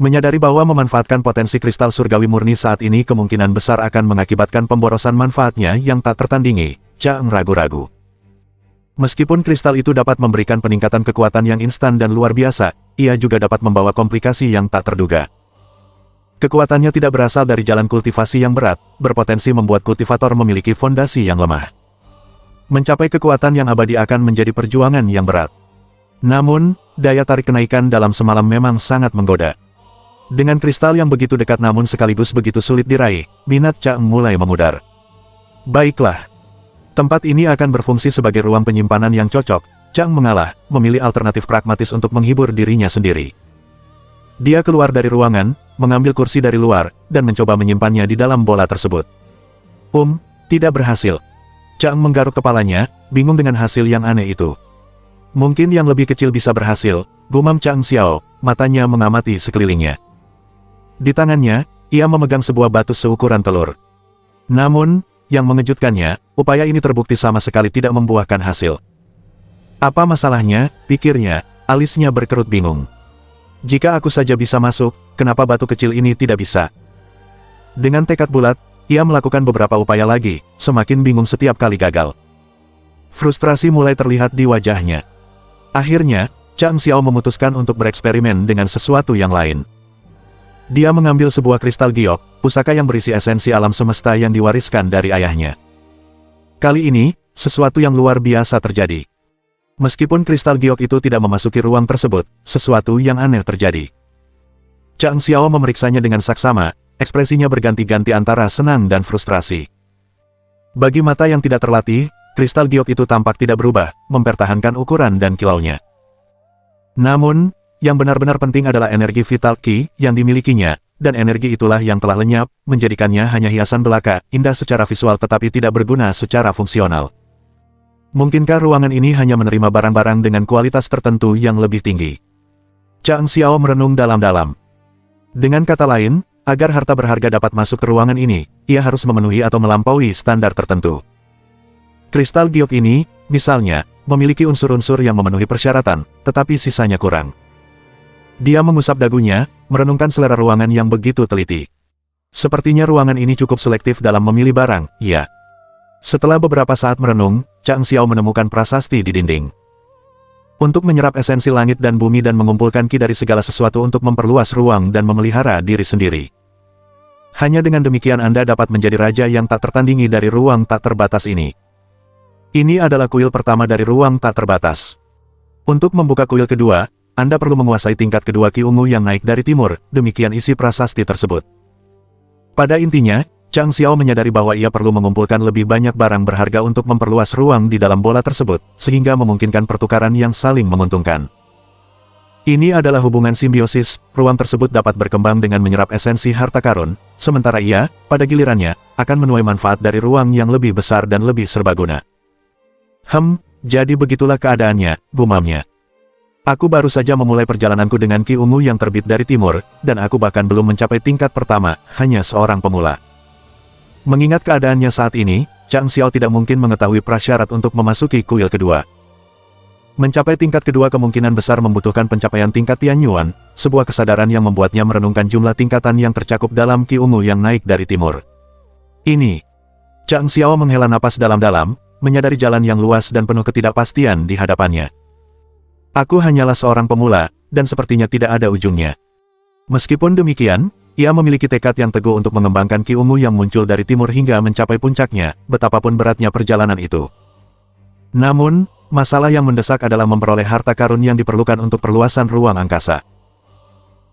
Menyadari bahwa memanfaatkan potensi kristal surgawi murni saat ini kemungkinan besar akan mengakibatkan pemborosan manfaatnya yang tak tertandingi, Chang ragu-ragu. Meskipun kristal itu dapat memberikan peningkatan kekuatan yang instan dan luar biasa, ia juga dapat membawa komplikasi yang tak terduga. Kekuatannya tidak berasal dari jalan kultivasi yang berat, berpotensi membuat kultivator memiliki fondasi yang lemah. Mencapai kekuatan yang abadi akan menjadi perjuangan yang berat. Namun, daya tarik kenaikan dalam semalam memang sangat menggoda. Dengan kristal yang begitu dekat namun sekaligus begitu sulit diraih, minat Chang mulai memudar. Baiklah. Tempat ini akan berfungsi sebagai ruang penyimpanan yang cocok, Chang mengalah, memilih alternatif pragmatis untuk menghibur dirinya sendiri. Dia keluar dari ruangan, mengambil kursi dari luar, dan mencoba menyimpannya di dalam bola tersebut. Tidak berhasil. Chang menggaruk kepalanya, bingung dengan hasil yang aneh itu. Mungkin yang lebih kecil bisa berhasil, gumam Chang Xiao, matanya mengamati sekelilingnya. Di tangannya, ia memegang sebuah batu seukuran telur. Namun, yang mengejutkannya, upaya ini terbukti sama sekali tidak membuahkan hasil. Apa masalahnya, pikirnya, alisnya berkerut bingung. Jika aku saja bisa masuk, kenapa batu kecil ini tidak bisa? Dengan tekad bulat, ia melakukan beberapa upaya lagi, semakin bingung setiap kali gagal. Frustrasi mulai terlihat di wajahnya. Akhirnya, Chang Xiao memutuskan untuk bereksperimen dengan sesuatu yang lain. Dia mengambil sebuah kristal giok, pusaka yang berisi esensi alam semesta yang diwariskan dari ayahnya. Kali ini, sesuatu yang luar biasa terjadi. Meskipun kristal giok itu tidak memasuki ruang tersebut, sesuatu yang aneh terjadi. Chang Xiao memeriksanya dengan saksama, ekspresinya berganti-ganti antara senang dan frustrasi. Bagi mata yang tidak terlatih, kristal giok itu tampak tidak berubah, mempertahankan ukuran dan kilaunya. Namun, yang benar-benar penting adalah energi vital Qi yang dimilikinya, dan energi itulah yang telah lenyap, menjadikannya hanya hiasan belaka, indah secara visual tetapi tidak berguna secara fungsional. Mungkinkah ruangan ini hanya menerima barang-barang dengan kualitas tertentu yang lebih tinggi? Chang Xiao merenung dalam-dalam. Dengan kata lain, agar harta berharga dapat masuk ke ruangan ini, ia harus memenuhi atau melampaui standar tertentu. Kristal giok ini, misalnya, memiliki unsur-unsur yang memenuhi persyaratan, tetapi sisanya kurang. Dia mengusap dagunya, merenungkan selera ruangan yang begitu teliti. Sepertinya ruangan ini cukup selektif dalam memilih barang, ya. Setelah beberapa saat merenung, Chang Xiao menemukan prasasti di dinding. Untuk menyerap esensi langit dan bumi dan mengumpulkan ki dari segala sesuatu untuk memperluas ruang dan memelihara diri sendiri. Hanya dengan demikian Anda dapat menjadi raja yang tak tertandingi dari ruang tak terbatas ini. Ini adalah kuil pertama dari ruang tak terbatas. Untuk membuka kuil kedua, Anda perlu menguasai tingkat kedua ki ungu yang naik dari timur, demikian isi prasasti tersebut. Pada intinya, Chang Xiao menyadari bahwa ia perlu mengumpulkan lebih banyak barang berharga untuk memperluas ruang di dalam bola tersebut, sehingga memungkinkan pertukaran yang saling menguntungkan. Ini adalah hubungan simbiosis, ruang tersebut dapat berkembang dengan menyerap esensi harta karun, sementara ia, pada gilirannya, akan menuai manfaat dari ruang yang lebih besar dan lebih serbaguna. Jadi begitulah keadaannya, gumamnya. Aku baru saja memulai perjalananku dengan ki ungu yang terbit dari timur, dan aku bahkan belum mencapai tingkat pertama, hanya seorang pemula. Mengingat keadaannya saat ini, Chang Xiao tidak mungkin mengetahui prasyarat untuk memasuki kuil kedua. Mencapai tingkat kedua kemungkinan besar membutuhkan pencapaian tingkat Tianyuan, sebuah kesadaran yang membuatnya merenungkan jumlah tingkatan yang tercakup dalam ki ungu yang naik dari timur. Ini. Chang Xiao menghela napas dalam-dalam, menyadari jalan yang luas dan penuh ketidakpastian di hadapannya. Aku hanyalah seorang pemula, dan sepertinya tidak ada ujungnya. Meskipun demikian, ia memiliki tekad yang teguh untuk mengembangkan ki ungu yang muncul dari timur hingga mencapai puncaknya, betapapun beratnya perjalanan itu. Namun, masalah yang mendesak adalah memperoleh harta karun yang diperlukan untuk perluasan ruang angkasa.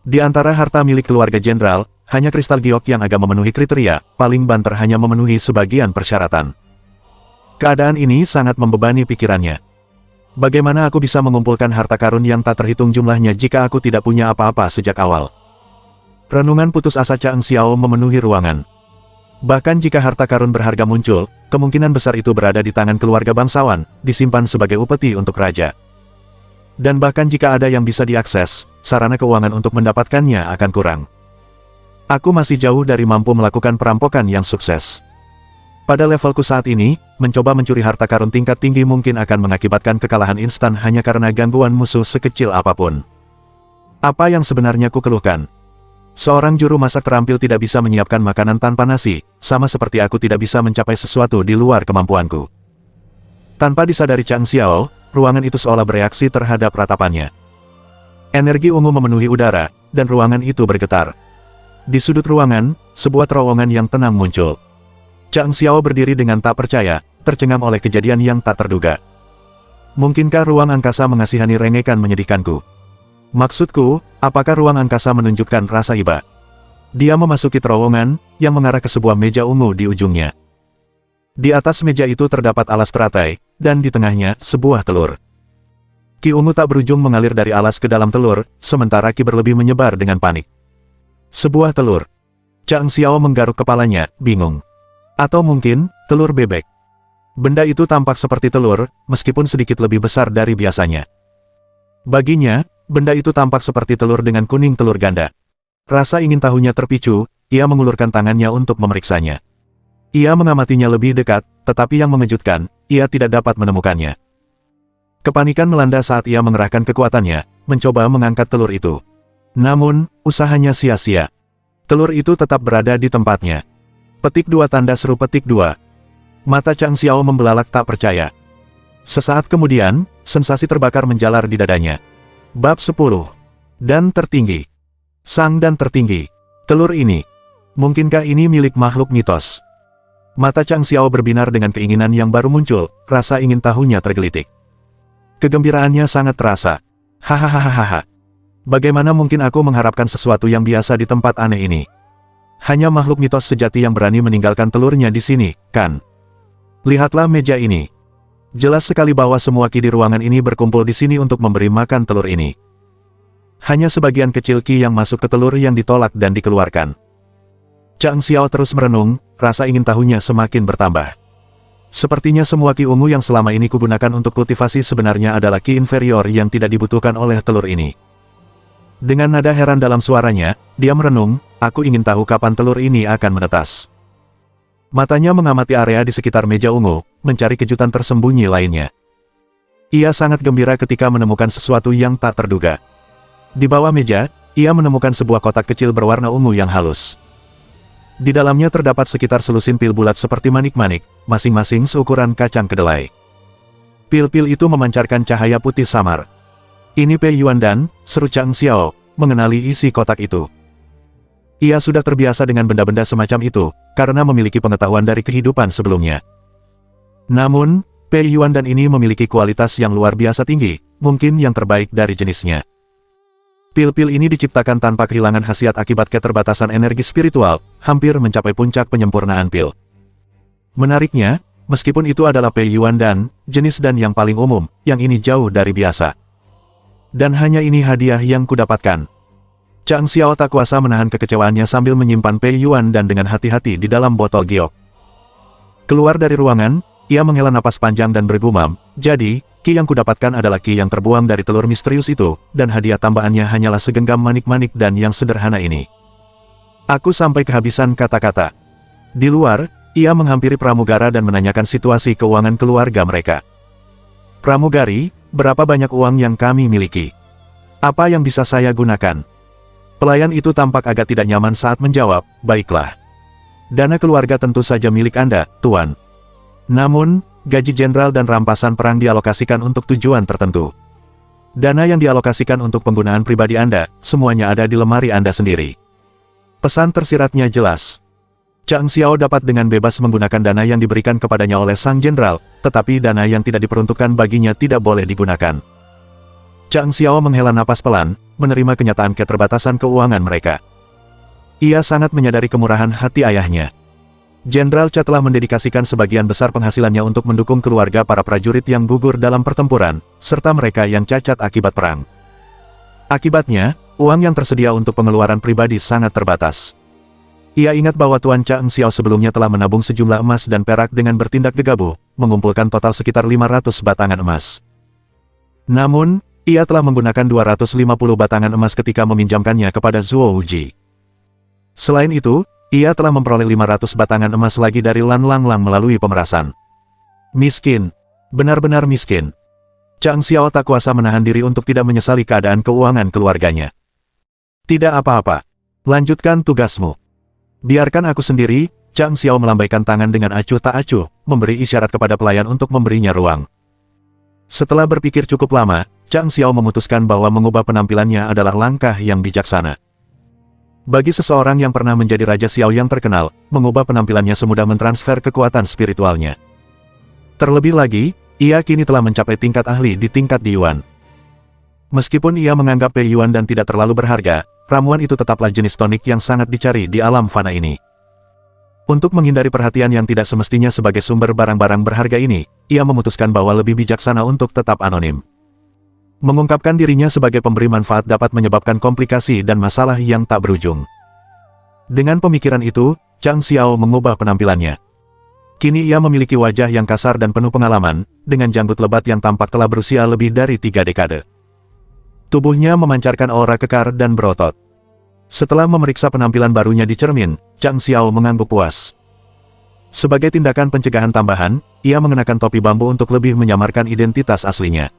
Di antara harta milik keluarga jenderal, hanya kristal giok yang agak memenuhi kriteria, paling banter hanya memenuhi sebagian persyaratan. Keadaan ini sangat membebani pikirannya. Bagaimana aku bisa mengumpulkan harta karun yang tak terhitung jumlahnya jika aku tidak punya apa-apa sejak awal? Renungan putus asa Chang Xiao memenuhi ruangan. Bahkan jika harta karun berharga muncul, kemungkinan besar itu berada di tangan keluarga bangsawan, disimpan sebagai upeti untuk raja. Dan bahkan jika ada yang bisa diakses, sarana keuangan untuk mendapatkannya akan kurang. Aku masih jauh dari mampu melakukan perampokan yang sukses. Pada levelku saat ini, mencoba mencuri harta karun tingkat tinggi mungkin akan mengakibatkan kekalahan instan hanya karena gangguan musuh sekecil apapun. Apa yang sebenarnya ku keluhkan? Seorang juru masak terampil tidak bisa menyiapkan makanan tanpa nasi, sama seperti aku tidak bisa mencapai sesuatu di luar kemampuanku. Tanpa disadari Chang Xiao, ruangan itu seolah bereaksi terhadap ratapannya. Energi ungu memenuhi udara, dan ruangan itu bergetar. Di sudut ruangan, sebuah terowongan yang tenang muncul. Chang Xiao berdiri dengan tak percaya, tercengang oleh kejadian yang tak terduga. Mungkinkah ruang angkasa mengasihani rengekan menyedihkanku? Maksudku, apakah ruang angkasa menunjukkan rasa iba? Dia memasuki terowongan, yang mengarah ke sebuah meja ungu di ujungnya. Di atas meja itu terdapat alas teratai, dan di tengahnya, sebuah telur. Ki ungu tak berujung mengalir dari alas ke dalam telur, sementara ki berlebih menyebar dengan panik. Sebuah telur. Chang Xiao menggaruk kepalanya, bingung. Atau mungkin, telur bebek. Benda itu tampak seperti telur, meskipun sedikit lebih besar dari biasanya. Baginya, benda itu tampak seperti telur dengan kuning telur ganda. Rasa ingin tahunya terpicu, ia mengulurkan tangannya untuk memeriksanya. Ia mengamatinya lebih dekat, tetapi yang mengejutkan, ia tidak dapat menemukannya. Kepanikan melanda saat ia mengerahkan kekuatannya, mencoba mengangkat telur itu. Namun, usahanya sia-sia. Telur itu tetap berada di tempatnya. Petik 2 tanda seru petik 2. Mata Chang Xiao membelalak tak percaya. Sesaat kemudian, sensasi terbakar menjalar di dadanya. Bab 10. Dan tertinggi. Sang dan tertinggi. Telur ini. Mungkinkah ini milik makhluk mitos? Mata Chang Xiao berbinar dengan keinginan yang baru muncul, rasa ingin tahunya tergelitik. Kegembiraannya sangat terasa. Hahaha. Bagaimana mungkin aku mengharapkan sesuatu yang biasa di tempat aneh ini? Hanya makhluk mitos sejati yang berani meninggalkan telurnya di sini, kan? Lihatlah meja ini. Jelas sekali bahwa semua ki di ruangan ini berkumpul di sini untuk memberi makan telur ini. Hanya sebagian kecil ki yang masuk ke telur yang ditolak dan dikeluarkan. Chang Xiao terus merenung, rasa ingin tahunya semakin bertambah. Sepertinya semua ki ungu yang selama ini kugunakan untuk kultivasi sebenarnya adalah ki inferior yang tidak dibutuhkan oleh telur ini. Dengan nada heran dalam suaranya, dia merenung, aku ingin tahu kapan telur ini akan menetas. Matanya mengamati area di sekitar meja ungu, mencari kejutan tersembunyi lainnya. Ia sangat gembira ketika menemukan sesuatu yang tak terduga. Di bawah meja, ia menemukan sebuah kotak kecil berwarna ungu yang halus. Di dalamnya terdapat sekitar selusin pil bulat seperti manik-manik, masing-masing seukuran kacang kedelai. Pil-pil itu memancarkan cahaya putih samar. "Ini Pei Yuandan," seru Chang Xiao, mengenali isi kotak itu. Ia sudah terbiasa dengan benda-benda semacam itu, karena memiliki pengetahuan dari kehidupan sebelumnya. Namun, Pei Yuandan ini memiliki kualitas yang luar biasa tinggi, mungkin yang terbaik dari jenisnya. Pil-pil ini diciptakan tanpa kehilangan khasiat akibat keterbatasan energi spiritual, hampir mencapai puncak penyempurnaan pil. Menariknya, meskipun itu adalah Pei Yuandan, jenis dan yang paling umum, yang ini jauh dari biasa. Dan hanya ini hadiah yang kudapatkan. Chang Xiao tak kuasa menahan kekecewaannya sambil menyimpan Pei Yuandan dengan hati-hati di dalam botol giok. Keluar dari ruangan, ia menghela napas panjang dan bergumam, "Jadi, ki yang kudapatkan adalah ki yang terbuang dari telur misterius itu, dan hadiah tambahannya hanyalah segenggam manik-manik dan yang sederhana ini." Aku sampai kehabisan kata-kata. Di luar, ia menghampiri pramugara dan menanyakan situasi keuangan keluarga mereka. "Pramugari, berapa banyak uang yang kami miliki? Apa yang bisa saya gunakan?" Pelayan itu tampak agak tidak nyaman saat menjawab, "Baiklah. Dana keluarga tentu saja milik Anda, Tuan. Namun, gaji jenderal dan rampasan perang dialokasikan untuk tujuan tertentu. Dana yang dialokasikan untuk penggunaan pribadi Anda, semuanya ada di lemari Anda sendiri." Pesan tersiratnya jelas. Chang Xiao dapat dengan bebas menggunakan dana yang diberikan kepadanya oleh sang jenderal, tetapi dana yang tidak diperuntukkan baginya tidak boleh digunakan. Chang Xiao menghela napas pelan, menerima kenyataan keterbatasan keuangan mereka. Ia sangat menyadari kemurahan hati ayahnya. Jenderal Cha telah mendedikasikan sebagian besar penghasilannya untuk mendukung keluarga para prajurit yang gugur dalam pertempuran, serta mereka yang cacat akibat perang. Akibatnya, uang yang tersedia untuk pengeluaran pribadi sangat terbatas. Ia ingat bahwa Tuan Chang Xiao sebelumnya telah menabung sejumlah emas dan perak dengan bertindak gegabah, mengumpulkan total sekitar 500 batangan emas. Namun, ia telah menggunakan 250 batangan emas ketika meminjamkannya kepada Zuo Wuji. Selain itu, ia telah memperoleh 500 batangan emas lagi dari Lan Langlang melalui pemerasan. Miskin. Benar-benar miskin. Chang Xiao tak kuasa menahan diri untuk tidak menyesali keadaan keuangan keluarganya. "Tidak apa-apa. Lanjutkan tugasmu. Biarkan aku sendiri." Chang Xiao melambaikan tangan dengan acuh tak acuh, memberi isyarat kepada pelayan untuk memberinya ruang. Setelah berpikir cukup lama, Chang Xiao memutuskan bahwa mengubah penampilannya adalah langkah yang bijaksana. Bagi seseorang yang pernah menjadi Raja Xiao yang terkenal, mengubah penampilannya semudah mentransfer kekuatan spiritualnya. Terlebih lagi, ia kini telah mencapai tingkat ahli di tingkat di Yuan. Meskipun ia menganggap Pei Yuandan tidak terlalu berharga, ramuan itu tetaplah jenis tonik yang sangat dicari di alam fana ini. Untuk menghindari perhatian yang tidak semestinya sebagai sumber barang-barang berharga ini, ia memutuskan bahwa lebih bijaksana untuk tetap anonim. Mengungkapkan dirinya sebagai pemberi manfaat dapat menyebabkan komplikasi dan masalah yang tak berujung. Dengan pemikiran itu, Chang Xiao mengubah penampilannya. Kini ia memiliki wajah yang kasar dan penuh pengalaman, dengan janggut lebat yang tampak telah berusia lebih dari 3 dekade. Tubuhnya memancarkan aura kekar dan berotot. Setelah memeriksa penampilan barunya di cermin, Chang Xiao mengangguk puas. Sebagai tindakan pencegahan tambahan, ia mengenakan topi bambu untuk lebih menyamarkan identitas aslinya.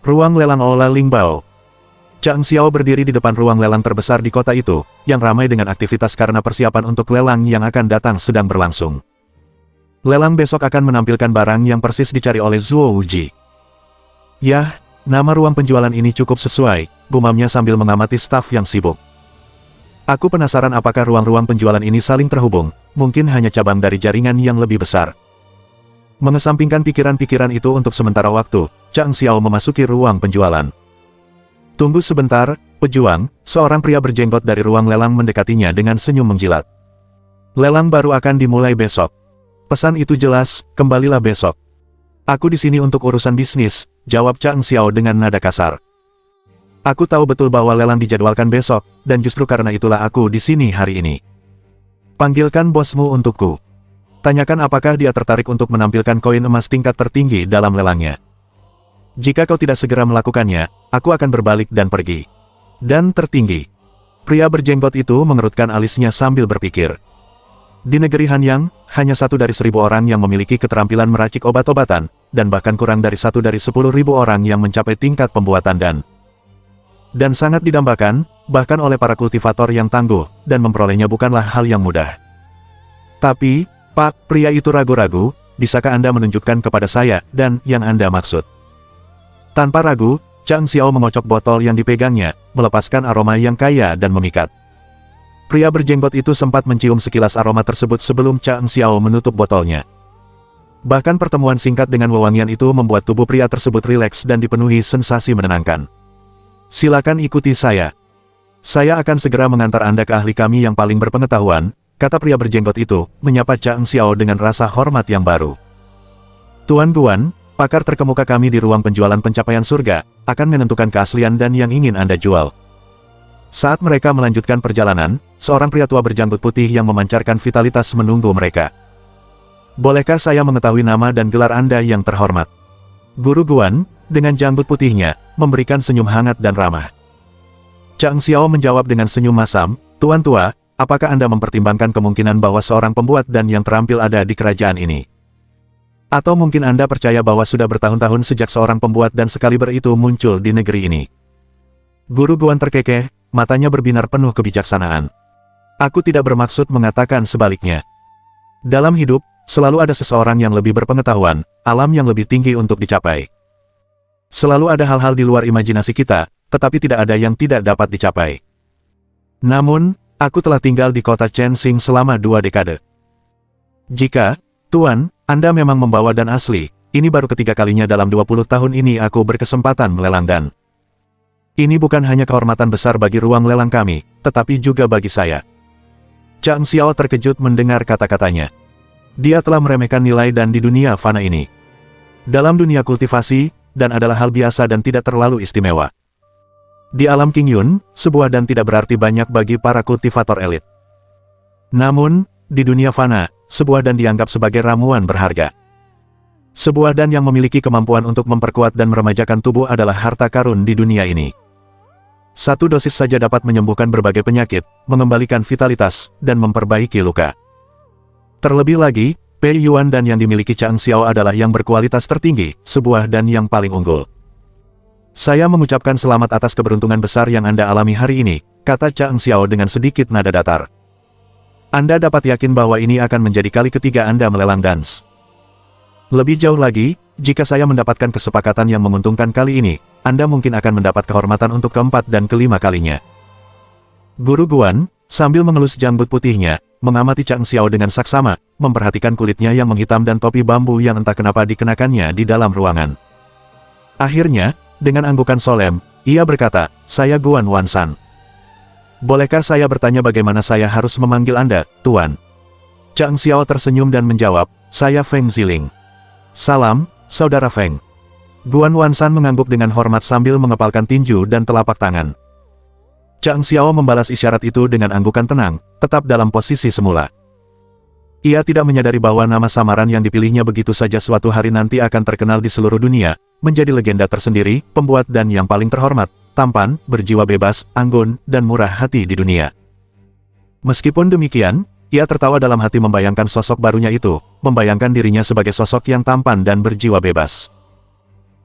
Ruang lelang Ola Lingbao. Chang Xiao berdiri di depan ruang lelang terbesar di kota itu, yang ramai dengan aktivitas karena persiapan untuk lelang yang akan datang sedang berlangsung. Lelang besok akan menampilkan barang yang persis dicari oleh Zuo Wuji. "Yah, nama ruang penjualan ini cukup sesuai," gumamnya sambil mengamati staf yang sibuk. "Aku penasaran apakah ruang-ruang penjualan ini saling terhubung, mungkin hanya cabang dari jaringan yang lebih besar." Mengesampingkan pikiran-pikiran itu untuk sementara waktu, Chang Xiao memasuki ruang penjualan. "Tunggu sebentar, pejuang," seorang pria berjenggot dari ruang lelang mendekatinya dengan senyum menjilat. "Lelang baru akan dimulai besok." "Pesan itu jelas, kembalilah besok." "Aku di sini untuk urusan bisnis," jawab Chang Xiao dengan nada kasar. "Aku tahu betul bahwa lelang dijadwalkan besok, dan justru karena itulah aku di sini hari ini. Panggilkan bosmu untukku. Tanyakan apakah dia tertarik untuk menampilkan koin emas tingkat tertinggi dalam lelangnya. Jika kau tidak segera melakukannya, aku akan berbalik dan pergi." "Dan tertinggi." Pria berjenggot itu mengerutkan alisnya sambil berpikir. Di negeri Hanyang, hanya 1 dari 1.000 orang yang memiliki keterampilan meracik obat-obatan, dan bahkan kurang dari 1 dari 10.000 orang yang mencapai tingkat pembuatan dan sangat didambakan, bahkan oleh para kultivator yang tangguh, dan memperolehnya bukanlah hal yang mudah. Tapi, Pak, pria itu ragu-ragu, bisakah Anda menunjukkan kepada saya, dan yang Anda maksud? Tanpa ragu, Chang Xiao mengocok botol yang dipegangnya, melepaskan aroma yang kaya dan memikat. Pria berjenggot itu sempat mencium sekilas aroma tersebut sebelum Chang Xiao menutup botolnya. Bahkan pertemuan singkat dengan wewangian itu membuat tubuh pria tersebut rileks dan dipenuhi sensasi menenangkan. Silakan ikuti saya. Saya akan segera mengantar Anda ke ahli kami yang paling berpengetahuan, kata pria berjenggot itu, menyapa Chang Xiao dengan rasa hormat yang baru. Tuan Guan, pakar terkemuka kami di ruang penjualan pencapaian surga, akan menentukan keaslian dan yang ingin Anda jual. Saat mereka melanjutkan perjalanan, seorang pria tua berjanggut putih yang memancarkan vitalitas menunggu mereka. Bolehkah saya mengetahui nama dan gelar Anda yang terhormat? Guru Guan, dengan janggut putihnya, memberikan senyum hangat dan ramah. Chang Xiao menjawab dengan senyum masam, Tuan tua, apakah Anda mempertimbangkan kemungkinan bahwa seorang pembuat dan yang terampil ada di kerajaan ini? Atau mungkin Anda percaya bahwa sudah bertahun-tahun sejak seorang pembuat dan sekaliber itu muncul di negeri ini? Guru Guan terkekeh, matanya berbinar penuh kebijaksanaan. Aku tidak bermaksud mengatakan sebaliknya. Dalam hidup, selalu ada seseorang yang lebih berpengetahuan, alam yang lebih tinggi untuk dicapai. Selalu ada hal-hal di luar imajinasi kita, tetapi tidak ada yang tidak dapat dicapai. Namun, aku telah tinggal di kota Chensing selama 2 dekade. Jika, Tuan, Anda memang membawa dan asli, ini baru ketiga kalinya dalam 20 tahun ini aku berkesempatan melelang dan. Ini bukan hanya kehormatan besar bagi ruang lelang kami, tetapi juga bagi saya. Chang Xiao terkejut mendengar kata-katanya. Dia telah meremehkan nilai dan di dunia fana ini. Dalam dunia kultivasi, dan adalah hal biasa dan tidak terlalu istimewa. Di alam King Yun, sebuah dan tidak berarti banyak bagi para kultivator elit. Namun, di dunia fana, sebuah dan dianggap sebagai ramuan berharga. Sebuah dan yang memiliki kemampuan untuk memperkuat dan meremajakan tubuh adalah harta karun di dunia ini. 1 dosis saja dapat menyembuhkan berbagai penyakit, mengembalikan vitalitas, dan memperbaiki luka. Terlebih lagi, Pei Yuan dan yang dimiliki Chang Xiao adalah yang berkualitas tertinggi, sebuah dan yang paling unggul. Saya mengucapkan selamat atas keberuntungan besar yang Anda alami hari ini, kata Chang Xiao dengan sedikit nada datar. Anda dapat yakin bahwa ini akan menjadi kali ketiga Anda melelang dans. Lebih jauh lagi, jika saya mendapatkan kesepakatan yang menguntungkan kali ini, Anda mungkin akan mendapat kehormatan untuk keempat dan kelima kalinya. Guru Guan, sambil mengelus janggut putihnya, mengamati Chang Xiao dengan saksama, memperhatikan kulitnya yang menghitam dan topi bambu yang entah kenapa dikenakannya di dalam ruangan. Akhirnya, dengan anggukan solemn, ia berkata, saya Guan Wansan. Bolehkah saya bertanya bagaimana saya harus memanggil Anda, Tuan? Chang Xiao tersenyum dan menjawab, saya Feng Ziling. Salam, Saudara Feng. Guan Wansan mengangguk dengan hormat sambil mengepalkan tinju dan telapak tangan. Chang Xiao membalas isyarat itu dengan anggukan tenang, tetap dalam posisi semula. Ia tidak menyadari bahwa nama samaran yang dipilihnya begitu saja suatu hari nanti akan terkenal di seluruh dunia, menjadi legenda tersendiri, pembuat dan yang paling terhormat, tampan, berjiwa bebas, anggun, dan murah hati di dunia. Meskipun demikian, ia tertawa dalam hati membayangkan sosok barunya itu, membayangkan dirinya sebagai sosok yang tampan dan berjiwa bebas.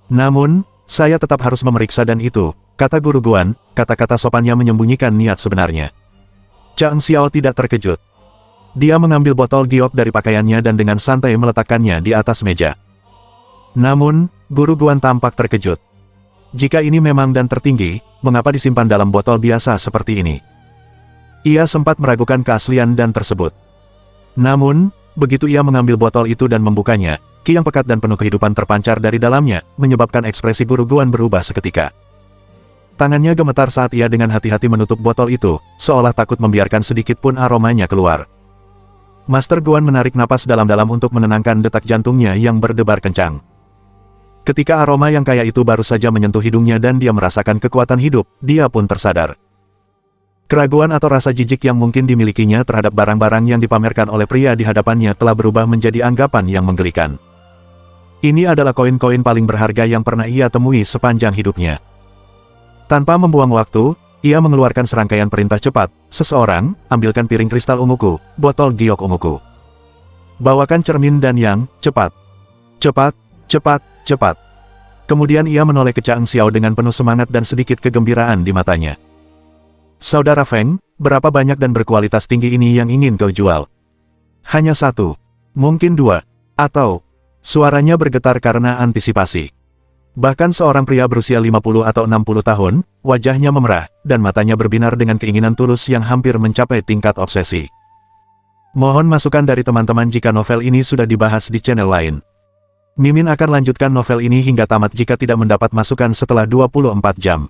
Namun, saya tetap harus memeriksa dan itu, kata Guru Guan, kata-kata sopannya menyembunyikan niat sebenarnya. Chang Xiao tidak terkejut. Dia mengambil botol giok dari pakaiannya dan dengan santai meletakkannya di atas meja. Namun, Guru Guan tampak terkejut. Jika ini memang dan tertinggi, mengapa disimpan dalam botol biasa seperti ini? Ia sempat meragukan keaslian dan tersebut. Namun, begitu ia mengambil botol itu dan membukanya, ki yang pekat dan penuh kehidupan terpancar dari dalamnya, menyebabkan ekspresi Guru Guan berubah seketika. Tangannya gemetar saat ia dengan hati-hati menutup botol itu, seolah takut membiarkan sedikit pun aromanya keluar. Master Guan menarik napas dalam-dalam untuk menenangkan detak jantungnya yang berdebar kencang. Ketika aroma yang kaya itu baru saja menyentuh hidungnya dan dia merasakan kekuatan hidup, dia pun tersadar. Keraguan atau rasa jijik yang mungkin dimilikinya terhadap barang-barang yang dipamerkan oleh pria di hadapannya telah berubah menjadi anggapan yang menggelikan. Ini adalah koin-koin paling berharga yang pernah ia temui sepanjang hidupnya. Tanpa membuang waktu, Ia mengeluarkan serangkaian perintah cepat. Seseorang, ambilkan piring kristal unguku, botol giok unguku. Bawakan cermin dan yang, cepat. Cepat, cepat, cepat. Kemudian ia menoleh ke Chang Xiao dengan penuh semangat dan sedikit kegembiraan di matanya. Saudara Feng, berapa banyak dan berkualitas tinggi ini yang ingin kau jual? Hanya satu. Mungkin dua. Atau, suaranya bergetar karena antisipasi. Bahkan seorang pria berusia 50 atau 60 tahun, wajahnya memerah, dan matanya berbinar dengan keinginan tulus yang hampir mencapai tingkat obsesi. Mohon masukan dari teman-teman jika novel ini sudah dibahas di channel lain. Mimin akan lanjutkan novel ini hingga tamat jika tidak mendapat masukan setelah 24 jam.